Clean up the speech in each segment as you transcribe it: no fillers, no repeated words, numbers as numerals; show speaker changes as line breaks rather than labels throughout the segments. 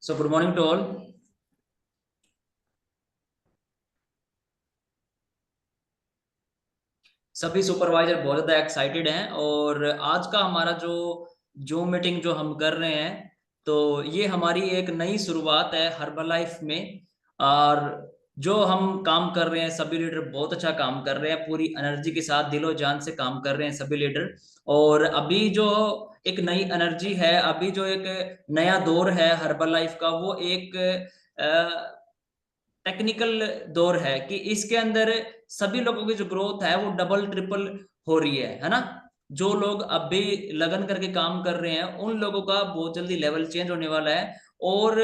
So good morning to all. सभी supervisor बहुत ज़्यादा एक्साइटेड हैं और आज का हमारा जो जूम मीटिंग जो हम कर रहे हैं, तो ये हमारी एक नई शुरुआत है हर्बल लाइफ में। और जो हम काम कर रहे हैं, सभी लीडर बहुत अच्छा काम कर रहे हैं, पूरी एनर्जी के साथ दिलो जान से काम कर रहे हैं सभी लीडर। और अभी जो एक नई एनर्जी है, अभी जो एक नया दौर है हर्बल लाइफ का, वो एक टेक्निकल दौर है कि इसके अंदर सभी लोगों की जो ग्रोथ है वो डबल ट्रिपल हो रही है ना। जो लोग अभी लगन करके काम कर रहे हैं उन लोगों का बहुत जल्दी लेवल चेंज होने वाला है। और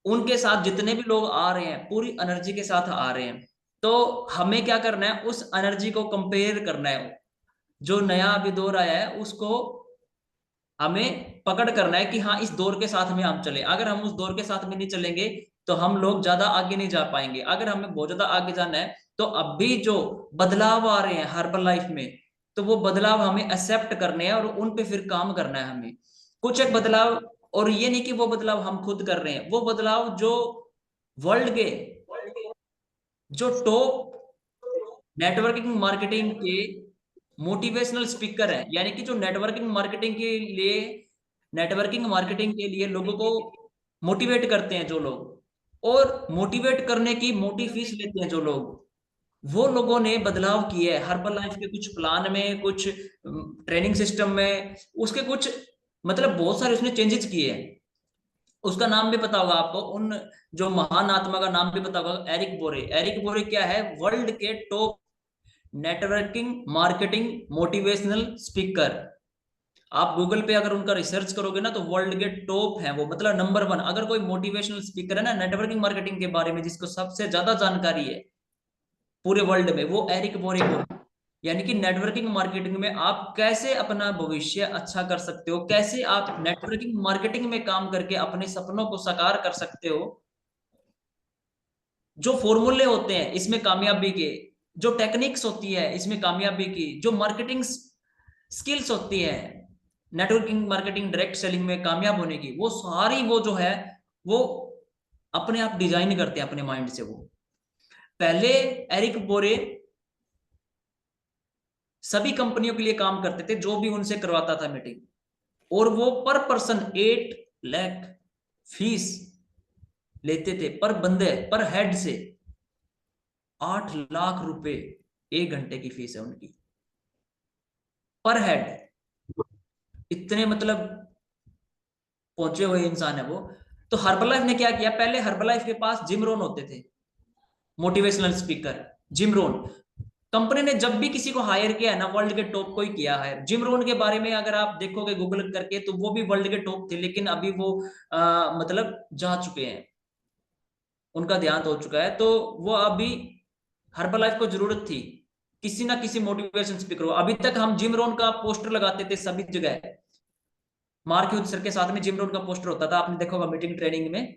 उनके साथ जितने भी लोग आ रहे हैं पूरी एनर्जी के साथ आ रहे हैं। तो हमें क्या करना है, उस एनर्जी को कंपेयर करना है। जो नया अभी दौर आया है उसको हमें पकड़ करना है कि हाँ, इस दौर के साथ में हम चले। अगर हम उस दौर के साथ में नहीं चलेंगे तो हम लोग ज्यादा आगे नहीं जा पाएंगे। अगर हमें बहुत ज्यादा आगे जाना है तो अभी जो बदलाव आ रहे हैं हर्बल लाइफ में, तो वो बदलाव हमें एक्सेप्ट करने हैं और उन पे फिर काम करना है हमें। कुछ एक बदलाव, और ये नहीं कि वो बदलाव हम खुद कर रहे हैं, वो बदलाव जो वर्ल्ड के जो टॉप नेटवर्किंग मार्केटिंग के मोटिवेशनल स्पीकर है, यानी कि जो नेटवर्किंग मार्केटिंग के लिए लोगों को मोटिवेट करते हैं जो लोग, और मोटिवेट करने की मोटी फीस लेते हैं जो लोग, वो लोगों ने बदलाव किए हैं हर्बल लाइफ के कुछ प्लान में, कुछ ट्रेनिंग सिस्टम में, उसके कुछ मतलब बहुत सारे उसने चेंजेस किए हैं। उसका नाम भी पता होगा आपको, उन जो महान आत्मा का नाम भी पता होगा, एरिक बोरे। एरिक बोरे क्या है? वर्ल्ड के top networking marketing motivational speaker. आप गूगल पे अगर उनका रिसर्च करोगे ना तो वर्ल्ड के टॉप हैं वो, मतलब नंबर वन। अगर कोई मोटिवेशनल स्पीकर है ना नेटवर्किंग मार्केटिंग के बारे में जिसको सबसे ज्यादा जानकारी है पूरे वर्ल्ड में, वो एरिक बोरे को। यानी कि नेटवर्किंग मार्केटिंग में आप कैसे अपना भविष्य अच्छा कर सकते हो, कैसे आप नेटवर्किंग मार्केटिंग में काम करके अपने सपनों को साकार कर सकते हो। जो फॉर्मूले होते हैं इसमें कामयाबी के, जो टेक्निक्स होती है इसमें कामयाबी की, जो मार्केटिंग स्किल्स होती है नेटवर्किंग मार्केटिंग डायरेक्ट सेलिंग में कामयाब होने की, वो सारी वो जो है वो अपने आप डिजाइन करते हैं अपने माइंड से। वो पहले एरिक बोरे सभी कंपनियों के लिए काम करते थे जो भी उनसे करवाता था मीटिंग, और वो पर पर्सन 8 लाख फीस लेते थे, पर बंदे पर हेड से 8 लाख रुपए 1 घंटे की फीस है उनकी, पर हेड। इतने मतलब पहुंचे हुए इंसान है वो। तो हर्बलाइफ ने क्या किया, पहले हर्बलाइफ के पास जिम रोन होते थे, मोटिवेशनल स्पीकर। जिम रोन कंपनी ने जब भी किसी को हायर किया है ना, वर्ल्ड के टॉप को ही किया है। जिम रोन के बारे में अगर आप देखोगे गूगल करके तो वो भी वर्ल्ड के टॉप थे, लेकिन अभी वो मतलब जा चुके हैं, उनका देहांत हो चुका है। तो वो अभी हर्बल लाइफ को जरूरत थी किसी ना किसी मोटिवेशन स्पीकर को। अभी तक हम जिम रोन का पोस्टर लगाते थे सभी जगह, मार्क यूथ सर के साथ में जिम रोन का पोस्टर होता था, आपने देखा होगा मीटिंग ट्रेनिंग में।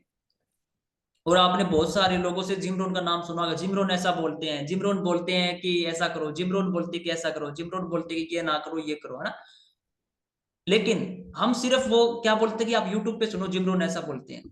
और आपने बहुत सारे लोगों से जिम रोन का नाम सुना होगा। जिम रोन ऐसा बोलते हैं, जिम रोन बोलते हैं कि ऐसा करो, जिम रोन बोलते हैं कि ऐसा करो, जिम रोन बोलते हैं कि ये ना करो ये करो, है ना। लेकिन हम सिर्फ वो क्या बोलते हैं कि आप यूट्यूब पे सुनो, जिम रोन ऐसा बोलते हैं।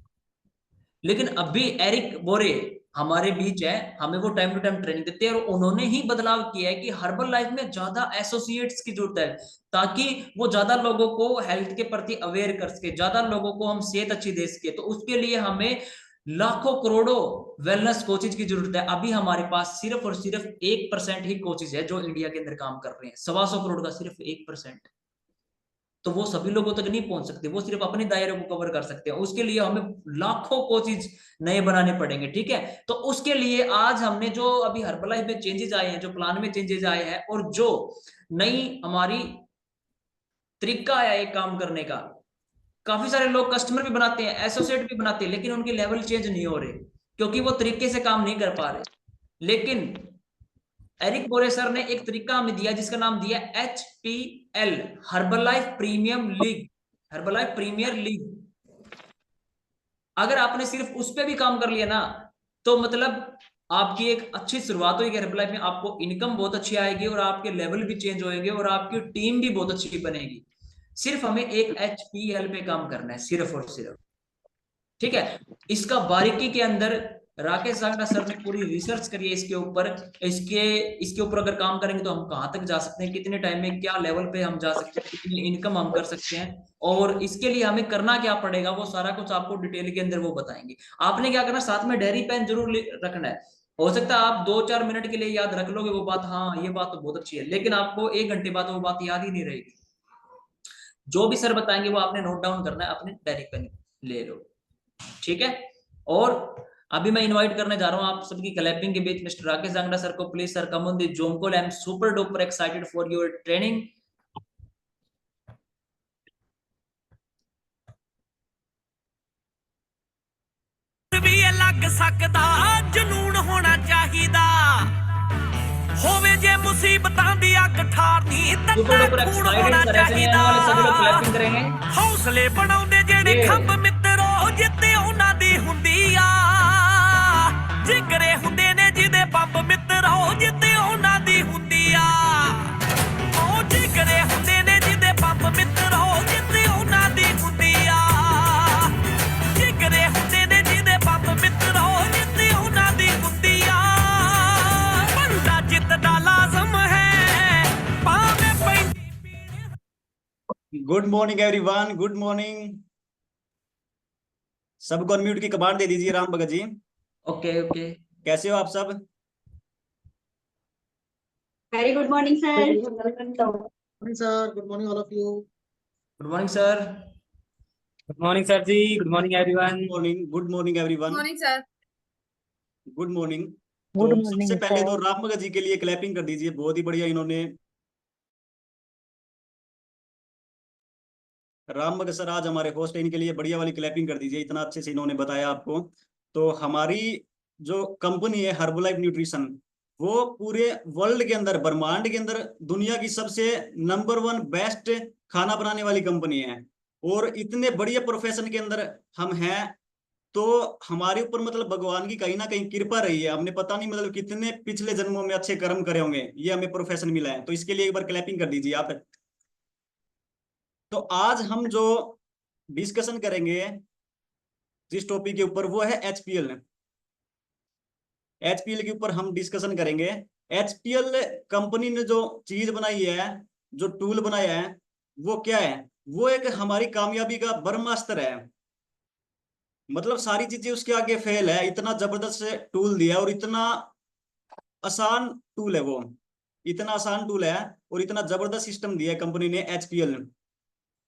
लेकिन अभी एरिक बोरे हमारे बीच है, हमें वो टाइम टू टाइम ट्रेनिंग देते हैं, और उन्होंने ही बदलाव किया है कि हर्बल लाइफ में ज्यादा एसोसिएट्स की जरूरत है, ताकि वो ज्यादा लोगों को हेल्थ के प्रति अवेयर कर सके, ज्यादा लोगों को हम सेहत अच्छी दे सके। तो उसके लिए हमें लाखों करोड़ों वेलनेस कोचेज की जरूरत है। अभी हमारे पास सिर्फ और सिर्फ 1% ही कोचेज है जो इंडिया के अंदर काम कर रहे हैं, 125 करोड़ का सिर्फ 1%। तो वो सभी लोगों तक नहीं पहुंच सकते, वो सिर्फ अपने दायरे को कवर कर सकते हैं। उसके लिए हमें लाखों कोचिज नए बनाने पड़ेंगे, ठीक है। तो उसके लिए आज हमने जो अभी हर्बलाइफ में चेंजेस आए हैं, जो प्लान में चेंजेस आए हैं, और जो नई हमारी तरीका आया है काम करने का। काफी सारे लोग कस्टमर भी बनाते हैं, एसोसिएट भी बनाते हैं, लेकिन उनके लेवल चेंज नहीं हो रहे क्योंकि वो तरीके से काम नहीं कर पा रहे। लेकिन एरिक बोरे सर ने एक तरीका हमें दिया जिसका नाम दिया HPL, Herbalife premium league, Herbalife premier league. अगर आपने सिर्फ उस पर भी काम कर लिया ना, तो मतलब आपकी एक अच्छी शुरुआत होगी हर्बलाइफ में, आपको इनकम बहुत अच्छी आएगी और आपके लेवल भी चेंज होएंगे और आपकी टीम भी बहुत अच्छी बनेगी। सिर्फ हमें एक HPL पे काम करना है, सिर्फ और सिर्फ। ठीक है। इसका बारीकी के अंदर राकेश सांगड़ा सर ने पूरी रिसर्च करी है इसके ऊपर। इसके इसके ऊपर अगर काम करेंगे तो हम कहाँ तक जा सकते हैं, कितने टाइम में क्या लेवल पे हम जा सकते हैं, कितनी इनकम हम कर सकते हैं, और इसके लिए हमें करना क्या पड़ेगा, वो सारा कुछ आपको डिटेल के अंदर वो बताएंगे। आपने क्या करना, साथ में डायरी पेन जरूर रखना है। हो सकता है आप 2-4 मिनट के लिए याद रख लोगे वो बात, हाँ ये बात तो बहुत अच्छी है, लेकिन आपको 1 घंटे बाद वो बात याद ही नहीं रहेगी। जो भी सर बताएंगे वो आपने नोट डाउन करना है, अपने डायरी पेन ले लो, ठीक है। और अभी मैं इनवाइट करने जा रहा हूं आप सबकी क्लैपिंग के बीच मिस्टर राकेश जांगड़ा सर को। Please sir come on the zoom call, I am super duper excited for your training.
भी लग सकदा जनून होना चाहिदा, होवे जे मुसीबतां दी अग ठारनी
सुपर डुपर
खून
एक्साइटेड
होना
सर, ऐसे नहीं आने
चाहिदा।
वाले सभी लोग क्लैपिंग करेंगे।
हौसले बनाउंदे जेड़े खंभ मित्रो जित्ते उन्हां दी हुंदी आ, जिगरे हुंदे ने जिदे पंप मित्रो जित्ते उन्हां दी हुंदी आ, ओ जिगरे हुंदे ने जिदे पंप मित्रो जित्ते उन्हां दी हुंदी आ, जिगरे हुंदे ने जिदे पंप मित्रो जित्ते उन्हां दी हुंदी आ, बंदा जितदा लाजम है पावे पैंदी।
Good morning everyone, good morning. सबको अनम्यूट की कमांड दे दीजिए राम भगत जी।
Okay okay.
कैसे हो आप सब?
Very good morning sir.
Morning, sir. Good morning, all of you.
Good morning sir.
Good morning sir ji, good morning everyone.
Good morning everyone.
Morning sir.
Good morning.
Good
तो
morning
सबसे पहले
sir.
तो राम भगत जी के लिए क्लैपिंग कर दीजिए, बहुत ही बढ़िया इन्होंने। राम भगत सर आज हमारे होस्ट है, इनके लिए बढ़िया वाली क्लैपिंग कर दीजिए, इतना अच्छे से इन्होंने बताया आपको। तो हमारी जो कंपनी है हर्बलाइफ न्यूट्रिशन, वो पूरे वर्ल्ड के अंदर, ब्रह्मांड के अंदर दुनिया की सबसे नंबर 1 बेस्ट खाना बनाने वाली कंपनी है। और इतने बढ़िया प्रोफेशन के अंदर हम हैं, तो हमारे ऊपर मतलब भगवान की कहीं ना कहीं कृपा रही है। हमने पता नहीं मतलब कितने पिछले जन्मों में अच्छे कर्म करे होंगे, ये हमें प्रोफेशन मिला है। तो इसके लिए एक बार क्लैपिंग कर दीजिए आप। तो आज हम जो डिस्कशन करेंगे जिस टॉपिक के ऊपर, वो है एचपीएल। एचपीएल के ऊपर हम डिस्कशन करेंगे। एचपीएल कंपनी ने जो चीज बनाई है, जो टूल बनाया है, वो क्या है? वो एक हमारी कामयाबी का ब्रह्मास्त्र है। मतलब सारी चीजें उसके आगे फेल है, इतना जबरदस्त टूल दिया और इतना आसान टूल है वो, इतना आसान टूल है और इतना जबरदस्त सिस्टम दिया है कंपनी ने एचपीएल।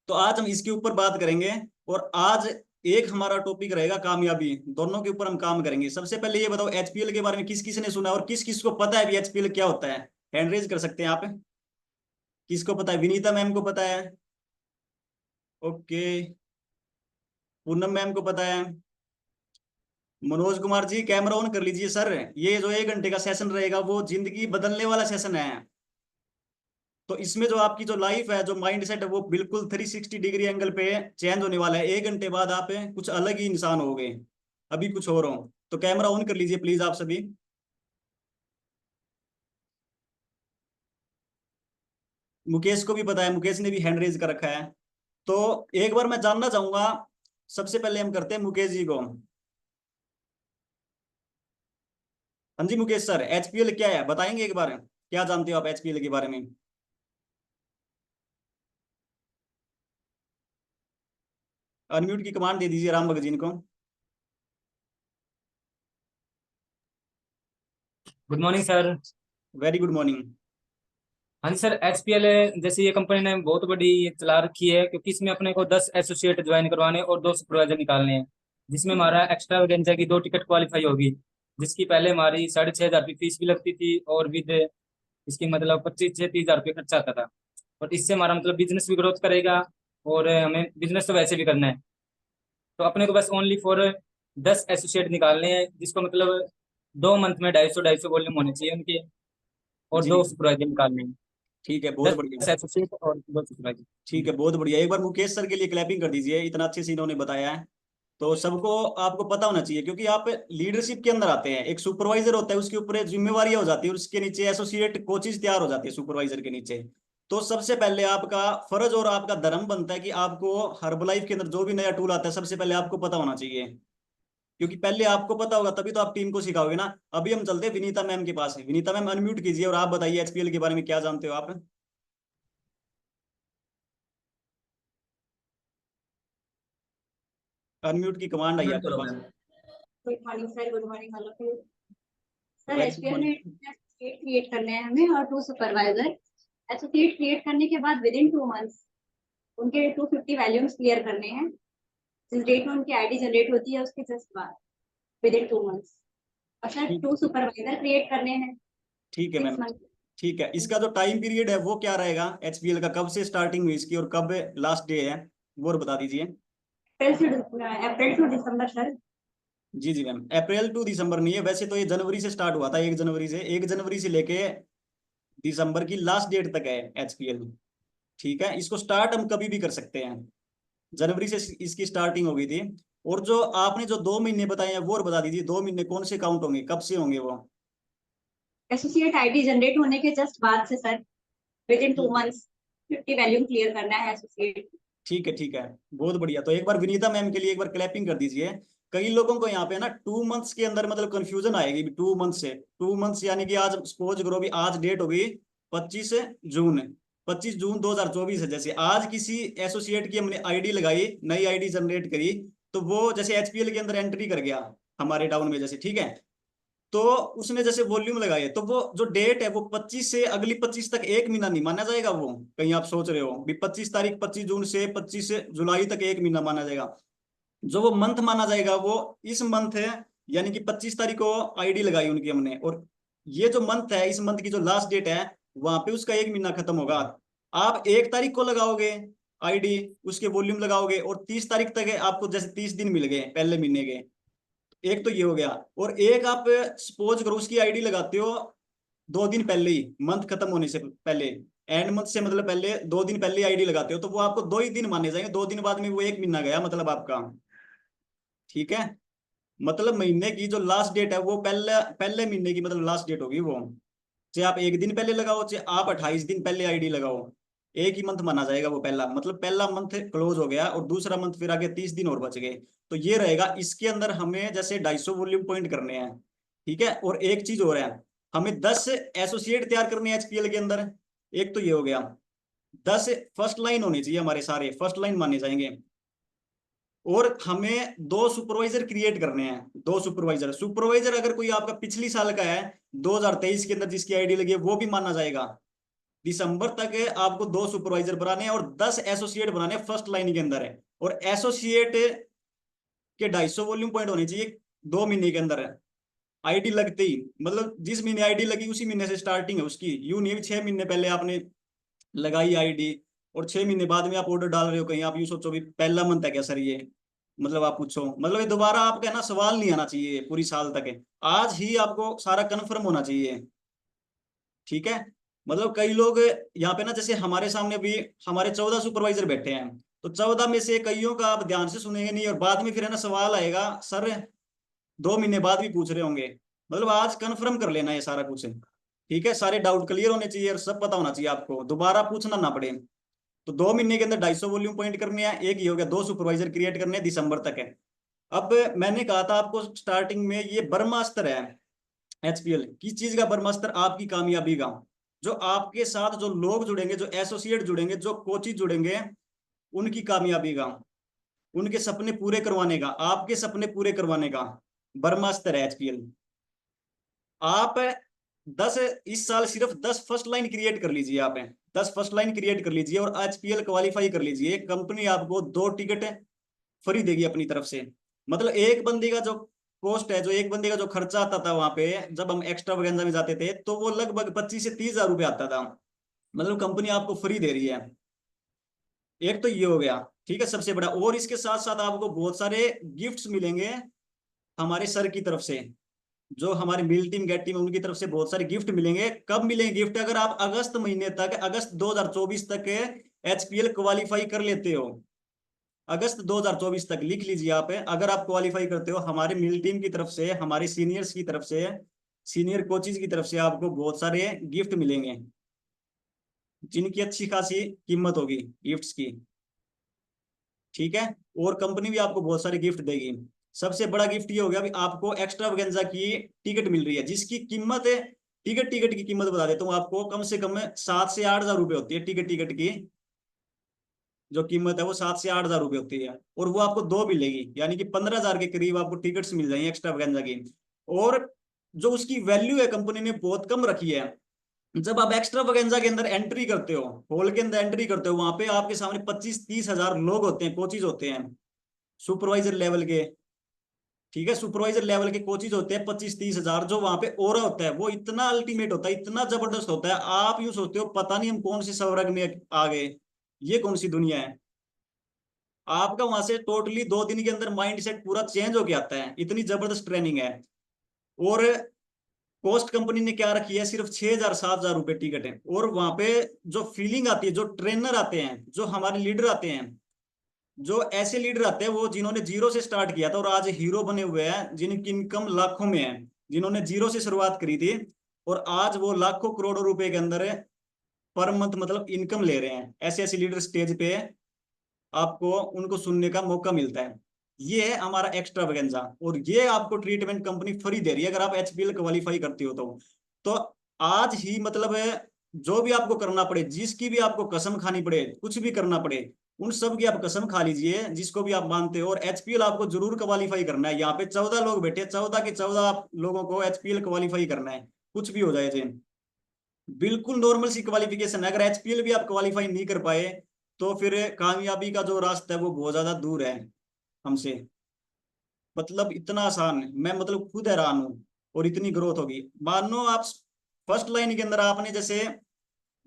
तो आज हम इसके ऊपर बात करेंगे। और आज एक हमारा टॉपिक रहेगा कामयाबी, दोनों के ऊपर हम काम करेंगे। सबसे पहले ये बताओ एचपीएल के बारे में किस किस ने सुना और किस किस को पता है भी एचपीएल क्या होता है? हैंड रेज कर सकते हैं आप। किसको पता है? विनीता मैम को पता है, ओके। पूनम मैम को पता है। मनोज कुमार जी कैमरा ऑन कर लीजिए सर। ये जो 1 घंटे का सेशन रहेगा वो जिंदगी बदलने वाला सेशन है। तो इसमें जो आपकी जो लाइफ है, जो माइंड सेट है, वो बिल्कुल 360 डिग्री एंगल पे चेंज होने वाला है। 1 घंटे बाद आप कुछ अलग ही इंसान हो गए, अभी कुछ और हो। तो कैमरा ऑन कर लीजिए प्लीज आप सभी। मुकेश को भी पता है, मुकेश ने भी हैंड रेज कर रखा है। तो एक बार मैं जानना चाहूंगा, सबसे पहले हम करते हैं मुकेश जी को। हाँ जी मुकेश सर, एचपीएल क्या है बताएंगे एक बार? क्या जानते हो आप एचपीएल के बारे में? अनम्यूट की कमांड दे दीजिए राम भगत जी को।
Good morning sir.
Very good morning.
हाँ जी सर, एचपीएल जैसे ये कंपनी ने बहुत बड़ी ये चला रखी है, क्योंकि इसमें अपने को 10 एसोसिएट ज्वाइन करवाने और 2 सुपरवाइजर निकालने हैं, जिसमें हमारा एक्स्ट्रा वेकेंसी की 2 टिकट क्वालिफाई होगी, जिसकी पहले हमारी 6,500 रुपये फीस भी लगती थी और विद इसकी मतलब 25 से 30,000 रुपये खर्चा आता था। और इससे हमारा मतलब बिजनेस भी ग्रोथ करेगा, और हमें बिजनेस तो वैसे भी करना है। तो अपने को बस ओनली फॉर 10 एसोसिएट निकालने हैं, जिसको मतलब 2 मंथ में 250 वॉल्यूम होने चाहिए उनके, और
जी
2 सुपरवाइजर निकालने हैं।
ठीक है, बहुत बढ़िया।
10 एसोसिएट और 2 सुपरवाइजर।
ठीक है, बहुत बढ़िया। एक बार मुकेश सर के लिए क्लैपिंग कर दीजिए, इतना अच्छे से इन्होंने बताया है। तो सबको आपको पता होना चाहिए, क्योंकि आप लीडरशिप के अंदर आते हैं। एक सुपरवाइजर होता है, उसके ऊपर जिम्मेवारियां हो जाती है, उसके नीचे एसोसिएट कोचेज तैयार हो जाते हैं सुपरवाइजर के नीचे। तो सबसे पहले आपका फर्ज और आपका धर्म बनता है कि आपको हर्बलाइफ के अंदर जो भी नया टूल आता है सबसे पहले आपको पता होना चाहिए, क्योंकि पहले आपको पता होगा तभी तो आप टीम को सिखाओगे ना। अभी हम चलते हैं विनीता मैम के पास। विनीता मैम अनम्यूट कीजिए और आप बताइए एचपीएल के बारे में क्या जानते हो आप। अनम्यूट की कमांड आई है
म्यूट
आपके
करो
पास।
Ma'am.
Good morning sir, good morning all of you. Sir
very good
HPL में
मॉर्निंग।
एसोसिएट क्रिएट करने हैं हमें और 2 सुपरवाइजर। एसोसिएट क्रिएट करने के बाद विद इन 2 मंथ्स उनके 250 वैल्यूम्स क्लियर करने हैं। जिस डेट में उनकी आईडी जनरेट होती है उसके जस्ट बाद विद इन 2 मंथ्स। और सर
ठीक
2 सुपरवाइजर क्रिएट करने हैं
ठीक है
6
मैम।
मंथ।
ठीक है, इसका जो टाइम पीरियड है वो क्या रहेगा एचपीएल का, कब से स्टार्टिंग हुई इसकी और कब लास्ट डे है वो और बता दीजिए।
April to December sir.
जी जी मैम, अप्रैल टू दिसंबर नहीं है, वैसे तो ये जनवरी से स्टार्ट हुआ था, 1 जनवरी से लेके दिसंबर की लास्ट डेट तक है एचपीएल। ठीक है, इसको स्टार्ट हम कभी भी कर सकते हैं। जनवरी से इसकी स्टार्टिंग हो गई थी। और जो आपने जो 2 महीने बताए हैं वो और बता दीजिए, 2 महीने कौन से काउंट होंगे, कब से होंगे वो।
एसोसिएट आईडी जनरेट होने के जस्ट बाद से सर विद इन 2
ठीक है।
मंथ्स 50 वैल्यूम क्लियर करना है एसोसिएट।
ठीक है ठीक है, बहुत बढ़िया। तो एक बार विनीता मैम के लिए एक बार क्लैपिंग कर दीजिए। कई लोगों को यहाँ पे ना 2 मंथ्स के अंदर मतलब कंफ्यूजन आएगी 2 मंथ से। 2 मंथ्स यानी कि आज सपोज करो भी आज डेट होगी 25 जून। 25 जून 2024 है। जैसे आज किसी एसोसिएट की हमने आईडी लगाई, नई आईडी जनरेट करी, तो वो जैसे एचपीएल के अंदर एंट्री कर गया हमारे डाउन में जैसे, ठीक है। तो उसने जैसे वॉल्यूम लगाए तो वो जो डेट है वो 25 से अगली 25 तक एक महीना नहीं माना जाएगा। वो कहीं आप सोच रहे हो भी 25 तारीख 25 जून से 25 जुलाई तक एक महीना माना जाएगा। जो वो मंथ माना जाएगा वो इस मंथ है, यानी कि 25 तारीख को आईडी लगाई उनकी हमने, और ये जो मंथ है इस मंथ की जो लास्ट डेट है वहां पे उसका एक महीना खत्म होगा। आप 1 तारीख को लगाओगे आईडी, उसके वॉल्यूम लगाओगे और 30 तारीख तक है, आपको जैसे 30 दिन मिल गए पहले महीने के। एक तो ये हो गया। और एक आप सपोज करो उसकी आईडी लगाते हो 2 दिन पहले ही, मंथ खत्म होने से पहले, एंड मंथ से मतलब पहले 2 दिन पहले आईडी लगाते हो, तो वो आपको 2 ही दिन माने जाएंगे। 2 दिन बाद में वो एक महीना गया मतलब आपका। ठीक है, मतलब महीने की जो लास्ट डेट है वो पहले पहले महीने की मतलब लास्ट डेट होगी वो। चाहे आप 1 दिन पहले लगाओ चाहे आप 28 दिन पहले आईडी लगाओ, एक ही मंथ माना जाएगा वो पहला। मतलब पहला मंथ क्लोज हो गया और दूसरा मंथ फिर आगे 30 दिन और बच गए। तो ये रहेगा। इसके अंदर हमें जैसे 250 वॉल्यूम पॉइंट करने हैं। ठीक है, और एक चीज और है, हमें 10 एसोसिएट तैयार करने हैं एचपीएल के अंदर। एक तो ये हो गया, 10 फर्स्ट लाइन होनी चाहिए, हमारे सारे फर्स्ट लाइन माने जाएंगे। और हमें 2 सुपरवाइजर क्रिएट करने हैं। 2 सुपरवाइजर सुपरवाइजर अगर कोई आपका पिछली साल का है 2023 के अंदर जिसकी आईडी लगी है वो भी माना जाएगा। दिसंबर तक आपको 2 सुपरवाइजर बनाने हैं और 10 एसोसिएट बनाने हैं फर्स्ट लाइन के अंदर है। और एसोसिएट के 250 वॉल्यूम पॉइंट होने चाहिए 2 महीने के अंदर। आईडी लगते ही, मतलब जिस महीने आईडी लगी उसी महीने से स्टार्टिंग है उसकी। यूं नहीं 6 महीने पहले आपने लगाई आईडी और 6 महीने बाद में आप ऑर्डर डाल रहे हो, कहीं आप यूं सोचो भी पहला मंथ है क्या सर ये, मतलब आप पूछो, मतलब ये दोबारा आपका ना सवाल नहीं आना चाहिए पूरी साल तक है। आज ही आपको सारा कंफर्म होना चाहिए। ठीक है, मतलब कई लोग यहाँ पे ना जैसे हमारे सामने भी हमारे 14 सुपरवाइजर बैठे हैं, तो 14 में से कईयों का आप ध्यान से सुनेंगे नहीं और बाद में फिर है ना सवाल आएगा सर 2 महीने बाद भी पूछ रहे होंगे। मतलब आज कंफर्म कर लेना ये सारा कुछ। ठीक है, सारे डाउट क्लियर होने चाहिए और सब पता होना चाहिए, आपको दोबारा पूछना ना पड़े। तो 2 महीने के अंदर 250 वॉल्यूम पॉइंट करने हैं। एक ही हो गया, 2 सुपरवाइजर क्रिएट करने हैं, दिसंबर तक है। अब मैंने कहा था आपको स्टार्टिंग में ये ब्रह्मास्त्र है एचपीएल। किस चीज का ब्रह्मास्त्र? आपकी कामयाबी का। जो आपके साथ जो लोग जुड़ेंगे, जो एसोसिएट जुड़ेंगे, जो कोचिज जुड़ेंगे, उनकी कामयाबी का, उनके सपने पूरे करवाने का, आपके सपने पूरे करवाने का ब्रह्मास्त्र है एचपीएल। आप 10 इस साल सिर्फ 10 फर्स्ट लाइन क्रिएट कर लीजिए। आप 10 फर्स्ट लाइन क्रिएट कर लीजिए और एचपीएल क्वालिफाई कर लीजिए। कंपनी आपको 2 टिकट फ्री देगी अपनी तरफ से। मतलब एक बंदे का जो कॉस्ट है, जो एक बंदे का जो खर्चा आता था वहां पे जब हम एक्स्ट्रा वगैरह में जाते थे, तो वो लगभग 25 से 30 हजार रुपये आता था। मतलब कंपनी आपको फ्री दे रही है। एक तो ये हो गया, ठीक है, सबसे बड़ा। और इसके साथ साथ आपको बहुत सारे गिफ्ट्स मिलेंगे हमारे सर की तरफ से, जो हमारे मिल टीम गेट टीम उनकी तरफ से बहुत सारे गिफ्ट मिलेंगे। कब मिलेंगे गिफ्ट? अगर आप अगस्त महीने तक, अगस्त 2024 तक एचपीएल क्वालिफाई कर लेते हो। अगस्त 2024 तक लिख लीजिए आप। अगर आप क्वालिफाई करते हो, हमारे मिल टीम की तरफ से, हमारे सीनियर्स की तरफ से, सीनियर कोचेज की तरफ से आपको बहुत सारे गिफ्ट मिलेंगे। जिनकी अच्छी खासी कीमत होगी गिफ्ट्स की, ठीक है। और कंपनी भी आपको बहुत सारे गिफ्ट देगी। सबसे बड़ा गिफ्ट ये हो गया, अभी आपको एक्स्ट्रावेगेंजा की टिकट मिल रही है, जिसकी कीमत है, टिकट की कीमत बता देता हूँ आपको, कम से कम 7 से 8 हजार रुपये होती है टिकट की जो कीमत है, वो 7 से 8 हजार रुपये होती है। और वो आपको 2 मिलेगी, यानी कि 15 हजार के करीब आपको टिकट्स मिल जाएंगे एक्स्ट्रावेगेंजा की। और जो उसकी वैल्यू है कंपनी ने बहुत कम रखी है। जब आप एक्स्ट्रावेगेंजा के अंदर एंट्री करते हो, हॉल के अंदर एंट्री करते हो, वहां पे आपके सामने 25-30 हजार लोग होते हैं, कोचेज होते हैं सुपरवाइजर लेवल के, ठीक है। सुपरवाइजर लेवल के कोचेज होते हैं 25-30 हजार। जो वहां पे ओरा होता है वो इतना अल्टीमेट होता है, इतना जबरदस्त होता है, आप यूं सोचते हो पता नहीं हम कौन सी स्वर्ग में आ गए, ये कौन सी दुनिया है। आपका वहां से टोटली 2 दिन के अंदर माइंड सेट पूरा चेंज होके आता है, इतनी जबरदस्त ट्रेनिंग है। और कॉस्ट कंपनी ने क्या रखी है, सिर्फ 6,000-7,000 रुपए टिकट है। और वहां पे जो फीलिंग आती है, जो ट्रेनर आते हैं, जो हमारे लीडर आते हैं, जो ऐसे लीडर आते हैं वो जिन्होंने जीरो से स्टार्ट किया था और आज हीरो बने हुए हैं, जिनकी इनकम लाखों में है, जिन्होंने जीरो से शुरुआत करी थी और आज वो लाखों करोड़ों रुपए के अंदर पर मंथ मतलब इनकम ले रहे हैं। ऐसे ऐसे लीडर स्टेज पे आपको उनको सुनने का मौका मिलता है। ये है हमारा एक्स्ट्रावेगेंजा, और ये आपको ट्रीटमेंट कंपनी फ्री दे रही है अगर आप एचपीएल क्वालिफाई करते हो तो आज ही मतलब है, जो भी आपको करना पड़े, जिसकी भी आपको कसम खानी पड़े, कुछ भी करना पड़े, उन सब की आप कसम खा लीजिए जिसको भी आप मानते हो, और एचपीएल आपको जरूर क्वालिफाई करना है। यहाँ पे 14 लोग बैठे, 14 के 14 लोगों को एचपीएल क्वालिफाई करना है, कुछ भी हो जाए जी। बिल्कुल नॉर्मल सी क्वालिफिकेशन है। अगर एचपीएल भी आप क्वालिफाई नहीं कर पाए तो फिर कामयाबी का जो रास्ता है वो बहुत ज्यादा दूर है हमसे। मतलब इतना आसान है, मैं मतलब खुद हैरान हूँ। और इतनी ग्रोथ होगी, मानो आप फर्स्ट लाइन के अंदर आपने जैसे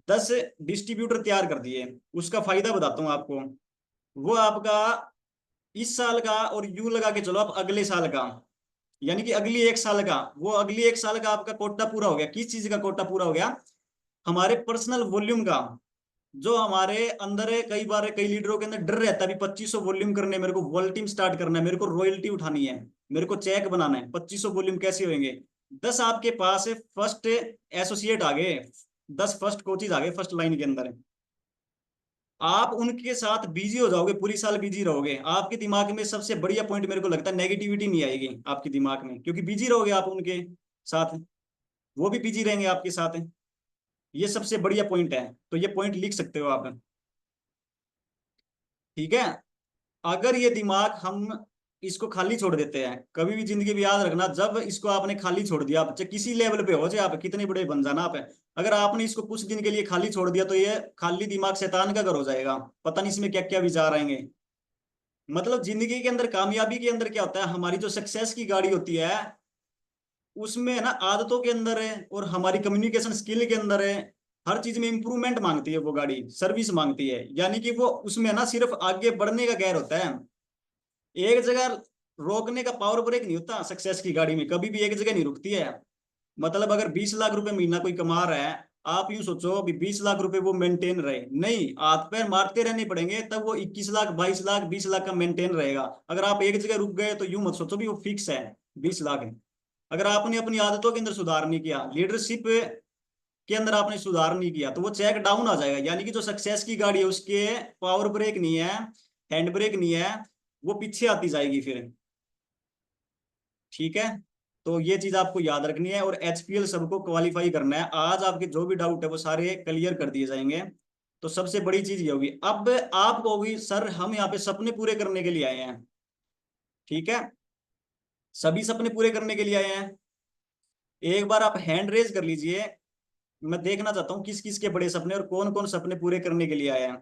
10 डिस्ट्रीब्यूटर तैयार कर दिए, उसका फायदा बताता हूँ आपको। वो आपका इस साल का, और यूं लगा के चलो आप अगले साल का, यानी कि अगली 1 साल का, वो अगली 1 साल का आपका कोटा पूरा हो गया। किस चीज का कोटा पूरा हो गया? हमारे पर्सनल वॉल्यूम का। जो हमारे अंदर है, कई बार कई लीडरों के अंदर डर रहता है, अभी 2500 वॉल्यूम करने, मेरे को वॉल्यूम स्टार्ट करना है, मेरे को रॉयल्टी उठानी है, मेरे को चेक बनाना है, 2500 वॉल्यूम कैसे होंगे? 10 आपके पास फर्स्ट एसोसिएट आ गए, 10 फर्स्ट कोचेज आ गए फर्स्ट लाइन के अंदर, आप उनके साथ बिजी हो जाओगे, पूरी साल बिजी रहोगे। आपके दिमाग में सबसे बढ़िया पॉइंट मेरे को लगता है, नेगेटिविटी नहीं आएगी आपके दिमाग में, क्योंकि बिजी रहोगे आप उनके साथ, वो भी बिजी रहेंगे आपके साथ। ये सबसे बढ़िया पॉइंट है, तो ये पॉइंट लिख सकते हो आप, ठीक है। अगर ये दिमाग हम इसको खाली छोड़ देते हैं, कभी भी जिंदगी में याद रखना, जब इसको आपने खाली छोड़ दिया, आप चाहे किसी लेवल पे हो, चाहे आप कितने बड़े बन जाना आप, अगर आपने इसको कुछ दिन के लिए खाली छोड़ दिया तो ये खाली दिमाग शैतान का घर हो जाएगा, पता नहीं इसमें क्या क्या विचार आएंगे। मतलब जिंदगी के अंदर, कामयाबी के अंदर क्या होता है, हमारी जो सक्सेस की गाड़ी होती है उसमें है ना, आदतों के अंदर है और हमारी कम्युनिकेशन स्किल के अंदर है, हर चीज में इंप्रूवमेंट मांगती है वो गाड़ी, सर्विस मांगती है। यानी कि वो उसमें ना सिर्फ आगे बढ़ने का गैर होता है, एक जगह रोकने का पावर ब्रेक नहीं होता सक्सेस की गाड़ी में, कभी भी एक जगह नहीं रुकती है। मतलब अगर 20 लाख रुपए महीना कोई कमा रहा है, आप यूं सोचो अभी 20 लाख रुपए वो मेंटेन रहे, नहीं, हाथ पैर मारते रहने पड़ेंगे, तब वो 21 लाख 22 लाख 20 लाख का मेंटेन रहेगा। अगर आप एक जगह रुक गए तो यूं मत सोचो भी वो फिक्स है 20 लाख है। अगर आपने अपनी आदतों के अंदर सुधार नहीं किया, लीडरशिप के अंदर आपने सुधार नहीं किया, तो वो चेक डाउन आ जाएगा। यानी कि जो सक्सेस की गाड़ी है उसके पावर ब्रेक नहीं है, हैंड ब्रेक नहीं है, वो पीछे आती जाएगी फिर, ठीक है। तो ये चीज आपको याद रखनी है, और एचपीएल सबको क्वालिफाई करना है। आज आपके जो भी डाउट है वो सारे क्लियर कर दिए जाएंगे। तो सबसे बड़ी चीज ये होगी, अब आप कहोगे सर हम यहाँ पे सपने पूरे करने के लिए आए हैं, ठीक है, सभी सपने पूरे करने के लिए आए हैं। एक बार आप हैंड रेज कर लीजिए, मैं देखना चाहता हूँ किस किस के बड़े सपने और कौन कौन सपने पूरे करने के लिए आए हैं।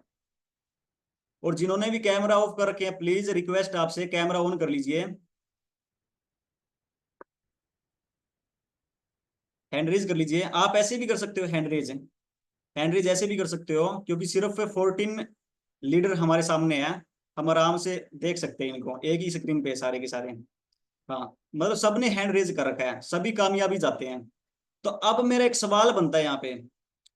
और जिन्होंने भी कैमरा ऑफ कर रखे हैं, प्लीज रिक्वेस्ट आपसे कैमरा ऑन कर लीजिए, हैंड रेज कर लीजिए। आप ऐसे भी कर सकते हो, हैंड रेज ऐसे भी कर सकते हो, क्योंकि सिर्फ 14 लीडर हमारे सामने हैं, हम आराम से देख सकते हैं इनको, एक ही स्क्रीन पे सारे के सारे। हाँ, मतलब सबने हैंड रेज कर रखा है, सभी कामयाबी जाते हैं। तो अब मेरा एक सवाल बनता है यहाँ पे,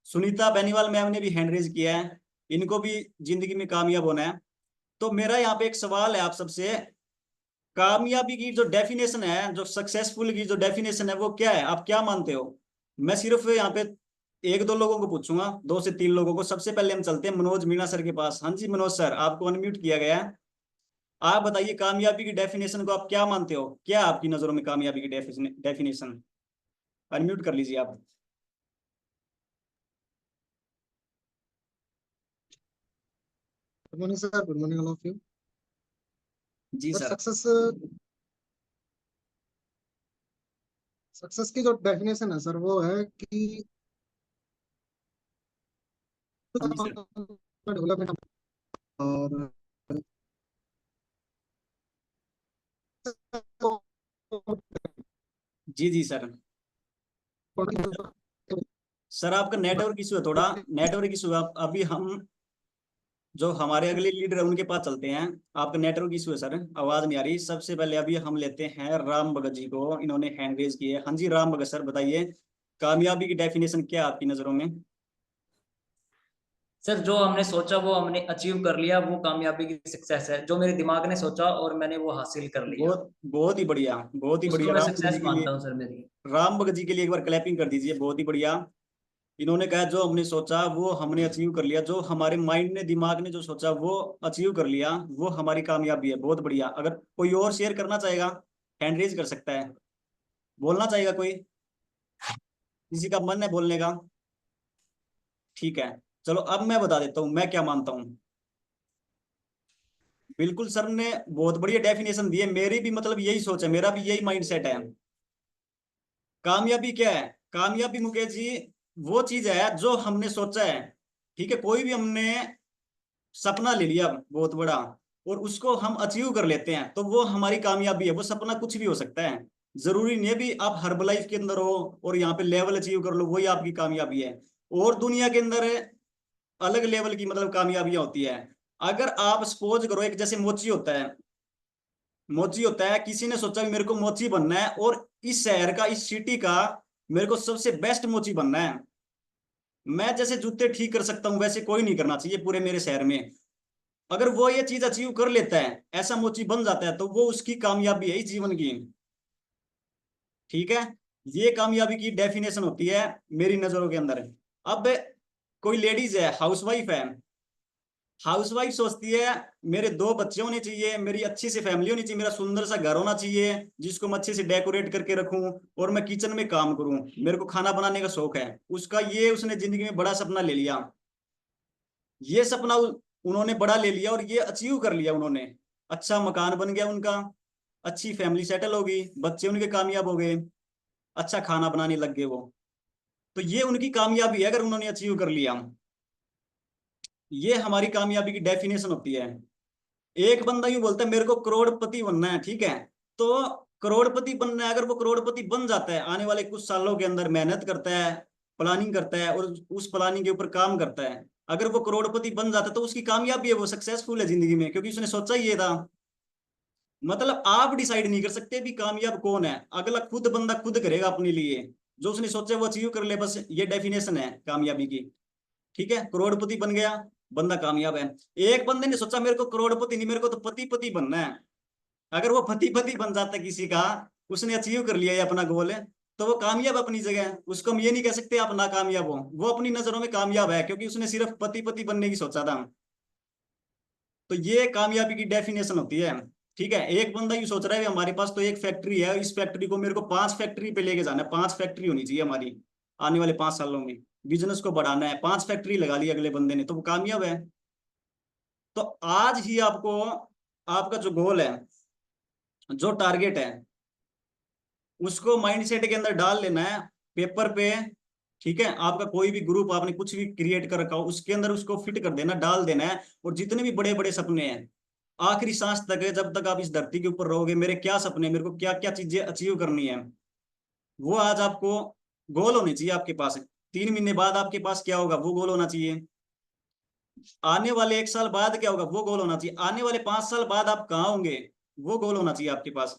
सुनीता बेनीवाल मैम ने भी हैंड रेज किया है, इनको भी जिंदगी में कामयाब होना है। तो मेरा यहाँ पे एक सवाल है आप सबसे, कामयाबी की जो डेफिनेशन है, जो सक्सेसफुल की जो डेफिनेशन है वो क्या है, आप क्या मानते हो? मैं सिर्फ यहाँ पे एक दो लोगों को पूछूंगा, 2 से 3 लोगों को। सबसे पहले हम चलते हैं मनोज मीणा सर के पास। हाँ जी मनोज सर, आपको अनम्यूट किया गया है। आप बताइए कामयाबी की डेफिनेशन को आप क्या मानते हो, क्या आपकी नजरों में कामयाबी की डेफिनेशन? अनम्यूट कर लीजिए आप।
Good morning sir, good morning all of you.
जी
सर
सर।
सक्सेस की जो डेफिनेशन है सर, वो है कि
हाँ जी सर।
डेवलपमेंट और
जी जी सर। सर आपका नेटवर्क इशू है, थोड़ा नेटवर्क इशू। आप अभी हम जो हमारे अगले लीडर है उनके पास चलते हैं। आपका नेटवर्क इशू है सर, आवाज नहीं आ रही। सबसे पहले अभी हम लेते हैं राम भगत जी को, इन्होंने हैंड रेज की है। हाँ जी राम भगत सर, बताइए कामयाबी की डेफिनेशन क्या है आपकी नजरों में?
सर जो हमने सोचा वो हमने अचीव कर लिया, वो कामयाबी की सक्सेस है। जो मेरे दिमाग ने सोचा और मैंने वो हासिल कर लिया,
बहुत बहुत ही बढ़िया, बहुत ही
उसको
बढ़िया।
मैं
राम भगत जी
सक्सेस
के लिए,
मानता हूँ सर मेरी।
राम भगत जी के लिए एक बार क्लैपिंग कर दीजिए। बहुत ही बढ़िया। इन्होंने कहा जो हमने सोचा वो हमने अचीव कर लिया, जो हमारे माइंड ने, दिमाग ने जो सोचा वो अचीव कर लिया, वो हमारी कामयाबी है। बहुत बढ़िया। अगर कोई और शेयर करना चाहेगा हैंड रेज कर सकता है, बोलना चाहेगा कोई, किसी का मन है बोलने का? ठीक है, चलो अब मैं बता देता हूँ मैं क्या मानता हूँ। बिल्कुल सर ने बहुत बढ़िया डेफिनेशन दी है। मेरी भी मतलब यही सोच है, मेरा भी यही माइंड सेट है। कामयाबी क्या है? कामयाबी मुकेश जी वो चीज है जो हमने सोचा है। ठीक है, कोई भी हमने सपना ले लिया बहुत बड़ा और उसको हम अचीव कर लेते हैं, तो वो हमारी कामयाबी है। वो सपना कुछ भी हो सकता है, जरूरी नहीं है भी आप हर्ब लाइफ के अंदर हो और यहाँ पे लेवल अचीव कर लो वही आपकी कामयाबी है। और दुनिया के अंदर अलग लेवल की मतलब कामयाबियां होती है। अगर आप सपोज करो, एक जैसे मोची होता है, मोची होता है, किसी ने सोचा कि मेरे को मोची बनना है और इस शहर का, इस सिटी का मेरे को सबसे बेस्ट मोची बनना है। मैं जैसे जूते ठीक कर सकता हूं वैसे कोई नहीं करना चाहिए पूरे मेरे शहर में। अगर वो ये चीज अचीव कर लेता है, ऐसा मोची बन जाता है, तो वो उसकी कामयाबी है इस जीवन की। ठीक है, ये कामयाबी की डेफिनेशन होती है मेरी नजरों के अंदर। अब कोई लेडीज है, हाउसवाइफ है, हाउसवाइफ सोचती है मेरे 2 बच्चे होने चाहिए, मेरी अच्छी सी फैमिली होनी चाहिए, मेरा सुंदर सा घर होना चाहिए जिसको मैं अच्छे से डेकोरेट करके रखूं और मैं किचन में काम करूं, मेरे को खाना बनाने का शौक है। उसका ये उसने जिंदगी में बड़ा सपना ले लिया। ये सपना उन्होंने बड़ा ले लिया और ये अचीव कर लिया उन्होंने। अच्छा मकान बन गया उनका, अच्छी फैमिली सेटल हो गई, बच्चे उनके कामयाब हो गए, अच्छा खाना बनाने लग गए वो। तो ये उनकी कामयाबी है अगर उन्होंने अचीव कर लिया। ये हमारी कामयाबी की डेफिनेशन होती है। एक बंदा यूं बोलता है मेरे को करोड़पति बनना है, ठीक है, तो करोड़पति बनना है। अगर वो करोड़पति बन जाता है, आने वाले कुछ सालों के अंदर मेहनत करता है, प्लानिंग करता है और उस प्लानिंग के ऊपर काम करता है, अगर वो करोड़पति बन जाता है तो उसकी कामयाबी है, वो सक्सेसफुल है जिंदगी में, क्योंकि उसने सोचा ही ये था। मतलब आप डिसाइड नहीं कर सकते भी कामयाब कौन है, अगला खुद बंदा खुद करेगा अपने लिए। जो उसने सोचा वो अचीव कर ले, बस ये डेफिनेशन है कामयाबी की। ठीक है, करोड़पति बन गया बंदा, कामयाब है। एक बंदे ने सोचा मेरे को करोड़पति नहीं, मेरे को तो पति पति बनना है, अगर वो पति पति बन जाता है किसी का, उसने अचीव कर लिया है अपना गोल है, तो वो कामयाब अपनी जगह। उसको हम ये नहीं कह सकते आप नाकामयाब हो, वो अपनी नजरों में कामयाब है क्योंकि उसने सिर्फ पति पति बनने की सोचा था। तो ये कामयाबी की डेफिनेशन होती है। ठीक है, एक बंदा ये सोच रहा है हमारे पास तो एक फैक्ट्री है, इस फैक्ट्री को मेरे को 5 फैक्ट्री पे लेके जाना है, 5 फैक्ट्री होनी चाहिए हमारी आने वाले 5 सालों में, बिजनेस को बढ़ाना है, 5 फैक्ट्री लगा ली अगले बंदे ने, तो वो कामयाब है। तो आज ही आपको आपका जो गोल है, जो टारगेट है, उसको माइंडसेट के अंदर डाल लेना है पेपर पे। ठीक है, आपका कोई भी ग्रुप आपने कुछ भी क्रिएट कर रखा हो उसके अंदर उसको फिट कर देना, डाल देना है। और जितने भी बड़े बड़े सपने हैं, आखिरी सांस तक है, जब तक आप इस धरती के ऊपर रहोगे, मेरे क्या सपने, मेरे को क्या क्या चीजें अचीव करनी है, वो आज आपको गोल होने चाहिए आपके पास। 3 महीने बाद आपके पास क्या होगा वो गोल होना चाहिए। आने वाले 1 साल बाद क्या होगा वो गोल होना चाहिए। आने वाले 5 साल बाद आप कहाँ होंगे वो गोल होना चाहिए आपके पास।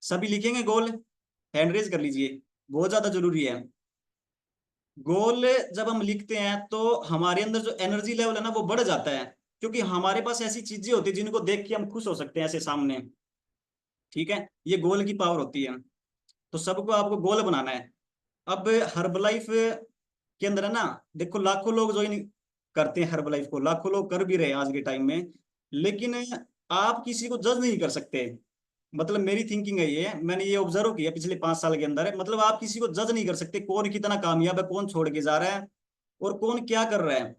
सभी लिखेंगे गोल? हैंड रेज कर लीजिए, बहुत ज्यादा जरूरी है। गोल जब हम लिखते हैं तो हमारे अंदर जो एनर्जी लेवल है ना वो बढ़ जाता है, क्योंकि हमारे पास ऐसी चीजें होती है जिनको देख के हम खुश हो सकते हैं ऐसे सामने। ठीक है, ये गोल की पावर होती है। तो सबको आपको गोल बनाना है। अब हर्बलाइफ के अंदर है ना, देखो लाखों लोग ज्वाइन करते हैं हर्बलाइफ को, लाखों लोग कर भी रहे हैं आज के टाइम में, लेकिन आप किसी को जज नहीं कर सकते। मतलब मेरी थिंकिंग है ये, मैंने ये ऑब्जर्व किया पिछले 5 साल के अंदर, मतलब आप किसी को जज नहीं कर सकते कौन कितना कामयाब है, कौन छोड़ के जा रहा है और कौन क्या कर रहा है।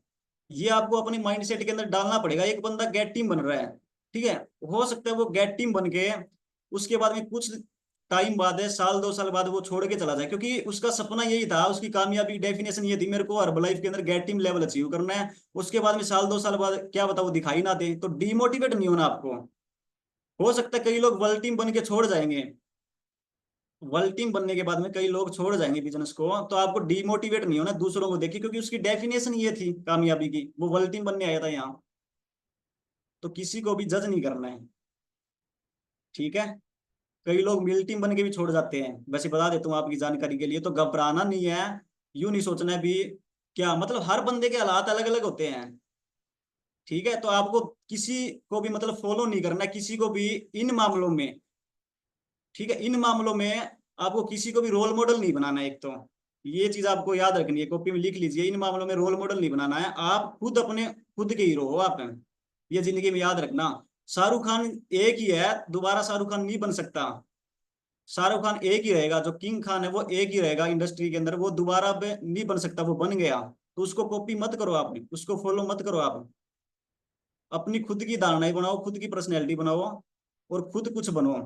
ये आपको अपने माइंडसेट के अंदर डालना पड़ेगा। एक बंदा गेट टीम बन रहा है, ठीक है, हो सकता है वो गेट टीम बन के उसके बाद में कुछ टाइम बाद है, 1-2 साल बाद वो छोड़ के चला जाए, क्योंकि उसका सपना यही था, उसकी कामयाबी डेफिनेशन ये थी मेरे को हर्बलाइफ के अंदर गेट टीम लेवल अचीव करना है। उसके बाद में 1-2 साल बाद क्या बता वो दिखाई ना दे, तो डिमोटिवेट नहीं होना आपको। हो सकता है कई लोग वर्ल्ड टीम बन के छोड़ जाएंगे, वर्ल्ड टीम बनने के बाद में कई लोग छोड़ जाएंगे बिजनेस को, तो आपको डिमोटिवेट नहीं होना दूसरों को देखिए, क्योंकि उसकी डेफिनेशन ये थी कामयाबी की, वो वर्ल्ड टीम बनने आया था यहाँ। तो किसी को भी जज नहीं करना है, ठीक है। कई लोग मिल टीम बन के भी छोड़ जाते हैं, वैसे बता देता हूँ आपकी जानकारी के लिए, तो घबराना नहीं है, यूं नहीं सोचना है भी क्या, मतलब हर बंदे के हालात अलग अलग होते हैं, ठीक है। तो आपको किसी को भी मतलब फॉलो नहीं करना है, किसी को भी इन मामलों में, ठीक है, इन मामलों में आपको किसी को भी रोल मॉडल नहीं बनाना है। एक तो ये चीज आपको याद रखनी है, कॉपी में लिख लीजिए, इन मामलों में रोल मॉडल नहीं बनाना है, आप खुद अपने खुद के हीरो हो आप, ये जिंदगी में याद रखना। शाहरुख खान एक ही है, दोबारा शाहरुख खान नहीं बन सकता। शाहरुख खान एक ही रहेगा, जो किंग खान है वो एक ही रहेगा इंडस्ट्री के अंदर, वो दोबारा अब नहीं बन सकता, वो बन गया। तो उसको कॉपी मत करो आप, उसको फॉलो मत करो आप, अपनी खुद की धारणाएं बनाओ, खुद की पर्सनैलिटी बनाओ और खुद कुछ बनो।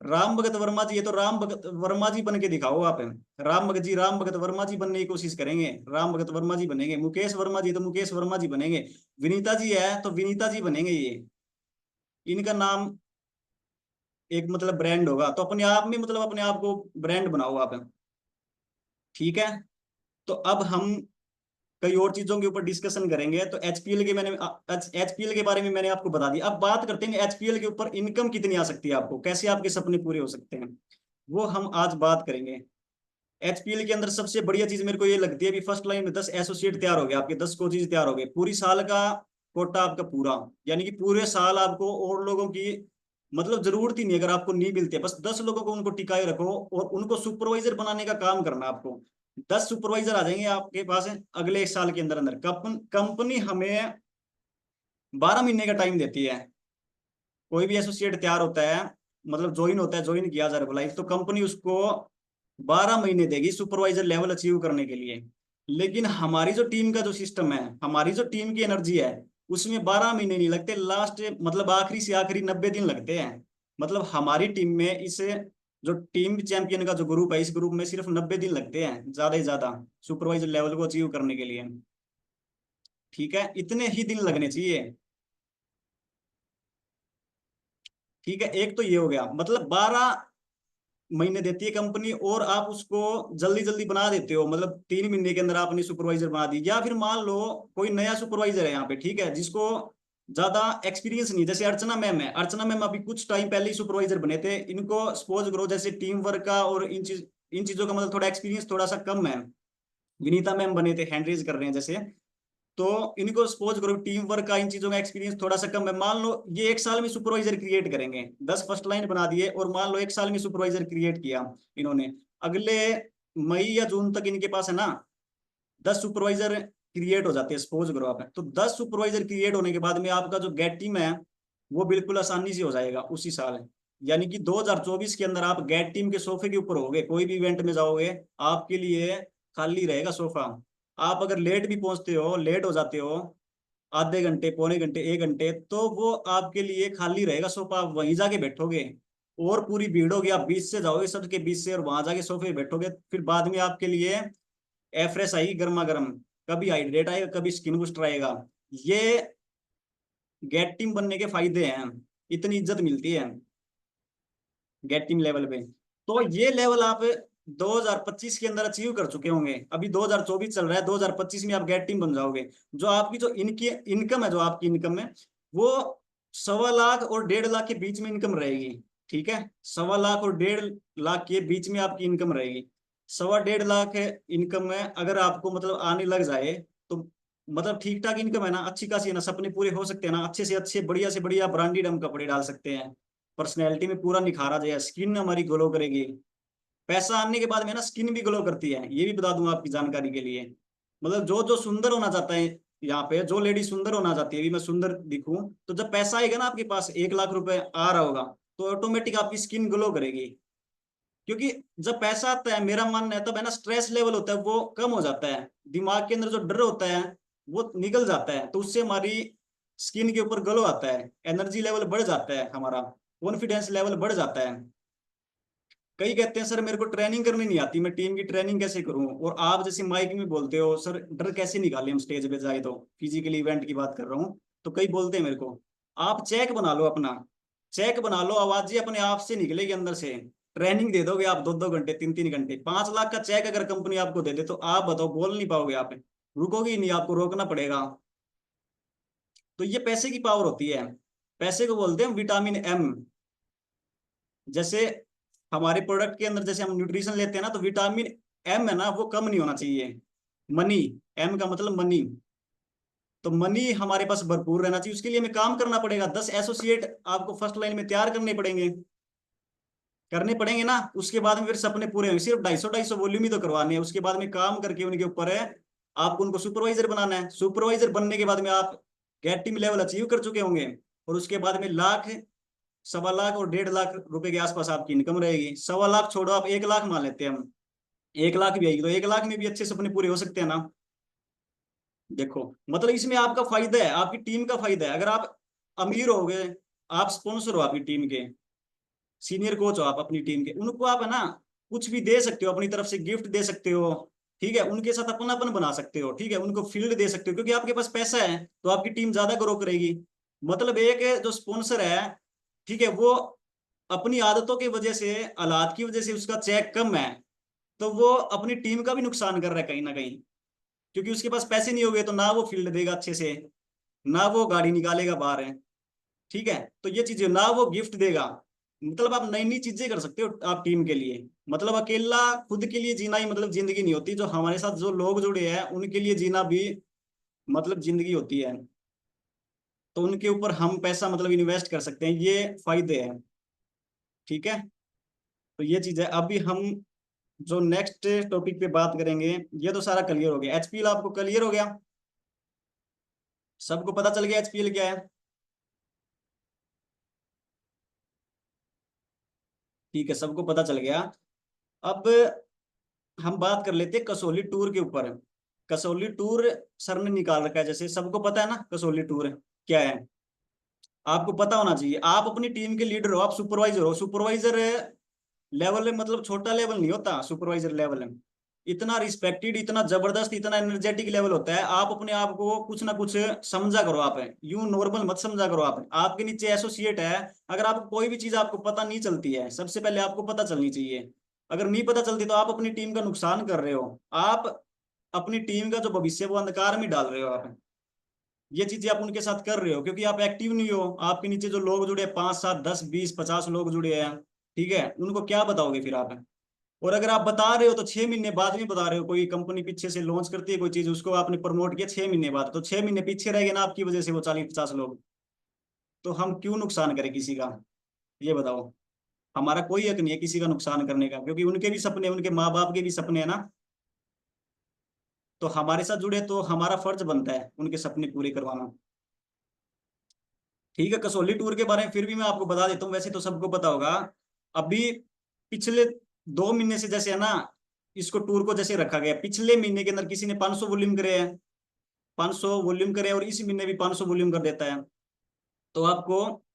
राम भगत वर्मा जी, ये तो राम भगत वर्मा जी बन के दिखाओ आप, राम भगत जी राम भगत वर्मा जी बनने की कोशिश करेंगे, राम भगत वर्मा जी बनेंगे। मुकेश वर्मा जी तो मुकेश वर्मा जी बनेंगे, विनीता जी है तो विनीता जी बनेंगे, ये इनका नाम एक मतलब ब्रांड होगा, तो अपने आप में मतलब अपने आप को ब्रांड बनाओ आप, ठीक है। तो अब हम कई और चीजों के ऊपर डिस्कशन करेंगे। तो एचपीएल के मैंने एचपीएल के बारे में मैंने आपको बता दिया। अब बात करते हैं एचपीएल के ऊपर, इनकम कितनी आ सकती है आपको, कैसे आपके सपने पूरे हो सकते हैं, वो हम आज बात करेंगे। एचपीएल के अंदर सबसे बढ़िया चीज मेरे को ये लगती है, अभी फर्स्ट लाइन में 10 एसोसिएट तैयार हो गए आपके, 10 कोचेज तैयार हो गए, पूरी साल का कोटा आपका पूरा, यानी कि पूरे साल आपको और लोगों की मतलब जरूरत ही नहीं, अगर आपको नहीं मिलती है, बस 10 लोगों को उनको टिकाए रखो और उनको सुपरवाइजर बनाने का काम करना आपको। 10 सुपरवाइजर आ जाएंगे आपके पास अगले 1 साल के अंदर अंदर। कंपनी हमें 12 महीने का टाइम देती है, कोई भी एसोसिएट तैयार होता है, मतलब ज्वाइन होता है, ज्वाइन किया हर्बलाइफ, तो कंपनी उसको 12 महीने देगी सुपरवाइजर लेवल अचीव करने के लिए। लेकिन हमारी जो टीम का जो सिस्टम है, हमारी जो टीम की एनर्जी है, उसमें 12 महीने नहीं लगते, लास्ट मतलब आखिरी से आखिरी 90 दिन लगते हैं। मतलब हमारी टीम में इस जो टीम चैंपियन का जो ग्रुप है, इस ग्रुप में सिर्फ 90 दिन लगते हैं ज्यादा ही ज्यादा सुपरवाइजर लेवल को अचीव करने के लिए, ठीक है, इतने ही दिन लगने चाहिए, ठीक है। एक तो ये हो गया, मतलब 12 महीने देती है कंपनी और आप उसको जल्दी जल्दी बना देते हो, मतलब 3 महीने के अंदर आपने सुपरवाइजर बना दी। या फिर मान लो कोई नया सुपरवाइजर है यहाँ पे, ठीक है, जिसको ज्यादा एक्सपीरियंस नहीं, जैसे अर्चना मैम है, अर्चना मैम अभी कुछ टाइम पहले ही सुपरवाइजर बने थे, इनको सपोज करो जैसे टीम वर्क का और इन चीजों का मतलब थोड़ा एक्सपीरियंस थोड़ा सा कम है। विनीता मैम बने थे, हैंड रेज कर रहे हैं जैसे, तो इनको सपोज करो टीम वर्क का इन चीजों का एक्सपीरियंस थोड़ा सा कम है, मान लो ये 1 साल में सुपरवाइजर क्रिएट करेंगे, 10 फर्स्ट लाइन बना दिए और मान लो 1 साल में सुपरवाइजर क्रिएट किया इन्होंने, अगले मई या जून तक इनके पास है ना 10 सुपरवाइजर क्रिएट हो जाते हैं, सपोज करो आप। तो 10 सुपरवाइजर क्रिएट होने के बाद में आपका जो गेट टीम है वो बिल्कुल आसानी से हो जाएगा उसी साल, यानी कि 2024 के अंदर आप गेट टीम के सोफे के ऊपर होगे, कोई भी इवेंट में जाओगे आपके लिए खाली रहेगा सोफा। आप अगर लेट भी पहुंचते हो, लेट हो जाते हो आधे घंटे, पौने घंटे, 1 घंटे, तो वो आपके लिए खाली रहेगा सोफा, आप वहीं जाके बैठोगे और पूरी भीड़ होगी, आप बीच से जाओगे सबके बीच से और वहां जाके सोफे पे बैठोगे। फिर बाद में आपके लिए एफ्रेश आएगी गर्मा गर्म, कभी हाइड्रेट आएगा, कभी स्किन बूस्टर आएगा। ये गेट टीम बनने के फायदे हैं, इतनी इज्जत मिलती है गेट टीम लेवल पे। तो ये लेवल आप 2025 के अंदर अचीव कर चुके होंगे, अभी 2024 चल रहा है, 2025 में आप गेट टीम बन जाओगे। जो आपकी जो इनकी इनकम है, जो आपकी इनकम है वो 1.25 लाख और 1.5 लाख के बीच में इनकम रहेगी, ठीक है, 1.25 लाख और 1.5 लाख के बीच में आपकी इनकम रहेगी। 1.25 लाख इनकम में अगर आपको मतलब आने लग जाए तो मतलब ठीक ठाक इनकम है ना, अच्छी खासी है ना, सपने पूरे हो सकते हैं ना, अच्छे से अच्छे बढ़िया से बढ़िया ब्रांडेड हम कपड़े डाल सकते हैं, पर्सनैलिटी में पूरा निखारा जाएगा, स्किन हमारी ग्लो करेगी, पैसा आने के बाद में ना स्किन भी ग्लो करती है, ये भी बता दूं आपकी जानकारी के लिए। मतलब जो जो सुंदर होना चाहता है, यहाँ पे जो लेडी सुंदर होना चाहती है, अभी मैं सुंदर दिखूं, तो जब पैसा आएगा ना आपके पास 1 लाख रुपए आ रहा होगा, तो ऑटोमेटिक आपकी स्किन ग्लो करेगी। क्योंकि जब पैसा आता है, मेरा मानना है, तब है ना स्ट्रेस लेवल होता है वो कम हो जाता है, दिमाग के अंदर जो डर होता है वो निकल जाता है, तो उससे हमारी स्किन के ऊपर ग्लो आता है, एनर्जी लेवल बढ़ जाता है, हमारा कॉन्फिडेंस लेवल बढ़ जाता है। कई कहते हैं सर मेरे को ट्रेनिंग करनी नहीं आती, मैं टीम की ट्रेनिंग कैसे करूं? और आप जैसे माइक में बोलते हो सर डर कैसे निकाले हम स्टेज पे जाए, तो फिजिकली इवेंट की बात कर रहा हूँ। तो कई बोलते हैं मेरे को, आप चेक बना लो अपना, चेक बना लो, आवाज ही अपने आप से निकलेगी अंदर से। ट्रेनिंग दे दोगे आप 2-2 घंटे 3-3 घंटे, 5 लाख का चेक अगर कंपनी आपको दे दे, तो आप बताओ बोल नहीं पाओगे? आप रुकोगे ही नहीं, आपको रोकना पड़ेगा। तो ये पैसे की पावर होती है, पैसे को बोलते हैं विटामिन एम। जैसे हमारे प्रोडक्ट के अंदर जैसे हम न्यूट्रिशन लेते हैं ना, तो विटामिन एम है ना वो कम नहीं होना चाहिए। मनी, एम का मतलब मनी, तो मनी हमारे पास भरपूर रहना चाहिए। उसके लिए हमें काम करना पड़ेगा, 10 एसोसिएट आपको फर्स्ट लाइन में तैयार करने पड़ेंगे ना। उसके बाद में फिर सपने पूरे होंगे। सिर्फ 250 वॉल्यूम ही तो करवाने हैं, उसके बाद में काम करके उनके ऊपर है आपको उनको सुपरवाइजर बनाना है। सुपरवाइजर बनने के बाद में आप गेट टीम लेवल अचीव कर चुके होंगे, और उसके बाद में लाख, 1.25 लाख और 1.5 लाख रुपए के आसपास आपकी इनकम रहेगी। 1.25 लाख छोड़ो, आप 1 लाख मान लेते हैं हम, 1 लाख भी आएगी, तो 1 लाख में भी अच्छे सपने पूरे हो सकते हैं ना। देखो मतलब इसमें आपका फायदा है, आपकी टीम का फायदा है। अगर आप अमीर हो गए, आप स्पॉन्सर हो आपकी टीम के, सीनियर कोच हो आप अपनी टीम के, उनको आप है ना कुछ भी दे सकते हो, अपनी तरफ से गिफ्ट दे सकते हो, ठीक है, उनके साथ अपनापन बना सकते हो, ठीक है, उनको फील्ड दे सकते हो, क्योंकि आपके पास पैसा है तो आपकी टीम ज्यादा ग्रो करेगी। मतलब एक जो स्पॉन्सर है, ठीक है, वो अपनी आदतों की वजह से, हालात की वजह से उसका चेक कम है, तो वो अपनी टीम का भी नुकसान कर रहा है कहीं ना कहीं, क्योंकि उसके पास पैसे नहीं हो गए तो ना वो फील्ड देगा अच्छे से, ना वो गाड़ी निकालेगा बाहर है, ठीक है। तो ये चीजें, ना वो गिफ्ट देगा। मतलब आप नई नई चीजें कर सकते हो आप टीम के लिए। मतलब अकेला खुद के लिए जीना ही मतलब जिंदगी नहीं होती, जो हमारे साथ जो लोग जुड़े हैं उनके लिए जीना भी मतलब जिंदगी होती है। तो उनके ऊपर हम पैसा मतलब इन्वेस्ट कर सकते हैं, ये फायदे हैं, ठीक है। तो ये चीज है। अभी हम जो नेक्स्ट टॉपिक पे बात करेंगे, ये तो सारा क्लियर हो गया। एचपीएल आपको क्लियर हो गया? सबको पता चल गया एचपीएल क्या है? ठीक है, सबको पता चल गया। अब हम बात कर लेते हैं कसौली टूर के ऊपर। कसौली टूर सर ने निकाल रखा है, जैसे सबको पता है ना कसौली टूर क्या है, आपको पता होना चाहिए। आप अपनी टीम के लीडर हो, आप सुपरवाइजर हो। सुपरवाइजर लेवल मतलब छोटा लेवल नहीं होता, सुपरवाइजर लेवल इतना रिस्पेक्टेड, इतना जबरदस्त, इतना एनर्जेटिक लेवल होता है। आप अपने आप को कुछ ना कुछ समझा करो, आप यूं नॉर्मल मत समझा करो। आप आपके नीचे एसोसिएट है, अगर आपको कोई भी चीज आपको पता नहीं चलती है, सबसे पहले आपको पता चलनी चाहिए। अगर नहीं पता चलती तो आप अपनी टीम का नुकसान कर रहे हो, आप अपनी टीम का जो भविष्य वो अंधकार में डाल रहे हो आप। ये चीजें आप उनके साथ कर रहे हो क्योंकि आप एक्टिव नहीं हो। आपके नीचे जो लोग जुड़े हैं, 5 7 10 20 50 लोग जुड़े हैं, ठीक है, उनको क्या बताओगे फिर आप? और अगर आप बता रहे हो तो 6 महीने बाद में बता रहे हो। कोई कंपनी पीछे से लॉन्च करती है कोई चीज, उसको आपने प्रमोट किया 6 महीने बाद, तो 6 महीने पीछे रह गए ना आपकी वजह से वो 40 50 लोग। तो हम क्यों नुकसान करें किसी का? ये बताओ। हमारा कोई हक नहीं है किसी का नुकसान करने का, क्योंकि उनके भी सपने, उनके माँ बाप के भी सपने हैं ना। तो हमारे साथ जुड़े तो हमारा फर्ज बनता है उनके सपने पूरे करवाना। ठीक है, कसौली टूर के बारे में फिर भी मैं आपको बता देता हूँ, वैसे तो सबको पता होगा। अभी पिछले 2 महीने से जैसे है ना, इसको टूर को जैसे रखा गया, पिछले महीने के अंदर किसी ने 500 वॉल्यूम करे हैं, 500 वॉल्यूम करे, और इस महीने भी 500 वॉल्यूम कर देता है, तो आपको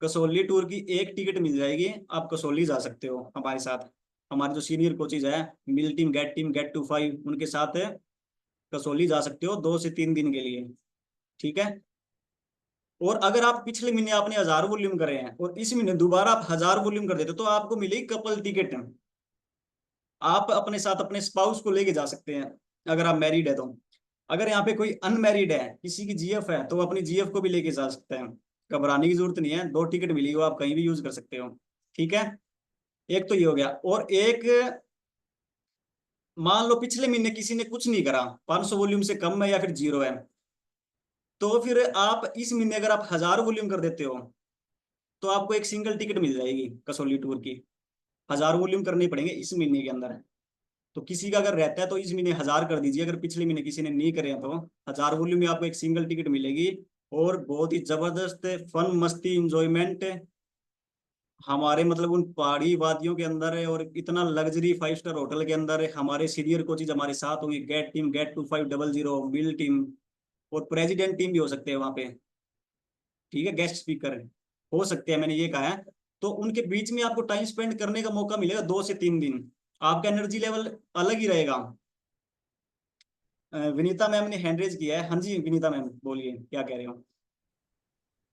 कसौली टूर की एक टिकट मिल जाएगी। आप कसौली जा सकते हो हमारे साथ। हमारे जो सीनियर कोचेज है, मिल टीम, गेट टू 5, उनके साथ कसौली जा सकते हो 2 से 3 दिन के लिए, ठीक है। और अगर आप पिछले महीने आपने 1000 वॉल्यूम करे हैं और इस महीने दोबारा आप 1000 वॉल्यूम कर देते हो, तो आपको मिलेगी कपल टिकट। आप अपने साथ अपने स्पाउस को लेके जा सकते हैं अगर आप मैरिड है तो। अगर यहाँ पे कोई अनमैरिड है, किसी की जीएफ है, तो वो अपनी जीएफ को भी लेके जा सकते हैं। घबराने की जरूरत नहीं है, 2 टिकट मिली हो, आप कहीं भी यूज कर सकते हो, ठीक है। एक तो ये हो गया। और एक, मान लो पिछले महीने किसी ने कुछ नहीं करा, 500 वॉल्यूम से कम है या फिर 0 है, तो फिर आप इस महीने अगर आप 1000 वॉल्यूम कर देते हो, तो आपको एक सिंगल टिकट मिल जाएगी कसौली टूर की, 1000 वॉल्यूम करने पड़ेंगे इस महीने के अंदर। तो किसी का अगर रहता है तो इस महीने 1000 कर दीजिए, अगर पिछले महीने किसी ने नहीं करे तो 1000 वॉल्यूम में आपको एक सिंगल टिकट मिलेगी। और बहुत ही जबरदस्त फन मस्ती इंजॉयमेंट हमारे मतलब उन पहाड़ी वादियों के अंदर है, और इतना लग्जरी 5 स्टार होटल के अंदर है। हमारे सीनियर कोचेज हमारे साथ होंगे, गेट टीम, गेट 2500, मिल टीम, और प्रेसिडेंट टीम भी हो सकते हैं वहाँ पे, ठीक है, गेस्ट स्पीकर हो सकते हैं, मैंने ये कहा है। तो उनके बीच में आपको टाइम स्पेंड करने का मौका मिलेगा 2 से 3 दिन, आपका एनर्जी लेवल अलग ही रहेगा। विनीता मैम ने हैंड रेज किया है। हाँ जी विनीता मैम बोलिए, क्या कह रहे हो?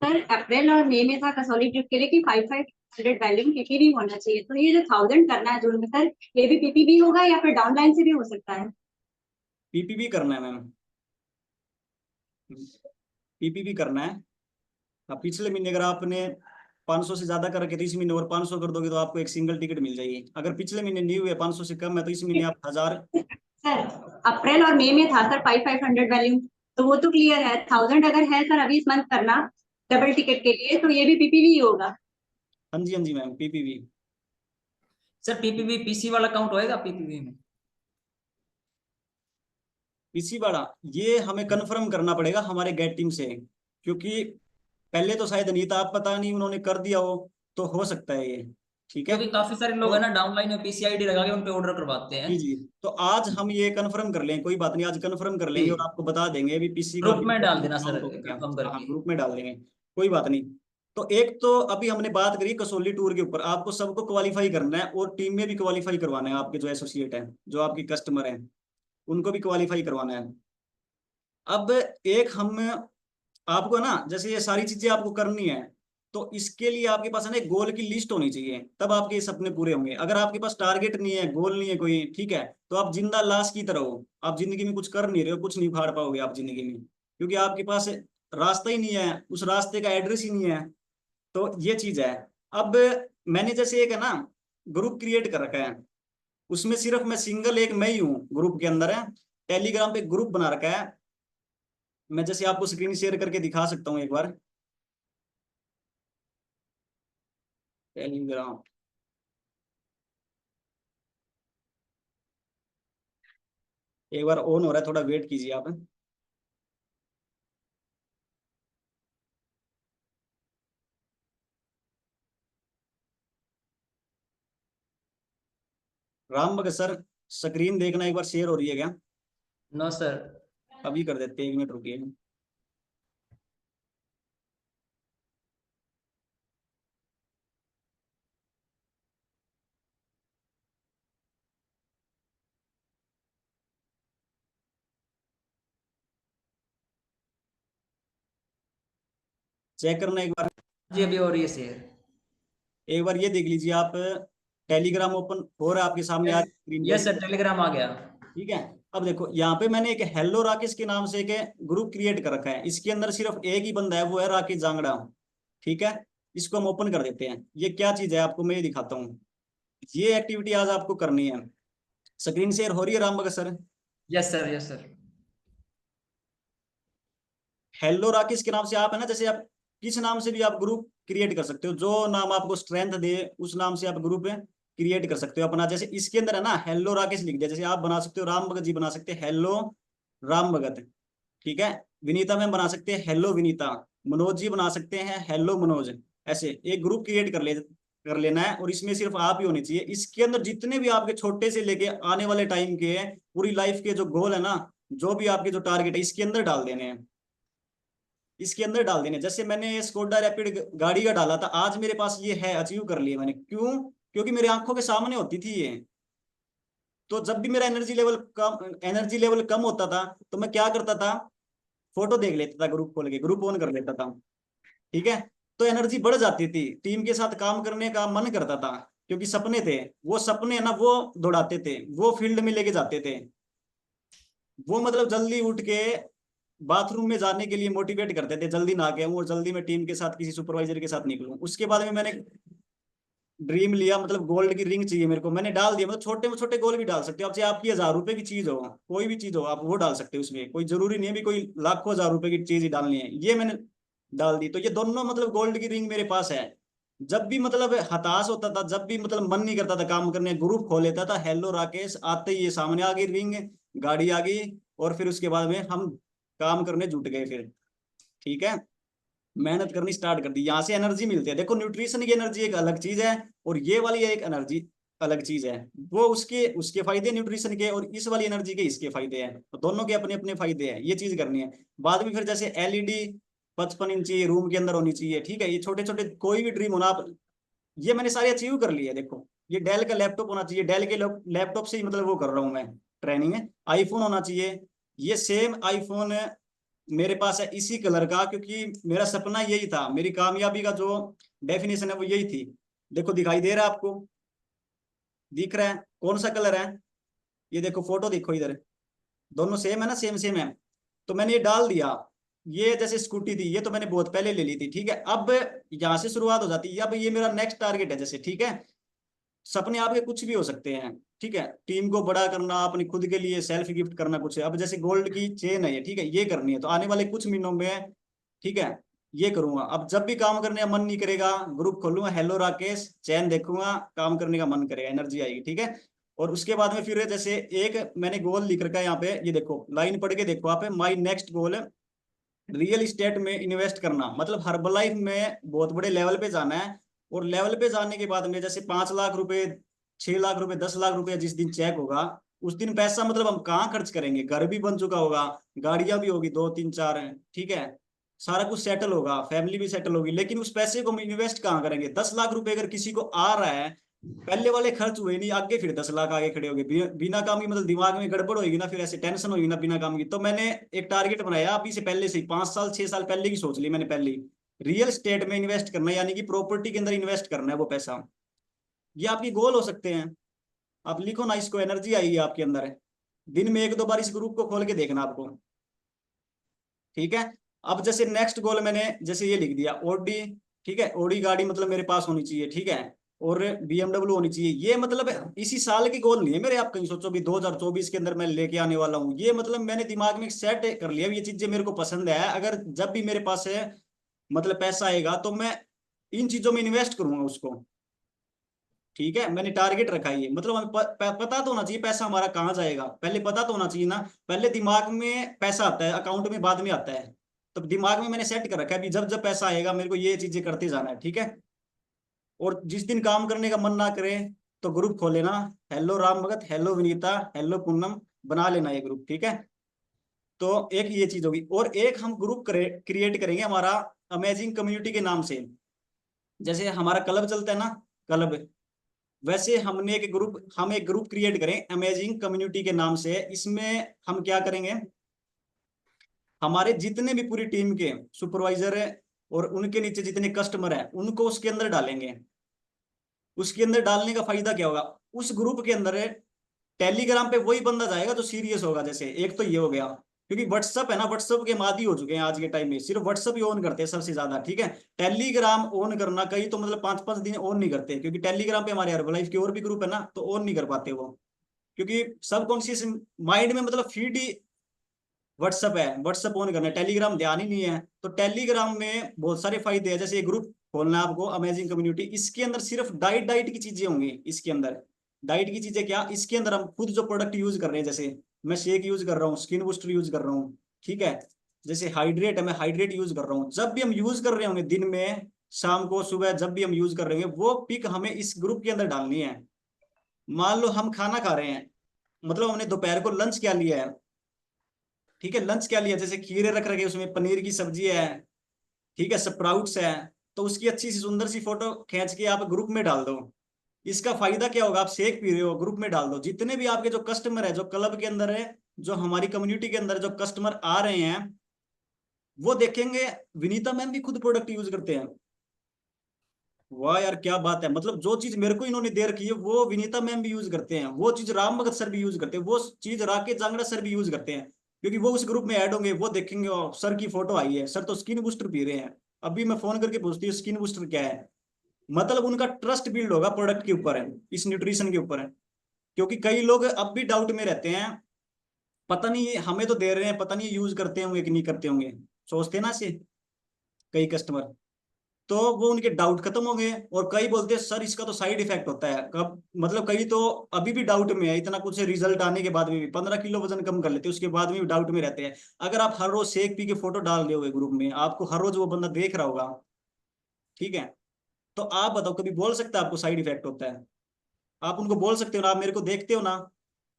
सर अप्रैल और मई में था कसौली ट्रिप के लिए कि 500 वैल्यूम पीपीबी होना चाहिए, तो ये जो 1000 करना है जून में सर, ये भी पीपीबी होगा या फिर डाउनलाइन से भी हो सकता है?
पीपीबी करना है मैम, पीपीबी करना है। अब पिछले महीने अगर आपने 500 से ज्यादा कर रखे तो इस महीने और 500 कर दोगे तो आपको एक सिंगल टिकट मिल जाएगी। अगर पिछले महीने नहीं हुए 500 से कम है तो इस महीने आप 1000।
सर अप्रैल और मई में था सर 500 वैल्यूम, तो वो तो क्लियर है। 1000 अगर है सर अभी इस मंथ करना डबल टिकट के लिए, तो ये भी पीपीबी होगा?
हाँ जी ma'am PPB.
Sir PPV PC वाला काउंट होएगा पीपीवी में?
पीसी वाला ये हमें कंफर्म करना पड़ेगा हमारे गेट टीम से, क्योंकि पहले तो शायद नहीं था, आप पता नहीं उन्होंने कर दिया हो सकता है ये, ठीक है।
क्योंकि काफी सारे लोग
तो
है ना डाउनलाइन में पीसी आईडी लगा के उन पे ऑर्डर करवाते हैं।
जी जी, तो आज हम ये कंफर्म कर लेंगे, कोई बात नहीं, आज कंफर्म कर लेंगे और आपको बता देंगे अभी पीसी का
ग्रुप में डाल देना सर
काउंट होगा क्या।
कंफर्म
हाँ
करके।
ग्रुप में डाल देंगे, कोई बात नहीं। तो एक तो अभी हमने बात करी कसौली टूर के ऊपर, आपको सबको क्वालिफाई करना है और टीम में भी क्वालिफाई करवाना है, आपके जो एसोसिएट हैं, जो आपके कस्टमर हैं, उनको भी क्वालिफाई करवाना है। अब एक हम आपको ना, जैसे ये सारी चीजें आपको करनी है, तो इसके लिए आपके पास है ना एक गोल की लिस्ट होनी चाहिए, तब आपके ये सपने पूरे होंगे। अगर आपके पास टारगेट नहीं है, गोल नहीं है कोई, ठीक है, तो आप जिंदा लाश की तरह हो, आप जिंदगी में कुछ कर नहीं रहे हो, कुछ नहीं फाड़ पाओगे आप जिंदगी में, क्योंकि आपके पास रास्ता ही नहीं है, उस रास्ते का एड्रेस ही नहीं है। तो ये चीज है। अब मैंने जैसे एक है ना ग्रुप क्रिएट कर रखा है, उसमें सिर्फ मैं सिंगल एक मैं ही हूँ ग्रुप के अंदर है। टेलीग्राम पे ग्रुप बना रखा है, मैं जैसे आपको स्क्रीन शेयर करके दिखा सकता हूँ एक बार। टेलीग्राम एक बार ऑन हो रहा है, थोड़ा वेट कीजिए आप। राम भगत सर स्क्रीन देखना एक बार, शेयर हो रही है क्या?
No sir.
अभी कर देते हैं, 1 मिनट रुकिए। चेक करना एक बार,
जी अभी हो रही है शेयर।
एक बार ये देख लीजिए आप, टेलीग्राम ओपन हो रहा है आपके सामने आज स्क्रीन पे,
यस सर टेलीग्राम आ गया।
ठीक है। अब देखो यहाँ पे मैंने एक हेलो राकेश के नाम से एक ग्रुप क्रिएट कर रखा है, इसके अंदर सिर्फ एक ही बंदा है, वो है राकेश जांगड़ा, ठीक है। इसको हम ओपन कर देते हैं। ये क्या चीज है आपको मैं ये दिखाता हूँ, ये एक्टिविटी आज आपको करनी है। स्क्रीन शेयर हो रही है Ram Bhagat sir?
Yes sir yes sir.
Hello Rakesh के नाम से आप है ना, जैसे आप किस नाम से भी आप ग्रुप क्रिएट कर सकते हो, जो नाम आपको स्ट्रेंथ दे उस नाम से आप ग्रुप क्रिएट कर सकते हो अपना। जैसे इसके अंदर है ना हेलो राकेश लिख दिया, जैसे आप बना सकते हो राम भगत जी बना सकते हैं हेलो राम भगत, ठीक है। विनीता मैम बना सकते हैं हेलो विनीता, मनोज जी बना सकते हैं हेलो मनोज। ऐसे एक ग्रुप क्रिएट कर लेना है, और इसमें सिर्फ आप ही होने चाहिए। इसके अंदर जितने भी आपके छोटे से लेके आने वाले टाइम के पूरी लाइफ के जो गोल है ना, जो भी आपके जो टारगेट है, इसके अंदर डाल देने हैं, इसके अंदर डाल देने। जैसे मैंने ये स्कोडा रैपिड गाड़ी का डाला था, आज मेरे पास ये है, अचीव कर लिया मैंने, क्यों? क्योंकि मेरी आंखों के सामने होती थी ये। तो जब भी मेरा एनर्जी लेवल कम होता था, तो मैं क्या करता था, फोटो देख लेता था, ग्रुप खोल के ग्रुप ऑन कर लेता था, ठीक है। तो एनर्जी बढ़ जाती थी, टीम के साथ काम करने का मन करता था, क्योंकि सपने थे, वो सपने ना वो दौड़ाते थे, वो फील्ड में लेके जाते थे, वो मतलब जल्दी उठ के बाथरूम में जाने के लिए मोटिवेट करते थे, जल्दी ना के और जल्दी मैं टीम के साथ किसी सुपरवाइजर के साथ निकलूं। उसके बाद में मैंने ड्रीम लिया, मतलब गोल्ड की रिंग चाहिए मेरे को, मैंने डाल दिया। मतलब छोटे में छोटे गोल भी डाल सकते हो आप, चाहे आपकी 1000 रुपए की चीज हो, कोई भी चीज हो आप वो डाल सकते हो उसमें, कोई जरूरी नहीं है भी कोई लाखों 1000 रुपए की चीज ही डालनी है। ये मैंने डाल दी, तो ये दोनों मतलब गोल्ड की रिंग मेरे पास है, जब भी मतलब हताश होता था, जब भी मतलब मन नहीं करता था काम करने, ग्रुप खोल लेता था, हेलो राकेश, आते ही ये सामने आ गई रिंग, गाड़ी आ गई, और फिर उसके बाद में हम काम करने जुट गए फिर। ठीक है, मेहनत करनी स्टार्ट कर दी, यहाँ से एनर्जी मिलती है। देखो न्यूट्रिशन की एनर्जी एक अलग चीज है, और ये वाली एक एनर्जी अलग चीज है। वो उसके उसके फायदे न्यूट्रिशन के, और इस वाली एनर्जी के इसके फायदे हैं, तो दोनों के अपने अपने फायदे हैं। ये चीज करनी है। बाद में फिर जैसे एलईडी 55 इंची रूम के अंदर होनी चाहिए। ठीक है, ये छोटे छोटे कोई भी ड्रीम होना आप, ये मैंने सारे अचीव कर लिए। देखो ये डेल का लैपटॉप होना चाहिए, डेल के लैपटॉप से ही मतलब वो कर रहा हूँ मैं ट्रेनिंग है। आईफोन होना चाहिए, ये सेम आईफोन मेरे पास है इसी कलर का, क्योंकि मेरा सपना यही था, मेरी कामयाबी का जो डेफिनेशन है वो यही थी। देखो दिखाई दे रहा है आपको, दिख रहा है कौन सा कलर है? ये देखो फोटो देखो इधर, दोनों सेम है ना, सेम सेम है। तो मैंने ये डाल दिया। ये जैसे स्कूटी थी, ये तो मैंने बहुत पहले ले ली थी। ठीक है, अब यहाँ से शुरुआत हो जाती है। अब ये मेरा नेक्स्ट टारगेट है जैसे। ठीक है, सपने आपके कुछ भी हो सकते हैं। ठीक है, टीम को बड़ा करना, अपनी खुद के लिए सेल्फ गिफ्ट करना कुछ है। अब जैसे गोल्ड की चेन है ये, ठीक है, ये करनी है तो आने वाले कुछ महीनों में, ठीक है, ये करूंगा। अब जब भी काम करने का मन नहीं करेगा, ग्रुप खोलूंगा, हेलो राकेश, चैन देखूंगा, काम करने का मन करेगा, एनर्जी आएगी। ठीक है, और उसके बाद में फिर जैसे एक मैंने गोल लिख रखा है यहाँ पे, ये देखो लाइन पढ़ के देखो आप, माई नेक्स्ट गोल है रियल इस्टेट में इन्वेस्ट करना। मतलब हर्बल लाइफ में बहुत बड़े लेवल पे जाना है, और लेवल पे जाने के बाद में जैसे 5 लाख रुपए, 6 लाख रुपए, 10 लाख रुपए जिस दिन चेक होगा, उस दिन पैसा मतलब हम कहाँ खर्च करेंगे? घर भी बन चुका होगा, गाड़ियां भी होगी 2 3 4 हैं। ठीक है, सारा कुछ सेटल होगा, फैमिली भी सेटल होगी, लेकिन उस पैसे को हम इन्वेस्ट कहाँ करेंगे? 10 लाख रुपए अगर किसी को आ रहा है, पहले वाले खर्च हुए नहीं, आगे फिर 10 लाख आगे खड़े हो गए बिना काम की, मतलब दिमाग में गड़बड़ होगी ना, फिर ऐसे टेंशन होगी ना बिना काम की। तो मैंने एक टारगेट बनाया अभी से, पहले से 5 साल 6 साल पहले की सोच ली मैंने पहले ही, रियल स्टेट में इन्वेस्ट करना है, यानी कि प्रॉपर्टी के अंदर इन्वेस्ट करना है वो पैसा। ये आपकी गोल हो सकते हैं, आप लिखो ना इसको, एनर्जी आएगी आपके अंदर। दिन में 1 2 बार इस ग्रुप को खोल के देखना आपको। ठीक है, अब जैसे नेक्स्ट गोल मैंने जैसे ये लिख दिया ओडी। ठीक है, ओडी गाड़ी मतलब मेरे पास होनी चाहिए। ठीक है, और BMW होनी चाहिए। ये मतलब इसी साल की गोल नहीं है मेरे, आप कहीं सोचो भी 2024 के अंदर मैं लेके आने वाला हूँ। ये मतलब मैंने दिमाग में सेट कर लिया, ये चीजें मेरे को पसंद है। अगर जब भी मेरे पास है मतलब पैसा आएगा, तो मैं इन चीजों में इन्वेस्ट करूंगा उसको। ठीक है, मैंने टारगेट रखा है ये, मतलब हमें पता तो होना चाहिए पैसा हमारा कहाँ जाएगा, पहले पता तो होना चाहिए ना। पहले दिमाग में पैसा आता है, अकाउंट में बाद में आता है। तो दिमाग में मैंने सेट कर रखा है अभी, जब जब पैसा आएगा मेरे को ये चीजें करते जाना है। ठीक है, और जिस दिन काम करने का मन ना करे तो ग्रुप खोल लेना, हेलो राम भगत, हेलो विनीता, हेलो पूनम, बना लेना ये ग्रुप। ठीक है, तो एक ये चीज होगी, और एक हम ग्रुप क्रिएट करेंगे हमारा अमेजिंग कम्युनिटी के नाम से। जैसे हमारा क्लब चलता है ना, क्लब, वैसे हम एक ग्रुप क्रिएट करें अमेजिंग कम्युनिटी के नाम से। इसमें हम क्या करेंगे, हमारे जितने भी पूरी टीम के सुपरवाइजर है और उनके नीचे जितने कस्टमर हैं उनको उसके अंदर डालेंगे। उसके अंदर डालने का फायदा क्या होगा? उस ग्रुप के अंदर टेलीग्राम पे वही बंदा जाएगा जो सीरियस होगा। जैसे एक तो ये हो गया, क्योंकि व्हाट्सअप है ना, व्हाट्सअप के मादी हो चुके हैं आज के टाइम में, सिर्फ व्हाट्सअप ही ऑन करते हैं सबसे ज्यादा। ठीक है, टेलीग्राम ऑन करना कई तो मतलब 5 5 दिन ऑन नहीं करते, क्योंकि टेलीग्राम पे हमारे हर्बलाइफ के और भी ग्रुप है ना, तो ऑन नहीं कर पाते वो, क्योंकि सबकॉन्शियस माइंड में मतलब फीड ही व्हाट्सअप है, व्हाट्सअप ऑन करना है, टेलीग्राम ध्यान ही नहीं है। तो टेलीग्राम में बहुत सारे फायदे हैं, जैसे ये ग्रुप खोलना है आपको अमेजिंग कम्युनिटी, इसके अंदर सिर्फ डाइट डाइट की चीजें होंगी। इसके अंदर डाइट की चीजें क्या, इसके अंदर हम खुद जो प्रोडक्ट यूज कर रहे हैं, जैसे मैं शेक यूज कर रहा हूँ, स्किन बूस्टर यूज कर रहा हूँ। ठीक है, जैसे हाइड्रेट है, मैं हाइड्रेट यूज कर रहा हूँ। जब भी हम यूज कर रहे होंगे, दिन में, शाम को, सुबह, जब भी हम यूज कर रहे होंगे, वो पिक हमें इस ग्रुप के अंदर डालनी है। मान लो हम खाना खा रहे हैं, मतलब हमने दोपहर को लंच क्या लिया है। ठीक है, लंच क्या लिया, जैसे खीरे रख रखे, उसमें पनीर की सब्जी है, ठीक है, स्प्राउट्स है, तो उसकी अच्छी सी सुंदर सी फोटो खींच के आप ग्रुप में डाल दो। इसका फायदा क्या होगा, आप शेक पी रहे हो, ग्रुप में डाल दो। जितने भी आपके जो कस्टमर है, जो क्लब के अंदर है, जो हमारी कम्युनिटी के अंदर जो कस्टमर आ रहे हैं, वो देखेंगे विनीता मैम भी खुद प्रोडक्ट यूज करते हैं। वाह यार क्या बात है, मतलब जो चीज मेरे को इन्होंने दे रखी है वो विनीता मैम भी यूज करते हैं, वो चीज राम भगत सर भी यूज करते हैं, वो चीज राकेश जांगड़ा सर भी यूज करते हैं, क्योंकि वो उस ग्रुप में ऐड होंगे, वो देखेंगे सर की फोटो आई है, सर तो स्किन बूस्टर पी रहे हैं। अभी मैं फोन करके पूछती हूँ स्किन बूस्टर क्या है, मतलब उनका ट्रस्ट बिल्ड होगा प्रोडक्ट के ऊपर है, इस न्यूट्रिशन के ऊपर है। क्योंकि कई लोग अब भी डाउट में रहते हैं, पता नहीं ये हमें तो दे रहे हैं, पता नहीं यूज करते होंगे कि नहीं करते होंगे, सोचते ना से कई कस्टमर। तो वो उनके डाउट खत्म हो गए। और कई बोलते हैं सर इसका तो साइड इफेक्ट होता है, कब मतलब कई तो अभी भी डाउट में है, इतना कुछ रिजल्ट आने के बाद में भी 15 किलो वजन कम कर लेते हैं, उसके बाद में भी डाउट में रहते हैं। अगर आप हर रोज शेक पी के फोटो डाल रहे हो ग्रुप में, आपको हर रोज वो बंदा देख रहा होगा, ठीक है, तो आप बताओ कभी बोल सकते हैं आपको साइड इफेक्ट होता है? आप उनको बोल सकते हो ना, आप मेरे को देखते हो ना,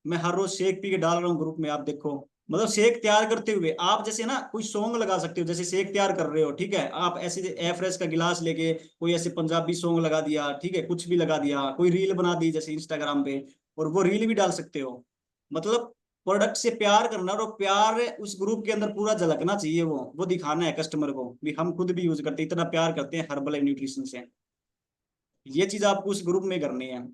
मैं हर रोज शेक पी के डाल रहा हूँ ग्रुप में, आप देखो। मतलब शेक तैयार करते हुए आप जैसे ना कोई सॉन्ग लगा सकते हो, जैसे शेक तैयार कर रहे हो, ठीक है, आप ऐसे एफ्रेश का गिलास लेके कोई ऐसे पंजाबी सॉन्ग लगा दिया, ठीक है, कुछ भी लगा दिया, कोई रील बना दी जैसे इंस्टाग्राम पे, और वो रील भी डाल सकते हो। मतलब प्रोडक्ट से प्यार करना, और प्यार उस ग्रुप के अंदर पूरा झलकना चाहिए, वो दिखाना है कस्टमर को भी हम खुद भी यूज करते हैं, इतना प्यार करते हैं हर्बल न्यूट्रिशन से। ये चीज आपको उस ग्रुप में करनी है।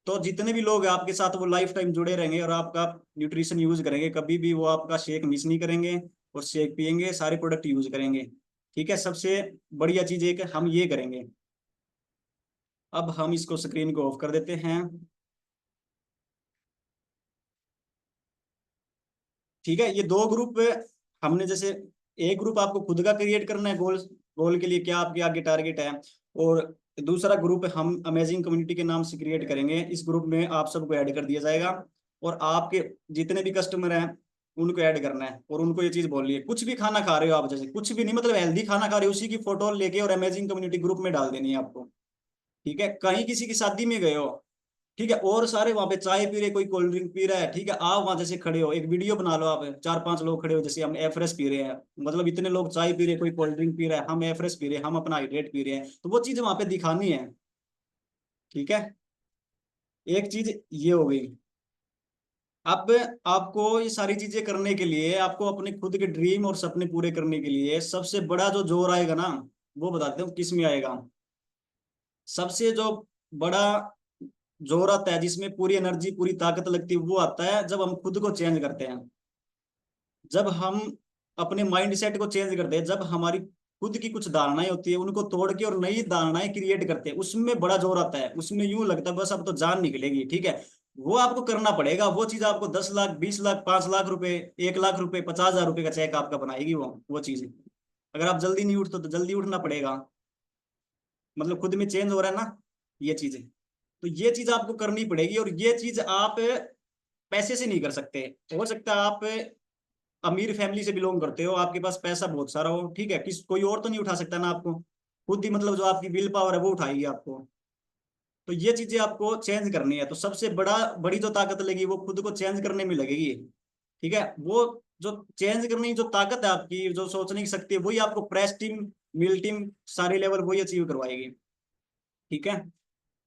तो जितने भी लोग हैं आपके साथ वो लाइफ टाइम जुड़े रहेंगे और आपका न्यूट्रिशन यूज करेंगे, कभी भी वो आपका शेक मिस नहीं करेंगे, और शेक पियेंगे, सारे प्रोडक्ट यूज करेंगे। ठीक है, सबसे बढ़िया चीज है कि हम ये करेंगे। अब हम इसको स्क्रीन को ऑफ कर देते हैं। ठीक है, ये दो ग्रुप हमने जैसे, एक ग्रुप आपको खुद का क्रिएट करना है, गोल गोल के लिए क्या आपके आगे टारगेट है, और दूसरा ग्रुप हम अमेजिंग कम्युनिटी के नाम से क्रिएट करेंगे। इस ग्रुप में आप सबको ऐड कर दिया जाएगा, और आपके जितने भी कस्टमर हैं उनको ऐड करना है, और उनको ये चीज बोलनी है, कुछ भी खाना खा रहे हो आप, जैसे कुछ भी नहीं, मतलब हेल्दी खाना खा रहे हो, उसी की फोटो लेके और अमेजिंग कम्युनिटी ग्रुप में डाल देनी है आपको। ठीक है, कहीं किसी की शादी में गए हो, ठीक है, और सारे वहां पे चाय पी रहे, कोई कोल्ड ड्रिंक पी रहा है, ठीक है, आप वहां जैसे खड़े हो, एक वीडियो बना लो, आप 4-5 लोग खड़े हो, जैसे हम एफरेस पी रहे हैं, मतलब इतने लोग चाय पी रहे हैं, कोई कोल्ड ड्रिंक पी रहा है, हम एफरेस पी रहे हैं, हम अपना हाइड्रेट पी रहे हैं, तो वो चीज वहां पे दिखानी है। ठीक है, एक चीज ये हो गई। अब आपको ये सारी चीजें करने के लिए, आपको अपने खुद के ड्रीम और सपने पूरे करने के लिए सबसे बड़ा जो जोर आएगा ना, वो बताते हो किस में आएगा। सबसे जो बड़ा जोर आता है, जिसमें पूरी एनर्जी पूरी ताकत लगती है, वो आता है जब हम खुद को चेंज करते हैं, जब हम अपने माइंड सेट को चेंज करते हैं, जब हमारी खुद की कुछ धारणाएं होती है उनको तोड़ के और नई धारणाएं क्रिएट करते हैं, उसमें बड़ा जोर आता है। उसमें यूं लगता है बस अब तो जान निकलेगी। ठीक है, वो आपको करना पड़ेगा, वो चीज आपको 10 लाख 20 लाख 5 लाख रुपए 1 लाख रुपए 50,000 रुपए का चेक आपका बनाएगी वो चीज। अगर आप जल्दी नहीं उठते तो जल्दी उठना पड़ेगा, मतलब खुद में चेंज हो रहा है ना ये चीजें, तो ये चीज आपको करनी पड़ेगी। और ये चीज आप पैसे से नहीं कर सकते। हो सकता है आप अमीर फैमिली से बिलोंग करते हो, आपके पास पैसा बहुत सारा हो, ठीक है, किस कोई और तो नहीं उठा सकता ना आपको, खुद ही मतलब जो आपकी विल पावर है वो उठाएगी आपको। तो ये चीजें आपको चेंज करनी है, तो सबसे बड़ी जो ताकत लगेगी वो खुद को चेंज करने में लगेगी। ठीक है, वो जो चेंज करने की जो ताकत है आपकी, जो सोचने की शक्ति है, वही आपको प्रेस टीम, मिल टीम, सारे लेवल वही अचीव करवाएगी। ठीक है,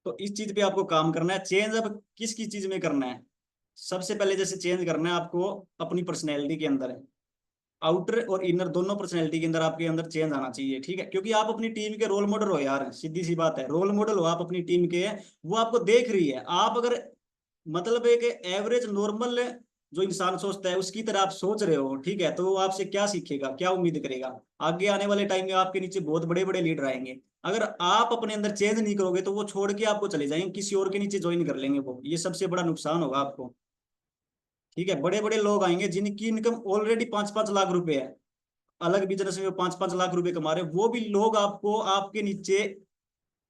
तो इस चीज पे आपको काम करना है। चेंज अब किस किस चीज में करना है? सबसे पहले जैसे चेंज करना है आपको अपनी पर्सनैलिटी के अंदर है, आउटर और इनर दोनों पर्सनैलिटी के अंदर आपके अंदर चेंज आना चाहिए। ठीक है, क्योंकि आप अपनी टीम के रोल मॉडल हो यार, सीधी सी बात है, रोल मॉडल हो आप अपनी टीम के, वो आपको देख रही है। आप अगर मतलब एक एवरेज नॉर्मल जो इंसान सोचता है उसकी तरह आप सोच रहे हो, ठीक है, तो वो आपसे क्या सीखेगा, क्या उम्मीद करेगा? आगे आने वाले टाइम में आपके नीचे बहुत बड़े बड़े लीडर आएंगे, अगर आप अपने अंदर चेंज नहीं करोगे तो वो छोड़ के आपको चले जाएंगे, किसी और के नीचे ज्वाइन कर लेंगे वो, ये सबसे बड़ा नुकसान होगा आपको। ठीक है, बड़े बड़े लोग आएंगे जिनकी इनकम ऑलरेडी 5-5 लाख रुपए है, अलग बिजनेस में 5-5 लाख रुपए कमा रहे, वो भी लोग आपको आपके नीचे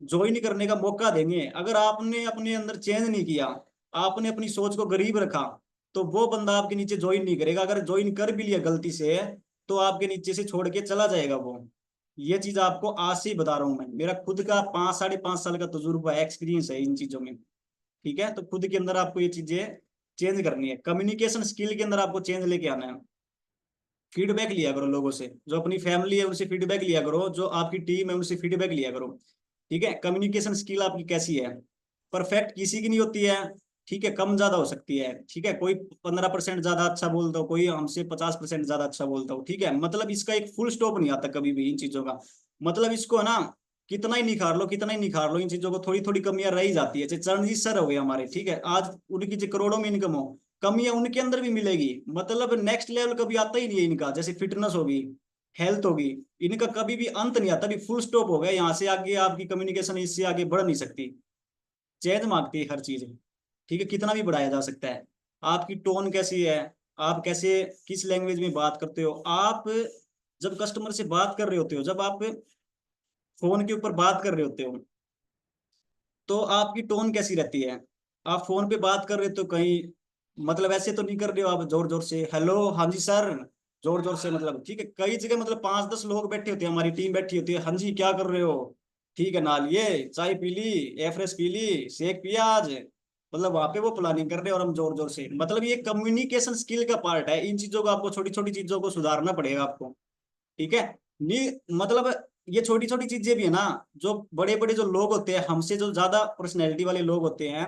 ज्वाइन करने का मौका देंगे। अगर आपने अपने अंदर चेंज नहीं किया, आपने अपनी सोच को गरीब रखा, तो वो बंदा आपके नीचे ज्वाइन नहीं करेगा। अगर ज्वाइन कर भी लिया गलती से, तो आपके नीचे से छोड़ के चला जाएगा वो। ये चीज आपको आज से ही बता रहा हूं मैं, मेरा खुद का 5-5.5 साल का तजुर्बा है, एक्सपीरियंस है इन चीजों में। ठीक है, तो खुद के अंदर आपको ये चीजें चेंज करनी है। कम्युनिकेशन स्किल के अंदर आपको चेंज लेके आना है। फीडबैक लिया करो लोगों से, जो अपनी फैमिली है उनसे फीडबैक लिया करो, जो आपकी टीम है उनसे फीडबैक लिया करो। ठीक है, कम्युनिकेशन स्किल आपकी कैसी है? परफेक्ट किसी की नहीं होती है, ठीक है, कम ज्यादा हो सकती है। ठीक है, कोई 15% ज्यादा अच्छा बोलता हो, कोई हमसे 50% ज्यादा अच्छा बोलता हो। ठीक है, मतलब इसका एक फुल स्टॉप नहीं आता कभी भी इन चीजों का, मतलब इसको है ना, कितना ही निखार लो, कितना ही निखार लो, इन चीजों को थोड़ी थोड़ी कमियां रह ही जाती है। जैसे चरणजीत सर हो गए हमारे, ठीक है, आज उनकी जो करोड़ों में इनकम हो, कमियां उनके अंदर भी मिलेगी, मतलब नेक्स्ट लेवल कभी आता ही नहीं है इनका। जैसे फिटनेस होगी, हेल्थ होगी, इनका कभी भी अंत नहीं आता, भी फुल स्टॉप हो गया, यहाँ से आगे आपकी कम्युनिकेशन इससे आगे बढ़ नहीं सकती। चेंज मांगती है हर चीज। ठीक है, कितना भी बढ़ाया जा सकता है। आपकी टोन कैसी है, आप कैसे किस लैंग्वेज में बात करते हो, आप जब कस्टमर से बात कर रहे होते हो, जब आप फोन के ऊपर बात कर रहे होते हो तो आपकी टोन कैसी रहती है? आप फोन पे बात कर रहे हो तो कहीं मतलब ऐसे तो नहीं कर रहे हो आप जोर जोर से, हेलो हाँ जी सर, जोर जोर से, मतलब ठीक है। कई जगह मतलब 5-10 लोग बैठे होते हैं, हमारी टीम बैठी होती है, हाँ जी क्या कर रहे हो, ठीक है ना लिए चाय पी ली, एफ्रेश पी ली, शेक पिया आज, मतलब वहां पे वो प्लानिंग कर रहे हैं और हम जोर जोर से, मतलब ये कम्युनिकेशन स्किल का पार्ट है। इन चीजों को आपको, छोटी छोटी चीजों को सुधारना पड़ेगा आपको, ठीक है। नहीं मतलब ये छोटी छोटी चीजें भी है ना, जो बड़े बड़े जो लोग होते हैं, हमसे जो ज्यादा पर्सनैलिटी वाले लोग होते हैं,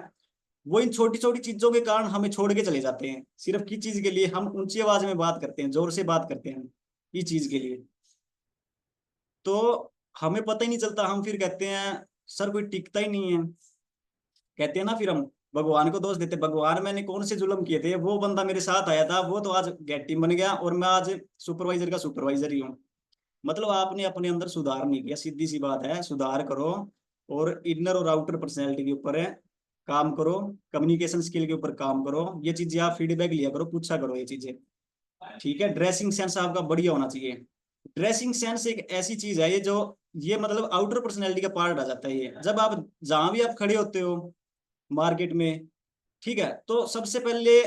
वो इन छोटी छोटी चीजों के कारण हमें छोड़ के चले जाते हैं। सिर्फ की चीज के लिए हम ऊंची आवाज में बात करते हैं, जोर से बात करते हैं ये चीज के लिए, तो हमें पता ही नहीं चलता। हम फिर कहते हैं सर कोई टिकता ही नहीं है, कहते हैं ना, फिर हम भगवान को दोष देते, भगवान मैंने कौन से जुल्म किए थे, वो बंदा मेरे साथ आया था, वो तो आज गेट टीम बन गया और मैं आज सुपरवाइजर का सुपरवाइजर ही हूँ। मतलब आपने अपने अंदर सुधार नहीं किया, सीधी सी बात है, सुधार करो और इनर और आउटर पर्सनैलिटी के ऊपर काम करो, कम्युनिकेशन स्किल के ऊपर काम करो, ये चीजें आप फीडबैक लिया करो, पूछा करो ये चीजें, ठीक है। ड्रेसिंग सेंस आपका बढ़िया होना चाहिए। ड्रेसिंग सेंस एक ऐसी चीज है ये जो, ये मतलब आउटर पर्सनैलिटी का पार्ट आ जाता है ये। जब आप जहां भी आप खड़े होते हो मार्केट में, ठीक है, तो सबसे पहले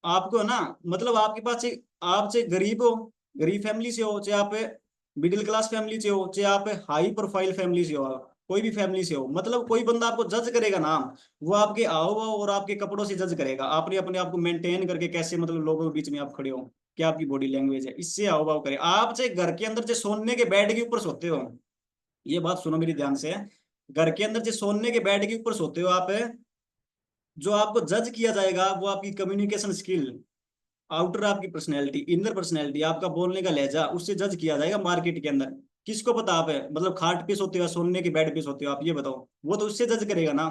आपको ना, मतलब आपके पास आप चाहे गरीब हो, गरीब फैमिली से हो, चाहे आप मिडिल क्लास फैमिली से हो, चाहे आप हाई प्रोफाइल फैमिली से हो, कोई भी फैमिली से हो, मतलब कोई बंदा आपको जज करेगा ना, वो आपके आओ और आपके कपड़ों से जज करेगा। आपने अपने आप को मेंटेन करके कैसे, मतलब लोगों के बीच में आप खड़े हो, क्या आपकी बॉडी लैंग्वेज है, इससे आओ भाव करे। आप चाहे घर के अंदर चाहे सोने के बेड के ऊपर सोते हो, ये बात सुनो मेरी ध्यान से, घर के अंदर चाहे सोने के बेड के ऊपर सोते हो आप, जो आपको जज किया जाएगा वो आपकी कम्युनिकेशन स्किल, आउटर आपकी पर्सनैलिटी, इनर पर्सनैलिटी, आपका बोलने का लहजा, उससे जज किया जाएगा मार्केट के अंदर। किसको पता आप है मतलब खाट पे सोते हो, सोने के बेड पे सोते हो, आप ये बताओ, वो तो उससे जज करेगा ना।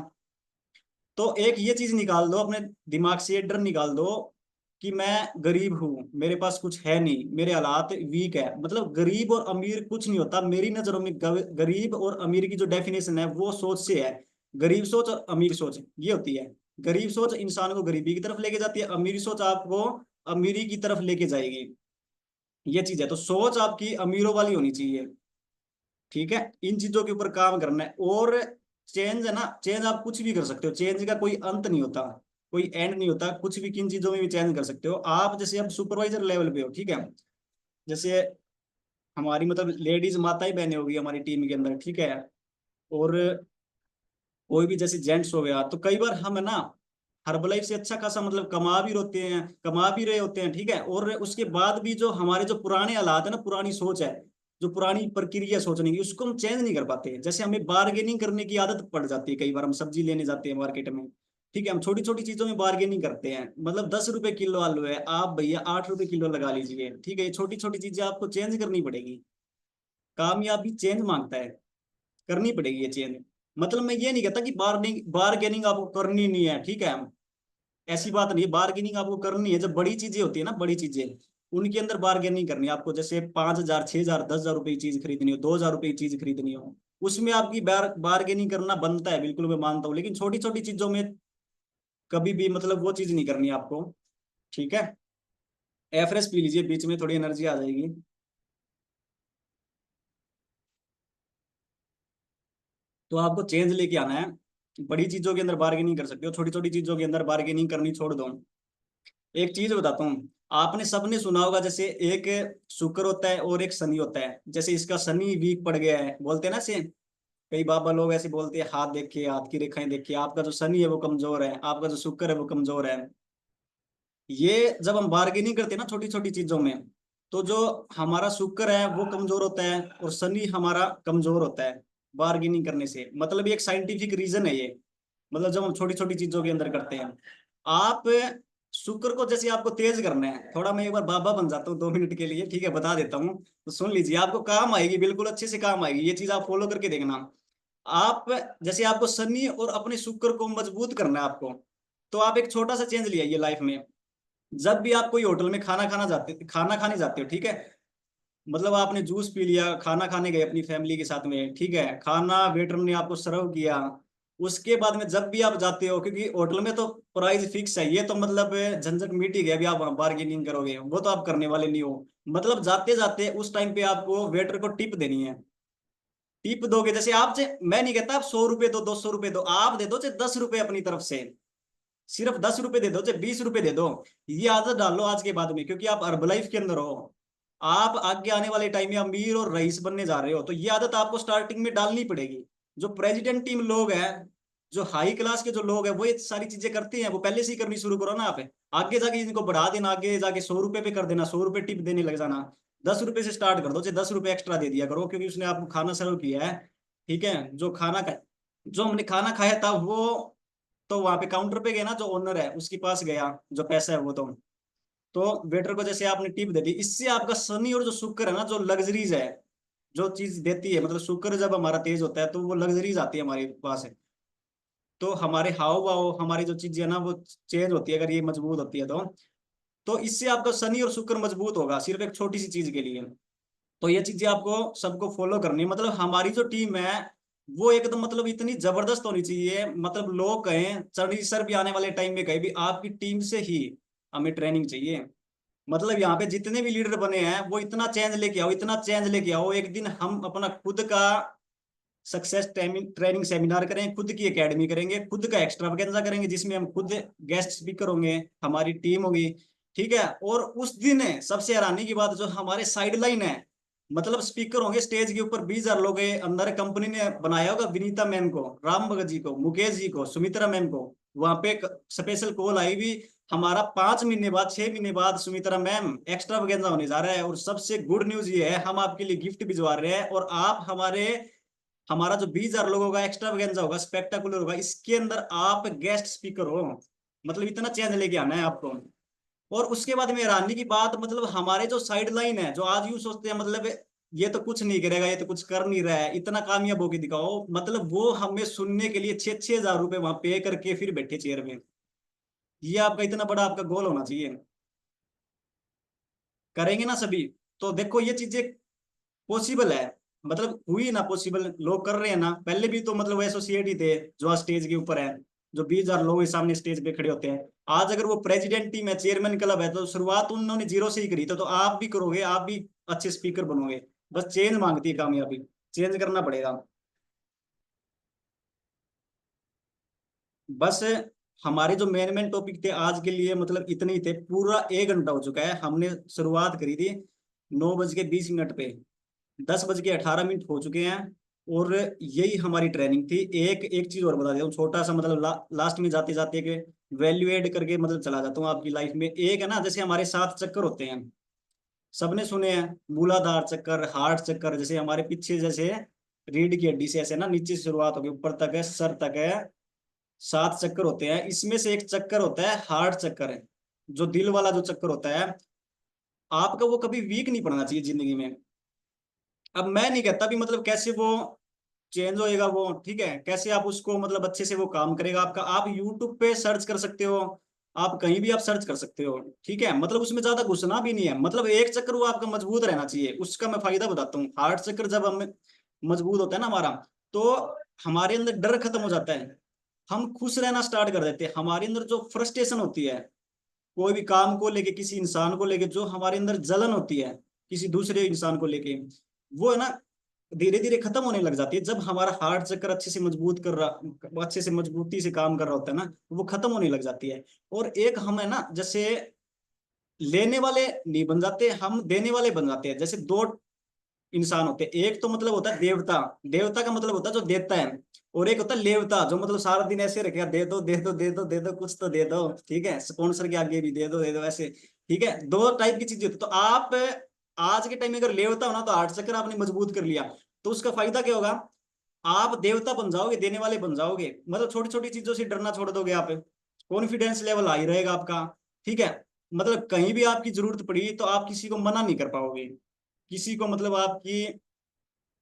तो एक ये चीज निकाल दो अपने दिमाग से, ये डर निकाल दो कि मैं गरीब हूँ, मेरे पास कुछ है नहीं, मेरे हालात वीक है। मतलब गरीब और अमीर कुछ नहीं होता मेरी नजरों में। गरीब और अमीर की जो डेफिनेशन है वो सोच से है। गरीब सोच और अमीर सोच ये होती है। गरीब सोच इंसान को गरीबी की तरफ लेके जाती है, अमीर सोच आपको अमीरी की तरफ लेके जाएगी, ये चीज है। तो सोच आपकी अमीरों वाली होनी चाहिए, ठीक है। इन चीजों के ऊपर काम करना है। और चेंज है ना, चेंज आप कुछ भी कर सकते हो, चेंज का कोई अंत नहीं होता, कोई एंड नहीं होता, कुछ भी किन चीजों में भी चेंज कर सकते हो आप। जैसे अब सुपरवाइजर लेवल पे हो, ठीक है, जैसे हमारी मतलब लेडीज माताएं बहनें होगी हमारी टीम के अंदर, ठीक है, और कोई भी जैसे जेंट्स हो गया, तो कई बार हम है ना हर्बलाइफ से अच्छा खासा मतलब कमा भी रहे होते हैं, ठीक है, और उसके बाद भी जो हमारे जो पुराने हालात है ना, पुरानी सोच है, जो पुरानी प्रक्रिया सोचने की, उसको हम चेंज नहीं कर पाते। जैसे हमें बार्गेनिंग करने की आदत पड़ जाती है, कई बार हम सब्जी लेने जाते हैं मार्केट में, ठीक है, हम छोटी छोटी चीजों में बार्गेनिंग करते हैं, मतलब 10 रुपए किलो आलू है, आप भैया 8 रुपए किलो लगा लीजिए, ठीक है। ये छोटी छोटी चीजें आपको चेंज करनी पड़ेगी, कामयाबी चेंज मांगता है, करनी पड़ेगी ये चेंज। मतलब मैं ये नहीं कहता कि बार्गेनिंग आपको करनी नहीं है, ठीक है, ऐसी बात नहीं है, बार्गेनिंग आपको करनी है। जब बड़ी चीजें होती है ना, बड़ी चीजें, उनके अंदर बार्गेनिंग करनी है आपको। जैसे 5,000, 6,000, 10,000 रुपए की चीज खरीदनी हो, 2,000 रुपए की चीज खरीदनी हो, उसमें आपकी बार्गेनिंग करना बनता है, बिल्कुल मैं मानता हूँ। लेकिन छोटी छोटी चीजों में कभी भी मतलब वो चीज नहीं करनी आपको, ठीक है। एफरेस पी लीजिए, बीच में थोड़ी एनर्जी आ जाएगी। तो आपको चेंज लेके आना है। बड़ी चीजों के अंदर बार्गेनिंग कर सकते हो, छोटी छोटी चीजों के अंदर बार्गेनिंग करनी छोड़ दो। एक चीज बताता हूँ, आपने सबने सुना होगा, जैसे एक शुक्र होता है और एक शनि होता है। जैसे इसका शनि वीक पड़ गया है, बोलते हैं ना से, कई बाबा लोग ऐसे बोलते हैं, हाथ देखिए, हाथ की रेखाएं देखिए, आपका जो शनि है वो कमजोर है, आपका जो शुक्र है वो कमजोर है। ये जब हम बार्गेनिंग करते हैं ना छोटी छोटी चीजों में, तो जो हमारा शुक्र है वो कमजोर होता है और शनि हमारा कमजोर होता है बार्गेनिंग करने से। मतलब ये एक साइंटिफिक रीजन है ये, मतलब जब हम छोटी छोटी चीजों के अंदर करते हैं। आप शुक्र को जैसे आपको तेज करना है थोड़ा, मैं एक बार बाबा बन जाता हूँ 2 मिनट के लिए, ठीक है, बता देता हूँ, तो सुन लीजिए, आपको काम आएगी, बिल्कुल अच्छे से काम आएगी, ये चीज आप फॉलो करके देखना। आप जैसे आपको शनि और अपने शुक्र को मजबूत करना है आपको, तो आप एक छोटा सा चेंज ले आइए लाइफ में। जब भी आप कोई होटल में खाना खाने जाते हो, ठीक है, मतलब आपने जूस पी लिया, खाना खाने गए अपनी फैमिली के साथ में, ठीक है, खाना वेटर ने आपको सर्व किया, उसके बाद में जब भी आप जाते हो, क्योंकि होटल में तो प्राइस फिक्स है, ये तो मतलब झंझट मिट ही गया, अभी आप बार्गेनिंग करोगे वो तो आप करने वाले नहीं हो। मतलब जाते जाते उस टाइम पे आपको वेटर को टिप देनी है, टिप दोगे, जैसे आप मैं नहीं कहता आप 100 रुपए दो, 200 रुपए दो, आप दे दो 10 रुपए अपनी तरफ से, सिर्फ 10 रुपए दे दो, 20 रुपए दे दो। ये आदत डाल लो आज के बाद में, क्योंकि आप हर्बलाइफ के अंदर हो, आप आगे आने वाले टाइम में अमीर और रईस बनने जा रहे हो, तो ये आदत आपको स्टार्टिंग में डालनी पड़ेगी। जो प्रेसिडेंट टीम लोग हैं, जो हाई क्लास के जो लोग हैं, वो ये सारी चीजें करते हैं, वो पहले से ही करनी शुरू करो ना आप। आगे जाके इनको बढ़ा देना, आगे जाके 100 रुपए पे कर देना, 100 रुपए टिप देने लग जाना। 10 रुपए से स्टार्ट कर दो, 10 रुपए एक्स्ट्रा दे दिया करो, क्योंकि उसने आपको खाना सर्व किया है। ठीक है, जो हमने खाना खाया था वो, तो वहां पे काउंटर पे गया ना, जो ओनर है उसके पास गया, जो पैसा है वो, तो वेटर को जैसे आपने टिप दे दी, इससे आपका शनि और जो शुक्र है ना, जो लग्जरीज है, जो चीज देती है, मतलब शुक्र जब हमारा तेज होता है तो वो लग्जरीज आती है हमारे पास है, तो हमारे हाव भाव, हमारी जो चीजें है ना वो चेंज होती है, अगर ये मजबूत होती है तो इससे आपका शनि और शुक्र मजबूत होगा, सिर्फ एक छोटी सी चीज के लिए। तो ये चीजें आपको सबको फॉलो करनी है। मतलब हमारी जो टीम है वो एकदम मतलब इतनी जबरदस्त होनी चाहिए, मतलब लोग कहें, चरणी सर भी आने वाले टाइम में कहे भी आपकी टीम से ही हमें ट्रेनिंग चाहिए। मतलब यहाँ पे जितने भी लीडर बने हैं वो इतना चेंज लेके आओ, इतना चेंज लेके आओ, एक दिन हम अपना खुद का सक्सेस ट्रेनिंग सेमिनार करें, खुद की एकेडमी करेंगे, खुद का एक्स्ट्रावेगेंजा करेंगे, जिसमें हम खुद गेस्ट स्पीकर होंगे, हमारी टीम होगी। ठीक है, और उस दिन सबसे हैरानी की बात, जो हमारे साइड लाइन है, मतलब स्पीकर होंगे स्टेज के ऊपर, 20,000 लोग हैं अंदर, कंपनी ने बनाया होगा विनीता मैम को, राम भगत जी को, मुकेश जी को, सुमित्रा मैम को, वहां पे स्पेशल कॉल आई भी, हमारा 5 महीने बाद 6 महीने बाद सुमित्रा मैम एक्स्ट्रावेगेंजा होने जा रहा है, और सबसे गुड न्यूज ये है हम आपके लिए गिफ्ट भिजवा रहे हैं, और आप हमारा जो 20,000 लोगों का एक्स्ट्रावेगेंजा होगा, स्पेक्टाकुलर होगा, इसके अंदर आप गेस्ट स्पीकर हो। मतलब इतना चेंज लेके आना है आपको। और उसके बाद में हैरानी की बात, मतलब हमारे जो साइड लाइन है, जो आज यूं सोचते हैं मतलब ये तो कुछ नहीं करेगा, ये तो कुछ कर नहीं रहा है, इतना कामयाब होके दिखाओ, मतलब वो हमें सुनने के लिए 6,000 रुपए वहां पे करके फिर बैठे चेयर में। ये आपका इतना बड़ा आपका गोल होना चाहिए। करेंगे ना सभी, तो देखो ये चीजें पॉसिबल है, मतलब हुई ना पॉसिबल, लोग कर रहे हैं ना। पहले भी तो मतलब एसोसिएट ही थे जो आज स्टेज के ऊपर है, जो 20,000 लोग सामने स्टेज पे खड़े होते हैं। आज अगर वो प्रेसिडेंट टीम है, चेयरमैन क्लब है, तो शुरुआत उन्होंने जीरो से ही करी, तो आप भी करोगे, आप भी अच्छे स्पीकर बनोगे। बस चेंज मांगती है कामयाबी, चेंज करना पड़ेगा। बस हमारे जो मेन टॉपिक थे आज के लिए, मतलब इतने ही थे। पूरा 1 घंटा हो चुका है, हमने शुरुआत करी थी 9:20 पे, 10:18 हो चुके हैं, और यही हमारी ट्रेनिंग थी। एक एक चीज और बता देता हूँ, छोटा सा, मतलब लास्ट में जाते जाते एक वैल्यू एड करके मतलब चला जाता हूँ आपकी लाइफ में। एक है ना, जैसे हमारे 7 चक्कर होते हैं, सबने सुने हैं, मूलाधार चक्कर, हार्ट चक्कर, जैसे हमारे पीछे जैसे रीढ़ की हड्डी से ऐसे ना नीचे से शुरुआत होगी, ऊपर तक है, सर तक है, 7 चक्कर होते हैं। इसमें से एक चक्कर होता है हार्ट चक्कर है, जो दिल वाला जो चक्कर होता है, आपका वो कभी वीक नहीं पड़ना चाहिए जिंदगी में। अब मैं नहीं कहता भी मतलब कैसे वो चेंज होएगा वो, ठीक है, कैसे आप उसको मतलब अच्छे से वो काम करेगा आपका, आप यूट्यूब पे सर्च कर सकते हो, आप कहीं भी आप सर्च कर सकते हो। ठीक है, मतलब उसमें ज्यादा घुसना भी नहीं है, मतलब एक चक्कर वो आपका मजबूत रहना चाहिए, उसका मैं फायदा बताता हूँ। हार्ट चक्कर जब हम मजबूत होता है ना हमारा, तो हमारे अंदर डर खत्म हो जाता है, हम खुश रहना स्टार्ट कर देते हैं। हमारे अंदर जो फ्रस्ट्रेशन होती है कोई भी काम को लेके, किसी इंसान को लेके, जो हमारे अंदर जलन होती है किसी दूसरे इंसान को लेके, वो है ना धीरे धीरे खत्म होने लग जाती है। जब हमारा हार्ट चक्कर अच्छे से मजबूत कर रहा, अच्छे से मजबूती से काम कर रहा होता है ना, वो खत्म होने लग जाती है। और एक हम है ना, जैसे लेने वाले नहीं बन जाते, हम देने वाले बन जाते हैं। जैसे 2 इंसान होते हैं, एक तो मतलब होता है देवता, देवता का मतलब होता है जो देता है, और एक होता है लेवता, जो मतलब सारा दिन ऐसे रखेगा, दे दो दे दो दे दो दे दो, कुछ तो दे दो, ठीक है, स्पॉन्सर के आगे भी दे दो ऐसे। ठीक है, 2 टाइप की चीजें होती है। तो आप आज के टाइम में अगर लेवता हो ना, तो हार्ट चक्कर आपने मजबूत कर लिया, तो उसका फायदा क्या होगा, आप देवता बन जाओगे, देने वाले बन जाओगे। मतलब छोटी छोटी चीजों से डरना छोड़ दोगे आप, कॉन्फिडेंस लेवल हाई रहेगा आपका। ठीक है, मतलब कहीं भी आपकी जरूरत पड़ी तो आप किसी को मना नहीं कर पाओगे, किसी को मतलब आपकी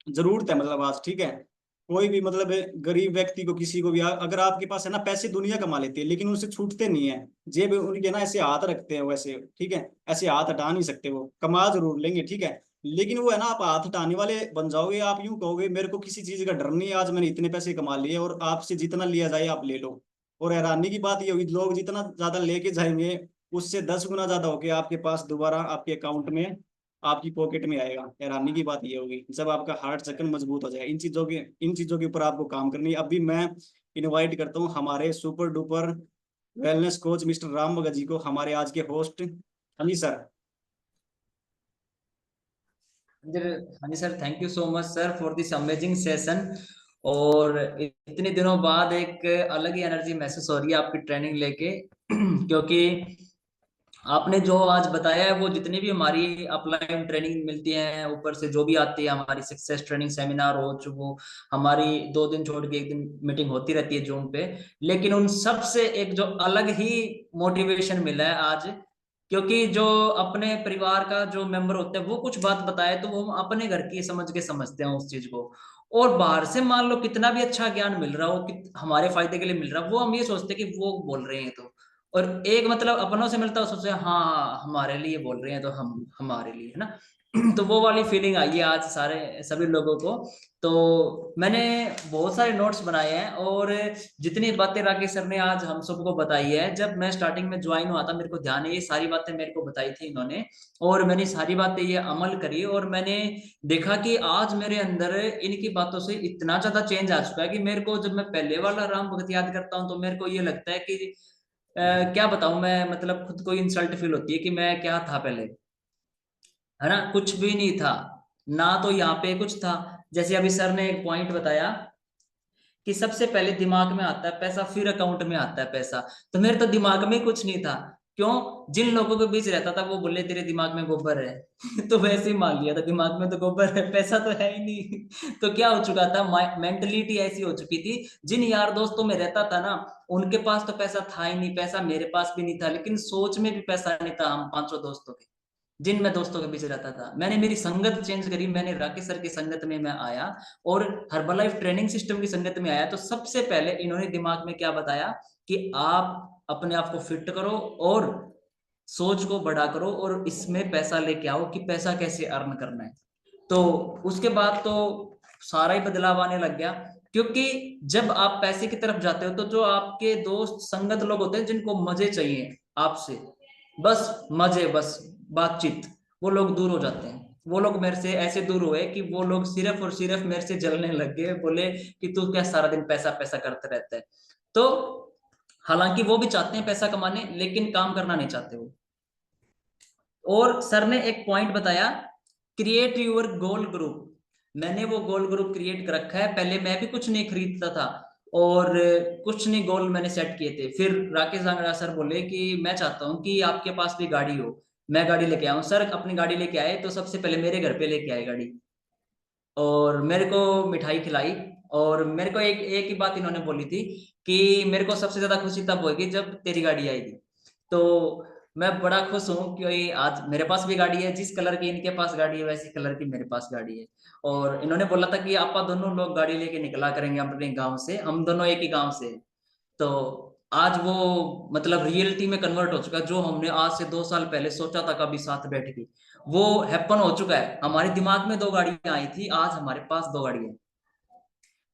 जरूरत है, मतलब आज, ठीक है, कोई भी मतलब गरीब व्यक्ति को, किसी को भी, अगर आपके पास है ना, पैसे दुनिया कमा लेते हैं लेकिन उनसे छूटते नहीं है, जेब उनके ना ऐसे हाथ रखते हैं वैसे, ठीक है, ऐसे हाथ हटा नहीं सकते, वो कमा जरूर लेंगे, ठीक है, लेकिन वो है ना, आप हाथ हटाने वाले बन जाओगे। आप यूं कहोगे मेरे को किसी चीज का डर नहीं है, आज मैंने इतने पैसे कमा लिए, और आपसे जितना लिया जाए आप ले लो। और हैरानी की बात ये होगी, लोग जितना ज्यादा लेके जाएंगे, उससे 10 गुना ज्यादा होके आपके पास दोबारा आपके अकाउंट में आपकी पॉकेट में आएगा। हैरानी की बात ये होगी जब आपका हार्ट चक्र मजबूत हो जाए। इन चीजों के ऊपर आपको काम करनी है। अभी मैं इनवाइट करता हूँ हमारे super duper wellness coach mister Ram Bhagat ji को, हमारे आज के होस्ट। हाँ जी सर।
हाँ जी sir, thank you so much sir for this amazing session. और इतने दिनों बाद एक अलग ही एनर्जी महसूस हो रही है आपकी ट्रेनिंग लेके क्योंकि आपने जो आज बताया है वो जितनी भी हमारी अपलाइन ट्रेनिंग मिलती है ऊपर से जो भी आती है, हमारी सक्सेस ट्रेनिंग सेमिनार हो, जो वो हमारी 2 दिन छोड़ के 1 दिन मीटिंग होती रहती है जूम पे, लेकिन उन सब से एक जो अलग ही मोटिवेशन मिला है आज। क्योंकि जो अपने परिवार का जो मेंबर होता है वो कुछ बात बताए तो वो हम अपने घर की समझ के समझते हैं उस चीज को। और बाहर से मान लो कितना भी अच्छा ज्ञान मिल रहा हो कि हमारे फायदे के लिए मिल रहा है, वो हम ये सोचते हैं कि वो बोल रहे हैं तो, और एक मतलब अपनों से मिलता है सोचते हैं हाँ हमारे लिए बोल रहे हैं तो हम हमारे लिए, है ना। तो वो वाली फीलिंग आई है आज सारे सभी लोगों को। तो मैंने बहुत सारे नोट्स बनाए हैं और जितनी बातें राकेश सर ने आज हम सबको बताई है, जब मैं स्टार्टिंग में ज्वाइन हुआ था मेरे को ध्यान है ये सारी बातें मेरे को बताई थी इन्होंने, और मैंने सारी बातें ये अमल करी और मैंने देखा कि आज मेरे अंदर इनकी बातों से इतना ज्यादा चेंज आ चुका है कि मेरे को जब मैं पहले वाला राम भगत याद करता हूँ तो मेरे को ये लगता है कि क्या बताऊं मैं, मतलब खुद को इंसल्ट फील होती है कि मैं क्या था पहले, है ना। कुछ भी नहीं था ना, तो यहाँ पे कुछ था। जैसे अभी सर ने एक पॉइंट बताया कि सबसे पहले दिमाग में आता है पैसा, फिर अकाउंट में आता है पैसा। तो मेरे तो दिमाग में कुछ नहीं था। क्यों? जिन लोगों के बीच रहता था वो बोले तेरे दिमाग में गोबर है तो वैसे ही मान लिया था दिमाग में तो गोबर है, पैसा तो है ही नहीं तो क्या हो चुका था, मेंटलिटी ऐसी हो चुकी थी। जिन यार दोस्तों में रहता था ना उनके पास तो पैसा था ही नहीं, पैसा मेरे पास भी नहीं था, लेकिन सोच में भी पैसा नहीं था हम 500 दोस्तों के जिन मैं दोस्तों के बीच रहता था। मैंने मेरी संगत चेंज करी, मैंने राकेश सर की संगत में मैं आया और हर्बलाइफ ट्रेनिंग सिस्टम की संगत में आया। तो सबसे पहले इन्होंने दिमाग में क्या बताया कि आप अपने आप को फिट करो और सोच को बड़ा करो और इसमें पैसा लेके आओ कि पैसा कैसे अर्न करना है। तो उसके बाद तो सारा ही बदलाव आने लग गया। क्योंकि जब आप पैसे की तरफ जाते हो तो जो आपके दोस्त संगत लोग होते हैं जिनको मजे चाहिए आपसे, बस मजे, बस बातचीत, वो लोग दूर हो जाते हैं। वो लोग मेरे से ऐसे दूर हुए कि वो लोग सिर्फ और सिर्फ मेरे से जलने लग गए, बोले कि तू क्या सारा दिन पैसा पैसा करते रहता है। तो हालांकि वो भी चाहते हैं पैसा कमाने लेकिन काम करना नहीं चाहते वो। और सर ने एक पॉइंट बताया, क्रिएट यूर गोल ग्रुप। मैंने वो गोल ग्रुप क्रिएट कर रखा है। पहले मैं भी कुछ नहीं खरीदता था और कुछ नहीं गोल मैंने सेट किए थे। फिर राकेश जांगड़ा सर बोले कि मैं चाहता हूँ कि आपके पास भी गाड़ी हो, मैं गाड़ी लेके आऊँ। सर अपनी गाड़ी लेके आए तो सबसे पहले मेरे घर पे लेके आए गाड़ी और मेरे को मिठाई खिलाई। और मेरे को एक एक ही बात इन्होंने बोली थी कि मेरे को सबसे ज्यादा खुशी तब होगी जब तेरी गाड़ी आएगी। तो मैं बड़ा खुश हूँ कि आज मेरे पास भी गाड़ी है, जिस कलर की इनके पास गाड़ी है वैसी कलर की मेरे पास गाड़ी है। और इन्होंने बोला था कि आप दोनों लोग गाड़ी लेके निकला करेंगे अपने गांव से, हम दोनों एक ही गांव से हैं। तो आज वो मतलब रियलिटी में कन्वर्ट हो चुका है। जो हमने आज से 2 साल पहले सोचा था कभी साथ बैठ के, वो हैपन हो चुका है। हमारे दिमाग में 2 गाड़ियां आई थी, आज हमारे पास 2 गाड़ियां।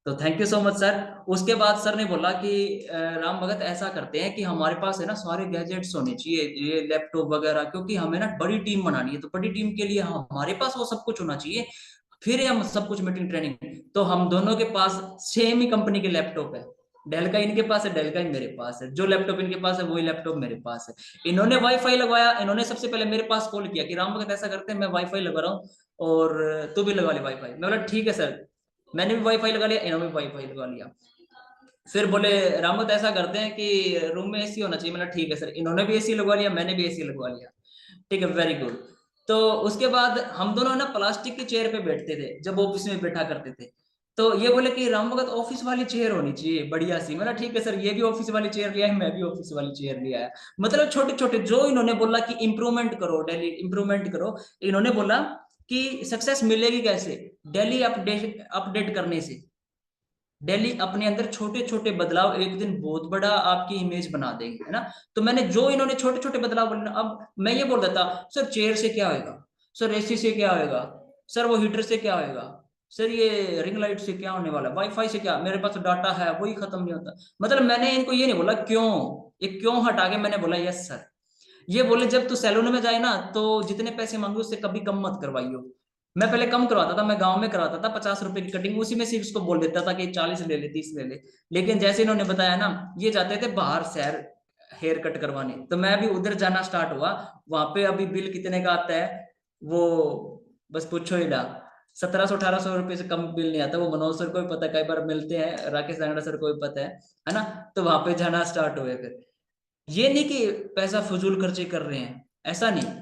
तो thank you so much sir. उसके बाद सर ने बोला कि राम भगत ऐसा करते हैं कि हमारे पास है ना सारे गैजेट्स होने चाहिए, ये लैपटॉप वगैरह, क्योंकि हमें ना बड़ी टीम बनानी है। तो बड़ी टीम के लिए हमारे पास वो सब कुछ होना चाहिए, फिर हम सब कुछ मीटिंग ट्रेनिंग। तो हम दोनों के पास सेम ही कंपनी के लैपटॉप है, डेल का इनके पास है, डेल का ही मेरे पास है। जो लैपटॉप इनके पास है वही लैपटॉप मेरे पास है। इन्होंने वाईफाई लगवाया, इन्होंने सबसे पहले मेरे पास कॉल किया कि राम भगत ऐसा करते हैं मैं वाईफाई लगा रहा हूँ और तू भी लगा ले वाईफाई। मैं बोला ठीक है सर। मैंने भी वाईफाई लगा लिया, इन्होंने भी वाईफाई लगा लिया। फिर बोले राम भगत ऐसा करते हैं कि रूम में एसी होना चाहिए। मतलब ठीक है सर। इन्होंने भी एसी लगवा लिया, मैंने भी एसी लगवा लिया। ठीक है, वेरी गुड। तो उसके बाद हम दोनों ना प्लास्टिक की चेयर पे बैठते थे जब ऑफिस में बैठा करते थे। तो ये बोले कि राम भगत ऑफिस वाली चेयर होनी चाहिए बढ़िया सी। मतलब ठीक है सर, ये भी ऑफिस वाली चेयर लिया है, मैं भी ऑफिस वाली चेयर लिया है। मतलब छोटे छोटे जो इन्होंने बोला कि इंप्रूवमेंट करो, डेली इंप्रूवमेंट करो। इन्होंने बोला कि सक्सेस मिलेगी कैसे, डेली अपडेट अपडेट करने से। डेली अपने अंदर छोटे छोटे बदलाव एक दिन बहुत बड़ा आपकी इमेज बना देंगे, है ना। तो मैंने जो इन्होंने छोटे छोटे बदलाव बोले, अब मैं ये बोल देता सर चेयर से क्या होएगा, सर एसी से क्या होएगा, सर वो हीटर से क्या होएगा, सर ये रिंग लाइट से क्या होने वाला, वाईफाई से क्या, मेरे पास डाटा है वही खत्म नहीं होता। मतलब मैंने इनको ये नहीं बोला क्यों, ये क्यों हटा के मैंने बोला यस सर। ये बोले जब तू सैलून में जाए ना तो जितने पैसे मांगो उससे कभी कम मत करवाइयो। मैं पहले कम करवाता था, मैं गांव में करवाता था 50 रुपए की कटिंग, उसी में से उसको बोल देता था कि 40 ले ले 30 ले ले। लेकिन जैसे इन्होंने बताया ना, ये जाते थे बाहर शहर हेयर कट करवाने, तो मैं भी उधर जाना स्टार्ट हुआ। वहां पे अभी बिल कितने का आता है वो बस पूछो ही ना, 1700-1800 रुपए से कम बिल नहीं आता। वो मनोज सर को भी पता है, कई बार मिलते हैं, राकेश सांगड़ा सर को भी पता है ना। तो वहां पे जाना स्टार्ट हुए फिर। ये नहीं कि पैसा फजूल खर्ची कर रहे हैं, ऐसा नहीं,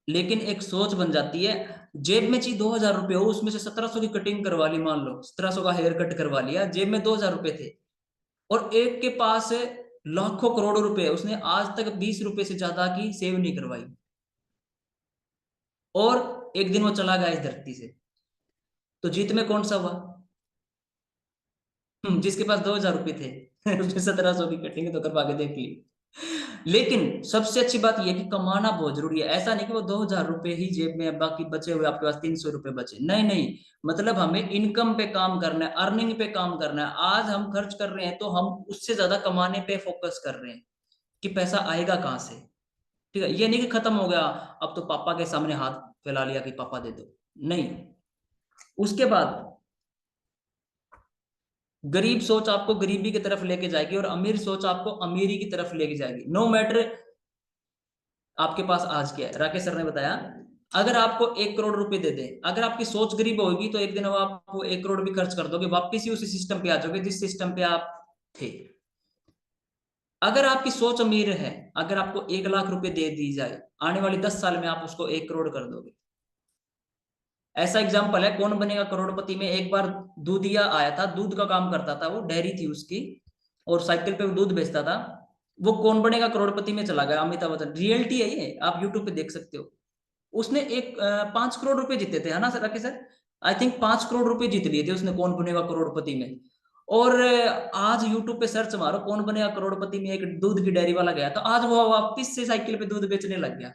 लेकिन एक सोच बन जाती है। जेब में चाहिए 2000 रुपये हो, उसमें से 1700 की कटिंग करवा ली, मान लो 1700 का हेयर कट करवा लिया, जेब में 2000 रुपये थे, और एक के पास लाखों करोड़ों रुपए, उसने आज तक 20 रुपए से ज्यादा की सेव नहीं करवाई, और एक दिन वो चला गया इस धरती से। तो जीत में कौन सा हुआ? जिसके पास 2000 रुपये थे उसने 1700 की कटिंग तो करवा के देख ली। लेकिन सबसे अच्छी बात यह कि कमाना बहुत जरूरी है। ऐसा नहीं कि वो 2000 रुपये ही जेब में है, बाकी बचे हुए आपके पास 300 रुपये बचे, नहीं नहीं, मतलब हमें इनकम पे काम करना है, अर्निंग पे काम करना है। आज हम खर्च कर रहे हैं तो हम उससे ज्यादा कमाने पे फोकस कर रहे हैं कि पैसा आएगा कहाँ से। ठीक है, ये नहीं कि खत्म हो गया अब तो पापा के सामने हाथ फैला लिया कि पापा दे दो, नहीं। उसके बाद गरीब सोच आपको गरीबी की तरफ लेके जाएगी, और अमीर सोच आपको अमीरी की तरफ लेके जाएगी। नो मैटर आपके पास आज क्या है। राकेश सर ने बताया, अगर आपको 1 करोड़ रुपए दे दे, अगर आपकी सोच गरीब होगी तो एक दिन वो आपको 1 करोड़ भी खर्च कर दोगे, वापिस ही उसी सिस्टम पे आ जाओगे जिस सिस्टम पे आप थे। अगर आपकी सोच अमीर है, अगर आपको 1 लाख रुपए दे दी जाए, आने वाली 10 साल में आप उसको 1 करोड़ कर दोगे। ऐसा एग्जाम्पल है कौन बनेगा करोड़पति में। एक बार दूधिया आया था, दूध का काम करता था, वो डेयरी थी उसकी, और साइकिल पे वो दूध बेचता था। वो कौन बनेगा करोड़पति में चला गया, अमिताभ बच्चन। रियलिटी है ये, आप यूट्यूब पे देख सकते हो। उसने 5 करोड़ रुपए जीते थे, है ना sir? Sir I think 5 crore रुपए जीत लिए थे उसने, कौन बनेगा करोड़पति में। और आज यूट्यूब पे सर्च मारो कौन बनेगा करोड़पति में, एक दूध की डेयरी वाला गया, तो आज वो वापिस से साइकिल पे दूध बेचने लग गया।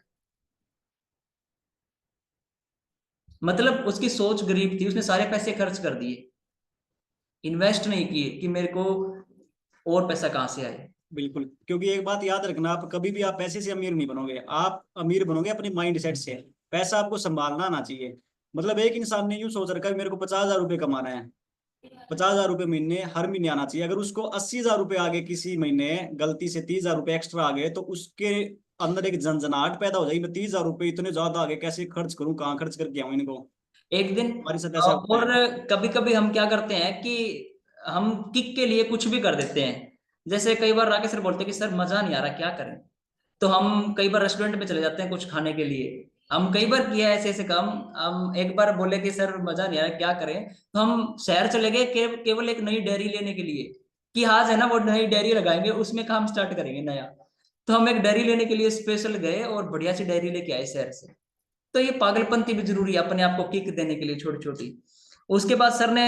मतलब उसकी सोच गरीब थी, उसने सारे पैसे खर्च कर दिए, इन्वेस्ट नहीं किए कि मेरे को और पैसा कहां से आए।
बिल्कुल, क्योंकि एक बात याद रखना, आप कभी भी आप पैसे से अमीर नहीं बनोगे, आप अमीर बनोगे अपने माइंड सेट से। पैसा आपको संभालना आना चाहिए। मतलब एक इंसान ने यूं सोच रखा है मेरे को 50,000 रुपये कमाना है, 50,000 रुपये महीने हर महीने आना चाहिए। अगर उसको 80,000 रुपये आ गए किसी महीने, गलती से 30,000 रुपये एक्स्ट्रा आ गए, तो उसके अंदर एक झंझनाहट पैदा हो जाएगी, मैं 30,000 रुपये इतने ज्यादा आ गए, कैसे खर्च करूं, कहाँ खर्च करके आऊं इनको।
एक दिन
हमारे साथ ऐसा होता
और
है।
कभी कभी हम क्या करते हैं कि हम किक के लिए कुछ भी कर देते हैं। जैसे कई बार राकेश सर बोलते हैं कि सर मजा नहीं आ रहा, क्या करें, तो हम कई बार रेस्टोरेंट में चले जाते हैं कुछ खाने के लिए। हम कई बार किया है ऐसे ऐसे काम। हम एक बार बोले कि सर मजा नहीं आ रहा, क्या करें, तो हम शहर चले गए केवल एक नई डेयरी लेने के लिए, कि आज है ना वो नई डेयरी लगाएंगे, उसमें काम स्टार्ट करेंगे नया। तो हम एक डेयरी लेने के लिए स्पेशल गए और बढ़िया सी डेयरी लेके आए शहर से। तो ये पागलपंती भी जरूरी है अपने आप को किक देने के लिए, छोटी छोटी। उसके बाद सर ने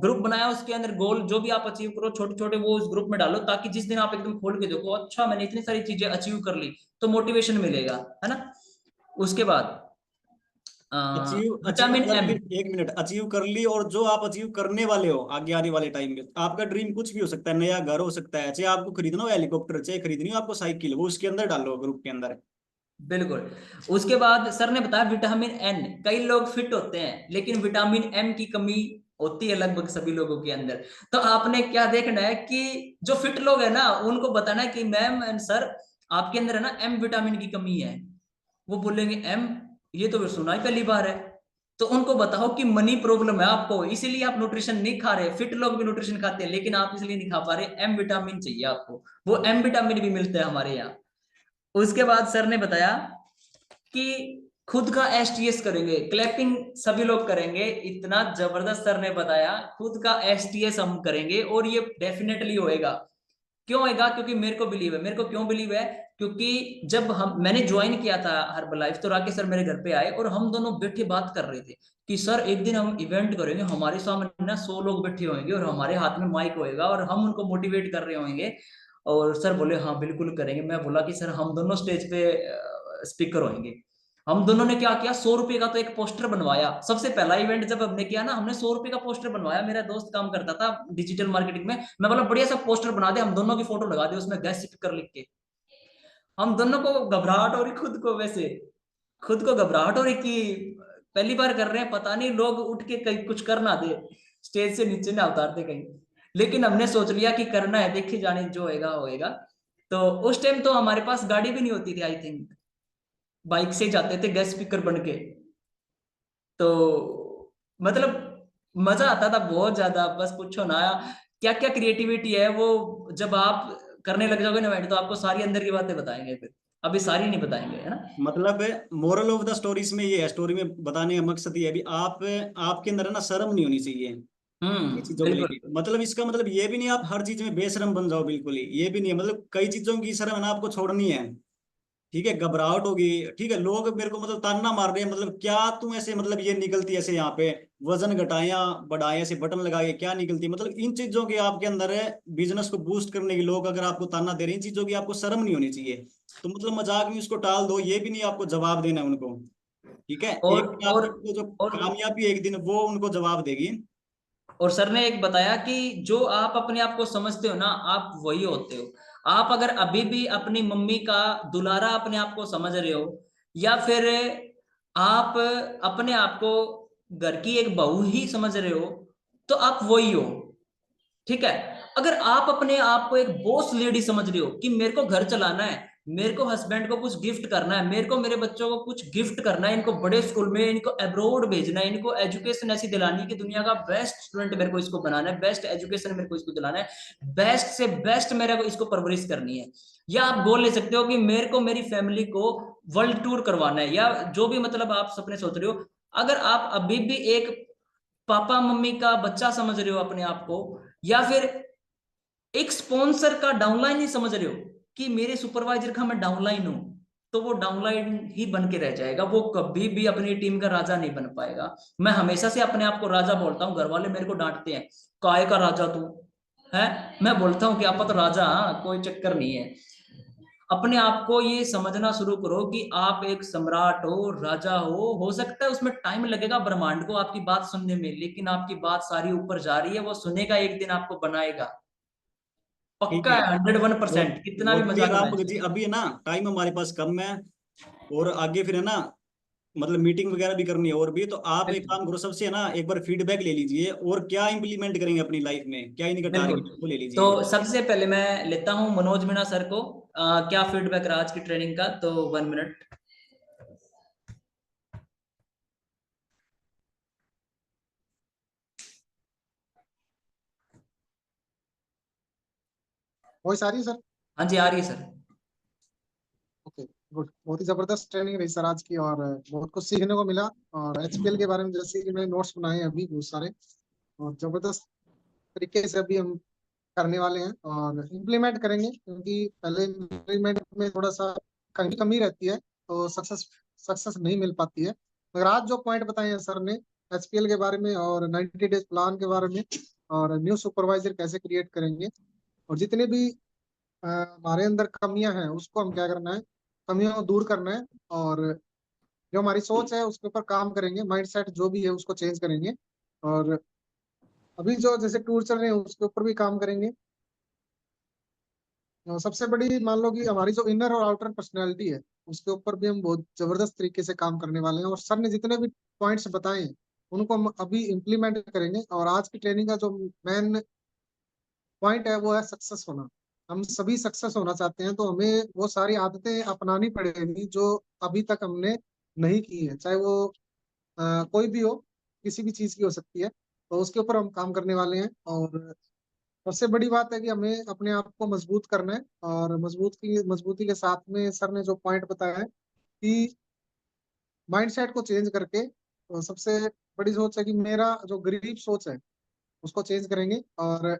ग्रुप बनाया, उसके अंदर गोल जो भी आप अचीव करो छोटे छोटे वो उस ग्रुप में डालो, ताकि जिस दिन आप एकदम खोल के देखो अच्छा मैंने इतनी सारी चीजें अचीव कर ली, तो मोटिवेशन मिलेगा, है ना। उसके बाद
अचीव अचीव
विटामिन
मतलब
एम।
एक मिनट, अचीव कर ली, और जो आप अचीव करने वाले हो आगे आने वाले टाइम में, आपका ड्रीम कुछ भी हो सकता है, नया घर हो सकता है, चाहे आपको खरीदना हो हेलीकॉप्टर, चाहे खरीदनी हो आपको साइकिल, वो उसके अंदर डालो ग्रुप के अंदर।
बिल्कुल। उसके बाद सर ने बताया विटामिन एन। कई लोग फिट होते हैं लेकिन विटामिन एम की कमी होती है लगभग सभी लोगों के अंदर। तो आपने क्या देखना है कि जो फिट लोग है ना उनको बताना है कि मैम एंड सर आपके अंदर है ना एम विटामिन की कमी है। वो बोलेंगे एम, ये तो सुना ही पहली बार है। तो उनको बताओ कि मनी प्रॉब्लम है आपको, इसीलिए आप न्यूट्रिशन नहीं खा रहे। फिट लोग भी न्यूट्रिशन खाते हैं लेकिन आप इसलिए नहीं खा पा रहे, एम विटामिन चाहिए आपको। वो एम विटामिन भी मिलता है हमारे यहाँ। उसके बाद सर ने बताया कि खुद का एसटीएस करेंगे, क्लैपिंग सभी लोग करेंगे। इतना जबरदस्त सर ने बताया, खुद का एसटीएस हम करेंगे और ये डेफिनेटली होएगा। क्यों होएगा? क्योंकि मेरे को बिलीव है। मेरे को क्यों बिलीव है? क्योंकि जब मैंने ज्वाइन किया था हर्बलाइफ, तो राकेश सर मेरे घर पे आए और हम दोनों बैठे बात कर रहे थे कि सर एक दिन हम इवेंट करेंगे, हमारे सामने ना 100 लोग बैठे होंगे और हमारे हाथ में माइक होएगा और हम उनको मोटिवेट कर रहे होंगे। और सर बोले हाँ बिल्कुल करेंगे। मैं बोला कि सर हम दोनों स्टेज पे स्पीकर होंगे। हम दोनों ने क्या किया, 100 रुपए का तो एक पोस्टर बनवाया। सबसे पहला इवेंट जब हमने किया ना, हमने 100 रुपए का पोस्टर बनवाया। मेरा दोस्त काम करता था डिजिटल मार्केटिंग में। मैं बोला बढ़िया सा पोस्टर बना दे, हम दोनों की फोटो लगा दे उसमें गेस्ट स्पीकर लिख के। हम दोनों को घबराहट हो रही, खुद को वैसे खुद को घबराहट हो रही कि पहली बार कर रहे हैं, पता नहीं लोग उठ के कहीं कुछ कर ना दे, स्टेज से नीचे ना उतार दे कहीं। लेकिन हमने सोच लिया कि करना है, देखी जाने जो होएगा होएगा। तो उस टाइम तो हमारे पास गाड़ी भी नहीं होती थी, आई थिंक बाइक से जाते थे गेस्ट स्पीकर बन के। तो मतलब मजा आता था बहुत ज्यादा, बस पूछो ना। क्या क्या क्रिएटिविटी है वो, जब आप करने लग जाओगे ना मैंने, तो आपको सारी अंदर की बातें बताएंगे फिर, अभी सारी नहीं बताएंगे, है ना।
मतलब मोरल ऑफ द स्टोरी इसमें ये है, स्टोरी में बताने का मकसद ये है भी आप, आपके अंदर है ना शर्म नहीं होनी चाहिए ये चीजों को
बिल्कुल।
लेके। मतलब इसका मतलब ये भी नहीं आप हर चीज में बेशरम बन जाओ, बिल्कुल ही ये भी नहीं है। मतलब कई चीजों की शर्म है ना आपको छोड़नी है। ठीक है, घबराहट होगी, ठीक है, लोग मेरे को मतलब ताना मार रहे हैं, मतलब क्या तू ऐसे, मतलब ये निकलती ऐसे यहाँ पे वजन घटाया बढ़ाया ऐसे बटन लगाए क्या निकलती, मतलब इन चीजों के आपके अंदर है। बिजनेस को बूस्ट करने के लोग अगर आपको ताना दे रहे हैं, इन चीजों की आपको शर्म नहीं होनी चाहिए। तो मतलब मजाक में इसको टाल दो, ये भी नहीं आपको जवाब देना है उनको। ठीक है,
और
एक दिन
और
आपको जो
और
कामयाबी है, एक दिन वो उनको जवाब देगी।
और सर ने एक बताया कि जो आप अपने आप को समझते हो ना, आप वही होते हो। आप अगर अभी भी अपनी मम्मी का दुलारा अपने आप को समझ रहे हो, या फिर आप अपने आप को घर की एक बहू ही समझ रहे हो, तो आप वही हो। ठीक है। अगर आप अपने आप को एक बॉस लेडी समझ रहे हो कि मेरे को घर चलाना है, मेरे को हस्बैंड को कुछ गिफ्ट करना है, मेरे को मेरे बच्चों को कुछ गिफ्ट करना है, इनको बड़े स्कूल में, इनको अब्रॉड भेजना है, इनको एजुकेशन ऐसी दिलानी है कि दुनिया का बेस्ट स्टूडेंट मेरे को इसको बनाना है, बेस्ट एजुकेशन मेरे को इसको दिलाना है, बेस्ट से बेस्ट मेरे को इसको परवरिश करनी है। या आप बोल ले सकते हो कि मेरे को मेरी फैमिली को वर्ल्ड टूर करवाना है, या जो भी मतलब आप सपने सोच रहे हो। अगर आप अभी भी एक पापा मम्मी का बच्चा समझ रहे हो अपने आप को, या फिर एक स्पॉन्सर का डाउनलाइन ही समझ रहे हो कि मेरे सुपरवाइजर का मैं डाउनलाइन हूं, तो वो डाउनलाइन ही बन के रह जाएगा, वो कभी भी अपनी टीम का राजा नहीं बन पाएगा। मैं हमेशा से अपने आप को राजा बोलता हूँ, घर वाले मेरे को डांटते हैं, काय का राजा तू है। मैं बोलता हूँ कि आप तो राजा, हाँ, कोई चक्कर नहीं है। अपने आप को ये समझना शुरू करो कि आप एक सम्राट हो, राजा हो सकता है उसमें टाइम लगेगा ब्रह्मांड को आपकी बात सुनने में, लेकिन आपकी बात सारी ऊपर जा रही है, वो सुनेगा एक दिन, आपको बनाएगा,
ठीक
पक्का
है,
है, 101%, कितना भी
और भी
मजाक
राम
उड़ाए
भगत
चाहे।
जी अभी है ना, टाइम हमारे पास कम है, और आगे फिर है ना, मतलब मीटिंग वगैरह भी करनी है और भी। तो आप एक
बिल्कुल।
काम करो, सबसे है ना एक बार फीडबैक ले लीजिए, और क्या इंप्लीमेंट करेंगे अपनी लाइफ में, क्या इनका
बिल्कुल।
टारगेट वो ले
तो
लीजिए।
सबसे पहले मैं लेता हूँ मनोज मीणा सर को, क्या फीडबैक रहा आज की ट्रेनिंग का, तो 1 मिनट।
वॉइस आ रही है सर?
हाँ जी, आ रही है सर।
Okay, good. बहुत ही जबरदस्त ट्रेनिंग रही सर आज की, और बहुत कुछ सीखने को मिला। और एचपीएल के बारे में जैसे कि मैंने नोट्स बनाए हैं अभी बहुत सारे, और जबरदस्त तरीके से अभी हम करने वाले हैं और इम्प्लीमेंट करेंगे, क्योंकि पहले इम्प्लीमेंट में थोड़ा सा कमी कमी रहती है, तो सक्सेस सक्सेस नहीं मिल पाती है। मगर आज जो पॉइंट बताए हैं सर ने एचपीएल के बारे में, और 90 डेज प्लान के बारे में, और न्यू सुपरवाइजर कैसे क्रिएट करेंगे, और जितने भी हमारे अंदर कमियां हैं उसको हम क्या करना है, कमियों को दूर करना है, और जो हमारी सोच है उसके ऊपर काम करेंगे, माइंडसेट जो भी है उसको चेंज करेंगे। और अभी जो जैसे टूर चल रहे हैं उसके ऊपर भी काम करेंगे। और सबसे बड़ी मान लो कि हमारी जो इनर और आउटर पर्सनैलिटी है उसके ऊपर भी हम बहुत जबरदस्त तरीके से काम करने वाले हैं, और सर ने जितने भी पॉइंट्स बताए हैं उनको हम अभी इम्प्लीमेंट करेंगे। और आज की ट्रेनिंग का जो मेन पॉइंट है वो है सक्सेस होना। हम सभी सक्सेस होना चाहते हैं, तो हमें वो सारी आदतें अपनानी पड़ेगी जो अभी तक हमने नहीं की है, चाहे वो कोई भी हो, किसी भी चीज की हो सकती है। तो उसके ऊपर हम काम करने वाले हैं। और सबसे बड़ी बात है कि हमें अपने आप को मजबूत करना है, और मजबूती के साथ में सर ने जो पॉइंट बताया है कि माइंडसेट को चेंज करके, तो सबसे बड़ी सोच है कि मेरा जो गरीब सोच है उसको चेंज करेंगे, और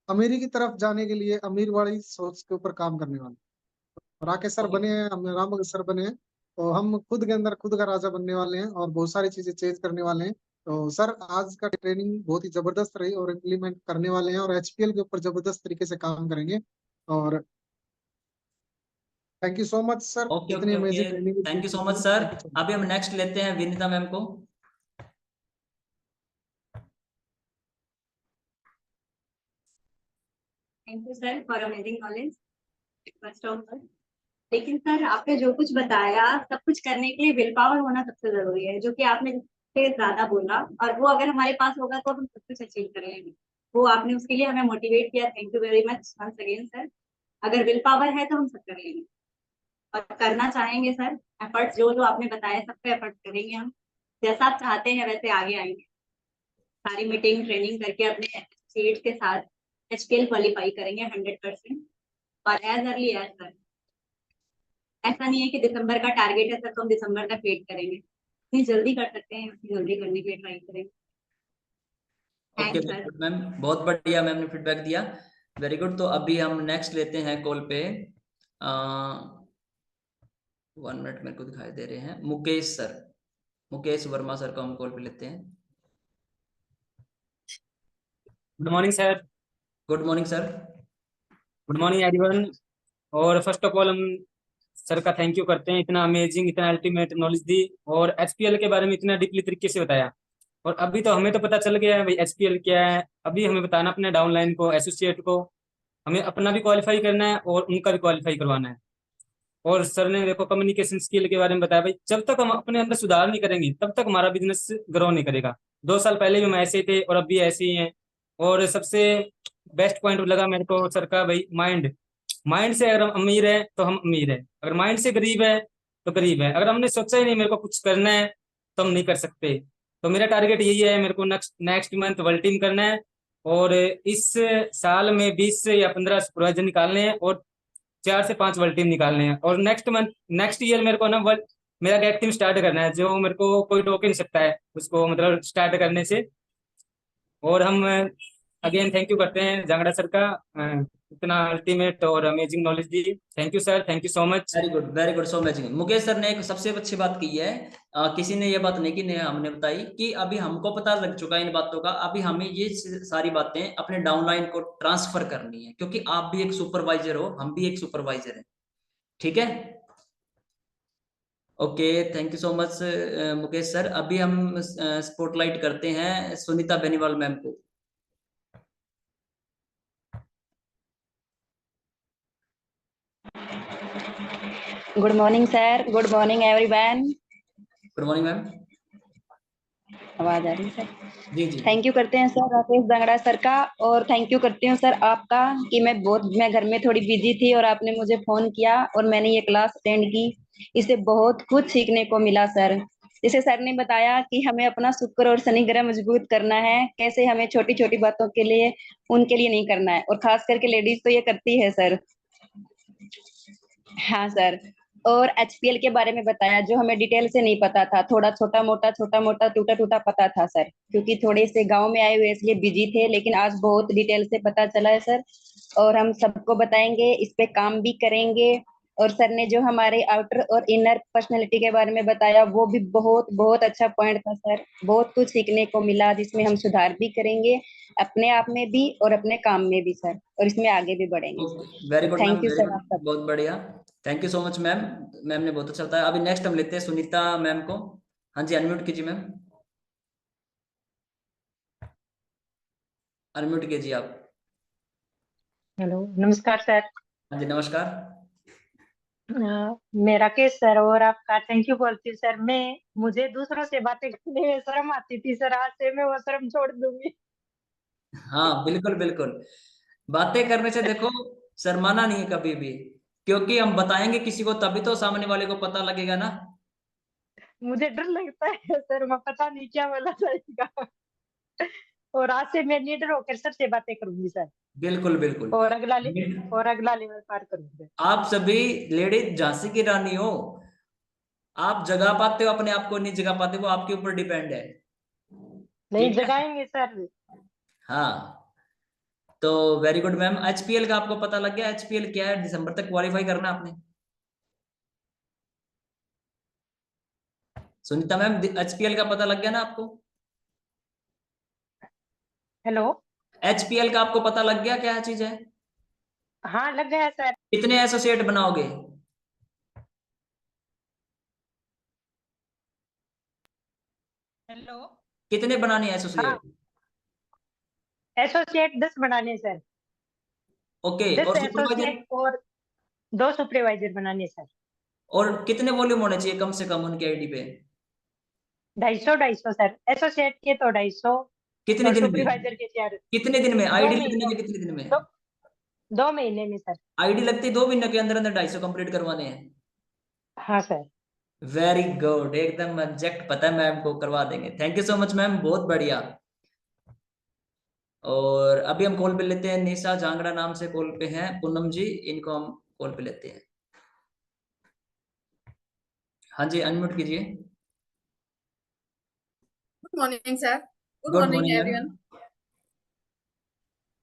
अमीरी की तरफ जाने के लिए अमीर वाली सोच के ऊपर काम करने वाले। Rakesh sir
okay.
बने हैं, हम राम भगत सर बने हैं, तो हम खुद के अंदर खुद का राजा बनने वाले हैं और बहुत सारी चीजें चेंज करने वाले हैं। तो सर आज का ट्रेनिंग बहुत ही जबरदस्त रही, और इम्प्लीमेंट करने वाले हैं, और एचपीएल के ऊपर जबरदस्त तरीके से काम करेंगे। और thank you so much sir,
okay
इतनी
okay okay.
Amazing training
thank you
के
सो मच
लिए।
सर।
थैंक यू सो
अभी
मच।
हम नेक्स्ट लेते हैं विनीता मैम को।
Thank you, sir, for amazing knowledge. First of all, लेकिन सर आपने जो कुछ बताया सब कुछ करने के लिए विल पावर होना सबसे जरूरी है, जो कि आपने से ज्यादा बोला, और वो अगर हमारे पास होगा तो हम सब कुछ अचीव कर लेंगे। वो आपने उसके लिए हमें मोटिवेट किया, thank you very much once again sir. अगर विल पावर है तो हम सब कर लेंगे और करना चाहेंगे सर। एफर्ट्स जो जो आपने बताया सब पे एफर्ट करेंगे हम, जैसा आप चाहते हैं वैसे आगे आएंगे। सारी मीटिंग ट्रेनिंग करके अपने एसोसिएट्स के साथ एचपीएल क्वालिफाई करेंगे 100%, और एज अर्ली एज सर। ऐसा नहीं है कि दिसंबर का टारगेट है सर तो हम दिसंबर तक वेट करेंगे, जितनी जल्दी कर सकते हैं उतनी जल्दी करने के लिए ट्राई करेंगे।
Okay
thanks sir.
मैम, बहुत बढ़िया मैम ने फीडबैक दिया, वेरी गुड। तो अभी हम नेक्स्ट लेते हैं कॉल पे, 1 मिनट मेरे को दिखाई दे रहे हैं, मुकेश सर, मुकेश वर्मा सर को हम कॉल पे लेते हैं।
Good morning sir.
Good morning sir.
Good morning everyone. और फर्स्ट ऑफ ऑल हम सर का थैंक यू करते हैं, इतना अमेजिंग, इतना अल्टीमेट नॉलेज दी और एचपीएल के बारे में इतना डीपली तरीके से बताया। और अभी तो हमें तो पता चल गया है भाई एचपीएल क्या है। अभी हमें बताना अपने डाउनलाइन को, एसोसिएट को, हमें अपना भी क्वालिफाई करना है और उनका भी क्वालिफाई करवाना है। और सर ने देखो कम्युनिकेशन स्किल के बारे में बताया, भाई जब तक हम अपने अंदर सुधार नहीं करेंगे तब तक हमारा बिजनेस ग्रो नहीं करेगा। 2 साल पहले भी हम ऐसे थे और अब भी ऐसे ही हैं। और सबसे बेस्ट पॉइंट लगा मेरे को सर का, भाई माइंड, माइंड से अगर हम अमीर है तो हम अमीर है, अगर माइंड से गरीब है तो गरीब है। अगर हमने सोचा ही नहीं मेरे को कुछ करना है तो हम नहीं कर सकते। तो मेरा टारगेट यही है, मेरे को next next month world team करना है और इस साल में 20 या 15 सुपरवाइजर निकालने हैं और 4 से 5 वर्ल्ड टीम निकालने हैं। और नेक्स्ट मंथ, नेक्स्ट ईयर मेरे को ना वर्ल्ड, मेरा गैक टीम स्टार्ट करना है, जो मेरे को कोई रोक ही नहीं सकता है उसको, मतलब स्टार्ट करने से। और हम अगेन थैंक यू करते हैं जांगड़ा सर का, इतना अल्टीमेट और amazing knowledge the. Thank you sir, thank you so much.
Very good, very good, so amazing. Mukesh sir ने एक सबसे अच्छी बात की है, किसी ने ये बात नहीं की, ने हमने बताई कि अभी हमको पता लग चुका है इन बातों का, अभी हमें ये सारी बातें अपने डाउनलाइन को ट्रांसफर करनी है, क्योंकि आप भी एक सुपरवाइजर हो, हम भी एक सुपरवाइजर हैं, ठीक है। Okay, thank you so much Mukesh sir. अभी हम स्पॉटलाइट करते हैं सुनीता बेनीवाल मैम को।
Good morning sir, good morning everyone.
Good morning ma'am.
आवाज आ रही है सर?
जी जी।
थैंक यू करते हैं सर राकेश दंगड़ा सर का, और थैंक यू करती हूँ सर आपका कि मैं घर में थोड़ी बिजी थी और आपने मुझे फोन किया और मैंने ये क्लास अटेंड की। इससे बहुत कुछ सीखने को मिला सर। जैसे सर ने बताया कि हमें अपना शुक्र और शनि ग्रह मजबूत करना है, कैसे हमें छोटी छोटी बातों के लिए उनके लिए नहीं करना है, और खास करके लेडीज तो ये करती है सर। हाँ सर। और एचपीएल के बारे में बताया जो हमें डिटेल से नहीं पता था, थोड़ा छोटा मोटा टूटा टूटा पता था सर, क्योंकि थोड़े से गांव में आए हुए इसलिए बिजी थे, लेकिन आज बहुत डिटेल से पता चला है सर। और हम सबको बताएंगे, इस पे काम भी करेंगे। और सर ने जो हमारे आउटर और इनर पर्सनैलिटी के बारे में बताया वो भी बहुत बहुत अच्छा पॉइंट था सर। बहुत कुछ सीखने को मिला जिसमें हम सुधार भी करेंगे अपने आप में भी और अपने काम में भी सर, और इसमें आगे भी बढ़ेंगे sir.
Very good ma'am,
thank you
very
sir
good,
आप सब।
बहुत बढ़िया। Thank you so much ma'am, ma'am ने बहुत अच्छा बताया। अभी नेक्स्ट हम लेते हैं सुनीता मैम को। हाँ जी, अनम्यूट कीजिए मैम, अनम्यूट कीजिए आप।
हेलो, नमस्कार सर।
हाँ जी, नमस्कार।
मैं राकेश सर और आपका थैंक यू बोलती हूँ सर। मुझे दूसरों से बातें करने में शर्म आती थी सर, आज से मैं वो शर्म छोड़ दूंगी।
हाँ बिल्कुल बिल्कुल, बातें करने से देखो शर्माना नहीं है कभी भी, क्योंकि हम बताएंगे किसी को तभी तो सामने वाले को पता लगेगा ना।
मुझे डर लगता है सर, मैं पता नहीं क्या बोला जाएगा। और आज से मैं लीडर होकर सबसे बातें करूंगी सर,
बिल्कुल बिल्कुल।
और अगला लेवल पार करूंगी।
आप सभी लेडीज झांसी की रानी हो, आप जगा पाते हो अपने आप को, नहीं जगा पाते, वो आपके ऊपर डिपेंड है,
नहीं
ठीक है।
जगाएंगे सर।
हाँ, तो वेरी गुड मैम। एचपीएल का आपको पता लग गया, एचपीएल क्या है, दिसंबर तक क्वालिफाई करना आपने। सुनीता मैम, एचपीएल का पता लग गया ना आपको?
हेलो।
एचपीएल का आपको पता लग गया क्या चीज है?
हाँ लग गया सर।
कितने एसोसिएट बनाओगे?
हेलो।
कितने बनाने हैं
हाँ,
एसोसिएट?
एसोसिएट 10 बनाने सर।
ओके,
10
और सुपरवाइजर?
एसोसिएट और 2 सुपरवाइजर बनाने हैं सर।
और कितने वॉल्यूम होने चाहिए कम से कम उनकी आईडी पे?
250 सर, एसोसिएट के तो 250
कितने
और
दिन में?
सुपरवाइजर के 4।
कितने दिन में
2
आईडी
महीने
लगने के? कितने दिन में
2 महीने में सर।
आईडी लगती? 2 महीने के अंदर अंदर 250 कंप्लीट करवाने हैं।
हाँ सर।
वेरी गुड, एकदम एग्जैक्ट पता है मैम को, करवा देंगे। Thank you so much ma'am, बहुत बढ़िया। और अभी हम कॉल पे लेते हैं, निशा जांगड़ा नाम से कॉल पे हैं पूनम जी, इनको हम कॉल पे लेते हैं। हाँ जी, अनम्यूट कीजिए।
Good morning sir. Good
good
morning
morning
everyone.
Ma'am.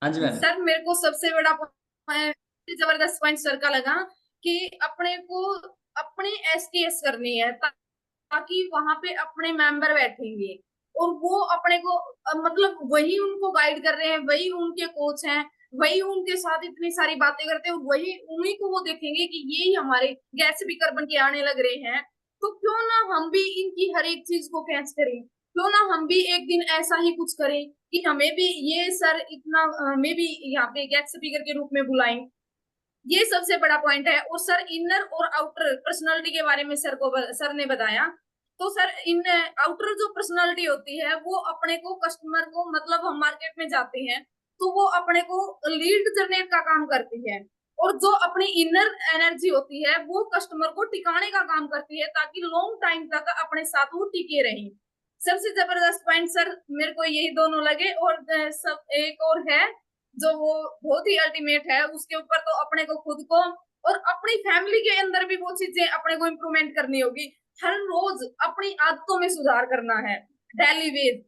हाँ जी मैम।
सर मेरे को सबसे बड़ा पॉइंट, जबरदस्त पॉइंट सर का लगा कि अपने को अपनी एसटीएस करनी है ताकि वहां पे अपने मेंबर बैठेंगे और वो अपने को मतलब वही उनको गाइड कर रहे हैं, वही उनके कोच हैं, वही उनके साथ इतनी सारी बातें करते हैं, वही उन्हीं को वो देखेंगे कि ये ही हमारे गैस स्पीकर बन के आने लग रहे हैं। तो क्यों ना हम भी इनकी हर एक चीज को कैच करें, क्यों ना हम भी एक दिन ऐसा ही कुछ करें कि हमें भी ये सर इतना हमें भी यहाँ पे गेस्ट स्पीकर के रूप में बुलाएं। ये सबसे बड़ा पॉइंट है। और सर इनर और आउटर पर्सनालिटी के बारे में सर ने बताया। तो सर इन आउटर जो पर्सनालिटी होती है वो अपने को कस्टमर को, मतलब हम मार्केट में जाते हैं तो वो अपने को लीड जनरेट का काम करती है, और जो अपनी इनर एनर्जी होती है वो कस्टमर को टिकाने का काम करती है ताकि लॉन्ग टाइम तक अपने साथ वो टिके रहें। सबसे जबरदस्त पॉइंट सर मेरे को यही दोनों लगे। और सब एक और है जो वो बहुत ही अल्टीमेट है, उसके ऊपर तो अपने को खुद को और अपनी फैमिली के अंदर भी वो चीजें अपने को इम्प्रूवमेंट करनी होगी। हर रोज अपनी आदतों में सुधार करना है। डेली वेज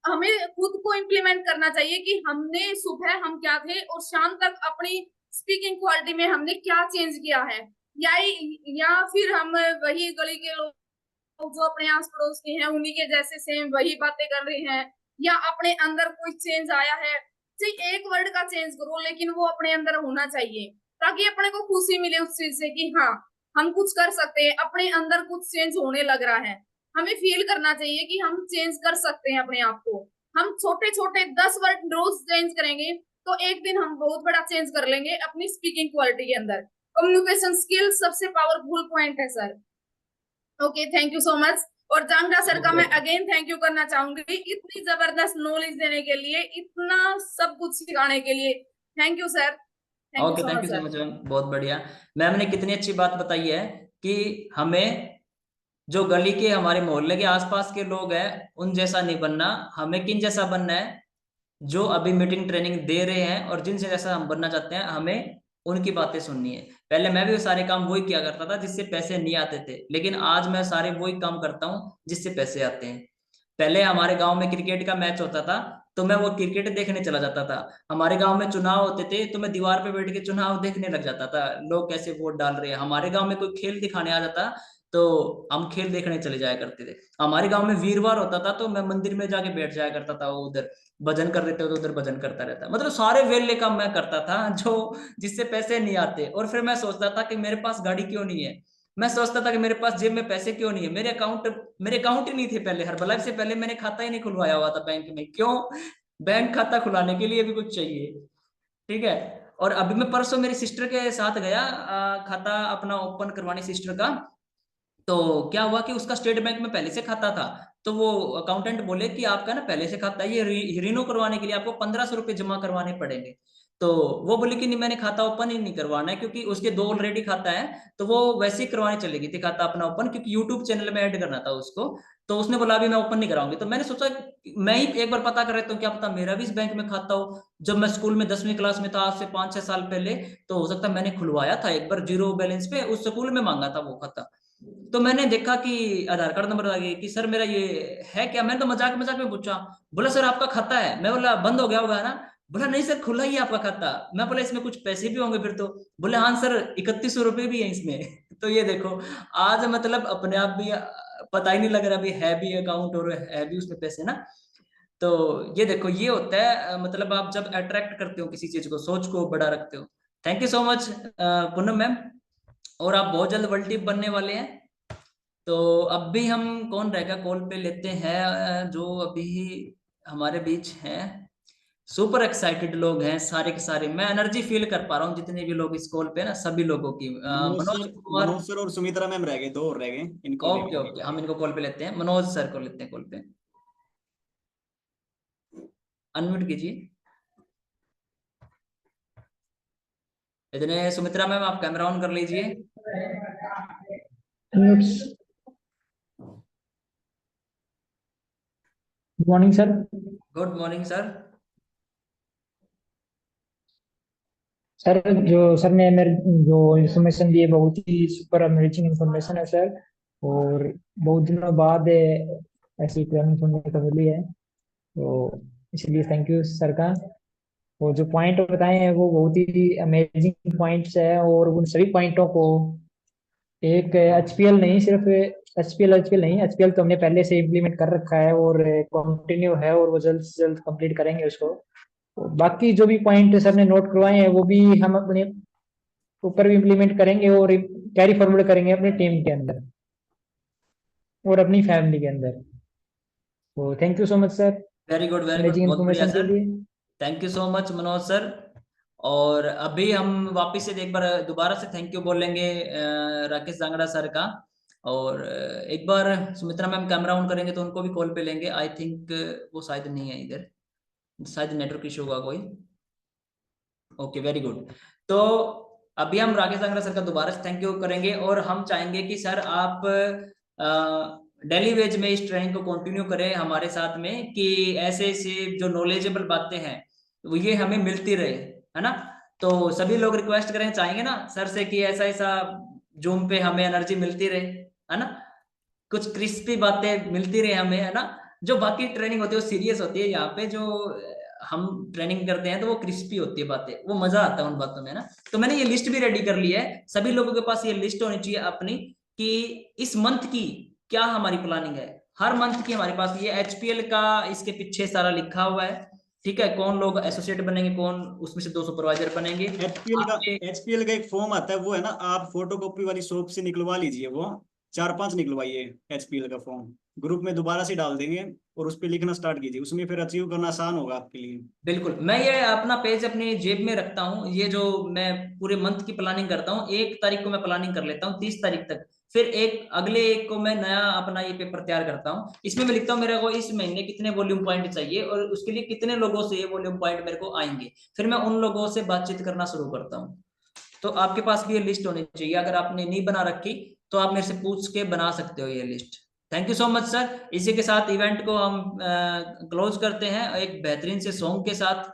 हमें खुद को इम्प्लीमेंट करना चाहिए कि हमने सुबह हम क्या थे और शाम तक अपनी स्पीकिंग क्वालिटी में हमने क्या चेंज किया है, या फिर हम वही गली के लोग जो अपने आस पड़ोस के हैं उन्हीं के जैसे सेम वही बातें कर रहे हैं, या अपने अंदर कोई चेंज आया है, चाहे एक वर्ड का चेंज करो लेकिन वो अपने अंदर होना चाहिए ताकि अपने को खुशी मिले उस चीज से कि हाँ हम कुछ कर सकते हैं, अपने अंदर कुछ चेंज होने लग रहा है। हमें फील करना चाहिए कि हम चेंज कर सकते हैं अपने आप को। हम छोटे छोटे 10 वर्ड रोज चेंज करेंगे तो एक दिन हम बहुत बड़ा चेंज कर लेंगे अपनी स्पीकिंग क्वालिटी के अंदर। कम्युनिकेशन स्किल सबसे पावरफुल पॉइंट है sir. Okay, thank you so much. और जांगड़ा सर का मैं अगेन थैंक यू करना चाहूंगी इतनी जबरदस्त नॉलेज देने के लिए, इतना सब कुछ सिखाने के लिए। Thank you sir.
Okay, thank you so much ma'am, बहुत बढ़िया। मैम ने कितनी अच्छी बात बताई है कि हमें जो गली के हमारे मोहल्ले के आसपास के लोग हैं उन जैसा नहीं बनना, हमें किन जैसा बनना है, जो अभी मीटिंग ट्रेनिंग दे रहे हैं और जिनसे जैसा हम बनना चाहते हैं हमें उनकी बातें सुननी है। पहले मैं भी सारे काम वही किया करता था जिससे पैसे नहीं आते थे, लेकिन आज मैं सारे वही काम करता हूँ जिससे पैसे आते हैं। पहले हमारे गांव में क्रिकेट का मैच होता था तो मैं वो क्रिकेट देखने चला जाता था। हमारे गांव में चुनाव होते थे तो मैं दीवार पे बैठ के चुनाव देखने लग जाता था, लोग कैसे वोट डाल रहे हैं। हमारे गांव में कोई खेल दिखाने आ जाता तो हम खेल देखने चले जाया करते थे। हमारे गांव में वीरवार होता था तो मैं मंदिर में जाके बैठ जाया करता था, वो उधर भजन कर रहे थे तो उधर भजन करता रहता। मतलब सारे वेले काम मैं करता था जो जिससे पैसे नहीं आते। और फिर मैं सोचता था कि मेरे पास गाड़ी क्यों नहीं है, मैं सोचता था कि मेरे पास जेब में पैसे क्यों नहीं है, मेरे अकाउंट ही नहीं थे पहले। हर्बलाइफ से पहले मैंने खाता ही नहीं खुलवाया हुआ था बैंक में। क्यों? बैंक खाता खुलाने के लिए भी कुछ चाहिए, ठीक है। और अभी मैं परसों मेरी सिस्टर के साथ गया खाता अपना ओपन करवाने सिस्टर का। तो क्या हुआ कि उसका स्टेट बैंक में पहले से खाता था, तो वो अकाउंटेंट बोले कि आपका ना पहले से खाता है, ये रिन्यू करवाने के लिए आपको 1500 रुपये जमा करवाने पड़ेंगे। तो वो बोली कि नहीं, मैंने खाता ओपन ही नहीं करवाना है क्योंकि उसके 2 ऑलरेडी खाता है, तो वो वैसे ही करवाने चलेगी थी खाता अपना ओपन, क्योंकि यूट्यूब चैनल में ऐड करना था उसको। तो उसने बोला अभी मैं ओपन नहीं कराऊंगी। तो मैंने सोचा मैं ही एक बार पता कर रहा हूँ, क्या पता मेरा भी इस बैंक में खाता हो। जब मैं स्कूल में 10वीं क्लास में था, आज से 5-6 साल पहले, तो हो सकता है मैंने खुलवाया था एक बार जीरो बैलेंस पे, उस स्कूल में मांगा था वो खाता। तो मैंने देखा कि आधार कार्ड नंबर आ गया कि सर मेरा ये है क्या। मैंने तो मजाक मजाक में पूछा, बोला सर आपका खाता है। मैं बोला बंद हो गया होगा ना। बोला नहीं सर खुला ही है आपका खाता। मैं बोला इसमें कुछ पैसे भी होंगे फिर तो। बोले हाँ सर 3100 रुपये भी है इसमें। तो ये देखो आज मतलब अपने आप भी पता ही नहीं लग रहा, अभी है भी अकाउंट और है भी उसमें पैसे ना। तो ये देखो ये होता है मतलब आप जब अट्रैक्ट करते हो किसी चीज को, सोच को बड़ा रखते हो। Thank you so much Poonam ma'am. और आप बहुत जल्द वर्ल्ड टीम बनने वाले हैं। तो अब भी हम कौन रहेगा कॉल पे लेते हैं जो अभी हमारे बीच हैं। सुपर एक्साइटेड लोग हैं सारे के सारे, मैं एनर्जी फील कर पा रहा हूँ जितने भी लोग इस कॉल पे ना, सभी लोगों की। मनोज कुमार,
मनोज सर और सुमित्रा मैम रह गए, 2 और रह गए, इनको
ओके
लेंगे।
ओके, हम इनको कॉल पे लेते हैं, मनोज सर को लेते हैं कॉल पे, अनम्यूट कीजिए। इतने सुमित्रा मैम आप कैमरा ऑन कर लीजिए।
Good morning sir.
Good morning sir.
Sir जो सर ने मेरे जो इन्फॉर्मेशन दी है बहुत ही सुपर अमेजिंग इन्फॉर्मेशन है सर, और बहुत दिनों बाद ऐसी ट्रेनिंग सुनने को मिली है, तो इसलिए थैंक यू सर का। और जो पॉइंट बताए हैं वो बहुत ही अमेजिंग पॉइंट्स है, और उन सभी पॉइंटों को एक एचपीएल नहीं, सिर्फ एचपीएल नहीं, एचपीएल तो हमने पहले से इम्प्लीमेंट कर रखा है और कंटिन्यू है, और वो जल्द से जल्द कंप्लीट करेंगे उसको। तो बाकी जो भी पॉइंट सर ने नोट करवाए हैं वो भी हम अपने ऊपर भी इम्प्लीमेंट करेंगे और कैरी फॉरवर्ड करेंगे अपने टीम के अंदर और अपनी फैमिली के अंदर। तो thank you so much sir,
very good,
amazing
बहुत बढ़िया
इन्फॉर्मेशन के
सर,
लिए।
Thank you so much Manoj sir. और अभी हम वापस से एक बार दोबारा से थैंक यू बोलेंगे राकेश जांगड़ा सर का, और एक बार सुमित्रा मैम कैमरा ऑन करेंगे तो उनको भी कॉल पे लेंगे। आई थिंक वो शायद नहीं है इधर, शायद नेटवर्क इशू होगा कोई। Okay very good. तो अभी हम राकेश जांगड़ा सर का दोबारा से थैंक यू करेंगे, और हम चाहेंगे कि सर आप डेली वेज में इस ट्रेनिंग को कंटिन्यू करें हमारे साथ में, कि ऐसे ऐसे जो नॉलेजेबल बातें हैं वो ये हमें मिलती रहे, है ना। तो सभी लोग रिक्वेस्ट करें, चाहेंगे ना सर से कि ऐसा ऐसा जूम पे हमें एनर्जी मिलती रहे, है ना, कुछ क्रिस्पी बातें मिलती रहे हमें, है ना। जो बाकी ट्रेनिंग होती है वो सीरियस होती है, यहाँ पे जो हम ट्रेनिंग करते हैं तो वो क्रिस्पी होती है बातें, वो मजा आता है उन बातों में ना। तो मैंने ये लिस्ट भी रेडी कर ली है, सभी लोगों के पास ये लिस्ट होनी चाहिए अपनी, कि इस मंथ की क्या हमारी प्लानिंग है। हर मंथ की हमारे पास ये एचपीएल का इसके पीछे सारा लिखा हुआ है, ठीक है, कौन लोग एसोसिएट बनेंगे, कौन उसमें से 2 सुपरवाइजर बनेंगे।
एचपीएल का एक फॉर्म आता है, वो है ना, आप फोटोकॉपी वाली शॉप से निकलवा लीजिए, वो 4-5 निकलवाइए एचपीएल का फॉर्म, ग्रुप में दोबारा से डाल देंगे और उस पर लिखना स्टार्ट कीजिए, उसमें फिर अचीव करना आसान होगा आपके लिए।
बिल्कुल, मैं ये अपना पेज अपनी जेब में रखता हूँ, ये जो मैं पूरे मंथ की प्लानिंग करता हूँ, 1 तारीख को मैं प्लानिंग कर लेता हूँ 30 तारीख तक, फिर अगले एक को मैं नया अपना ये पेपर तैयार करता हूँ। इसमें मैं लिखता हूँ मेरे को इस महीने कितने वॉल्यूम पॉइंट चाहिए और उसके लिए कितने लोगों से ये वॉल्यूम पॉइंट मेरे को आएंगे, फिर मैं उन लोगों से बातचीत करना शुरू करता हूँ। तो आपके पास भी ये लिस्ट होनी चाहिए, अगर आपने नहीं बना रखी तो आप मेरे से पूछ के बना सकते हो ये list. Thank you so much sir. इसी के साथ इवेंट को हम क्लोज करते हैं एक बेहतरीन से सॉन्ग के साथ।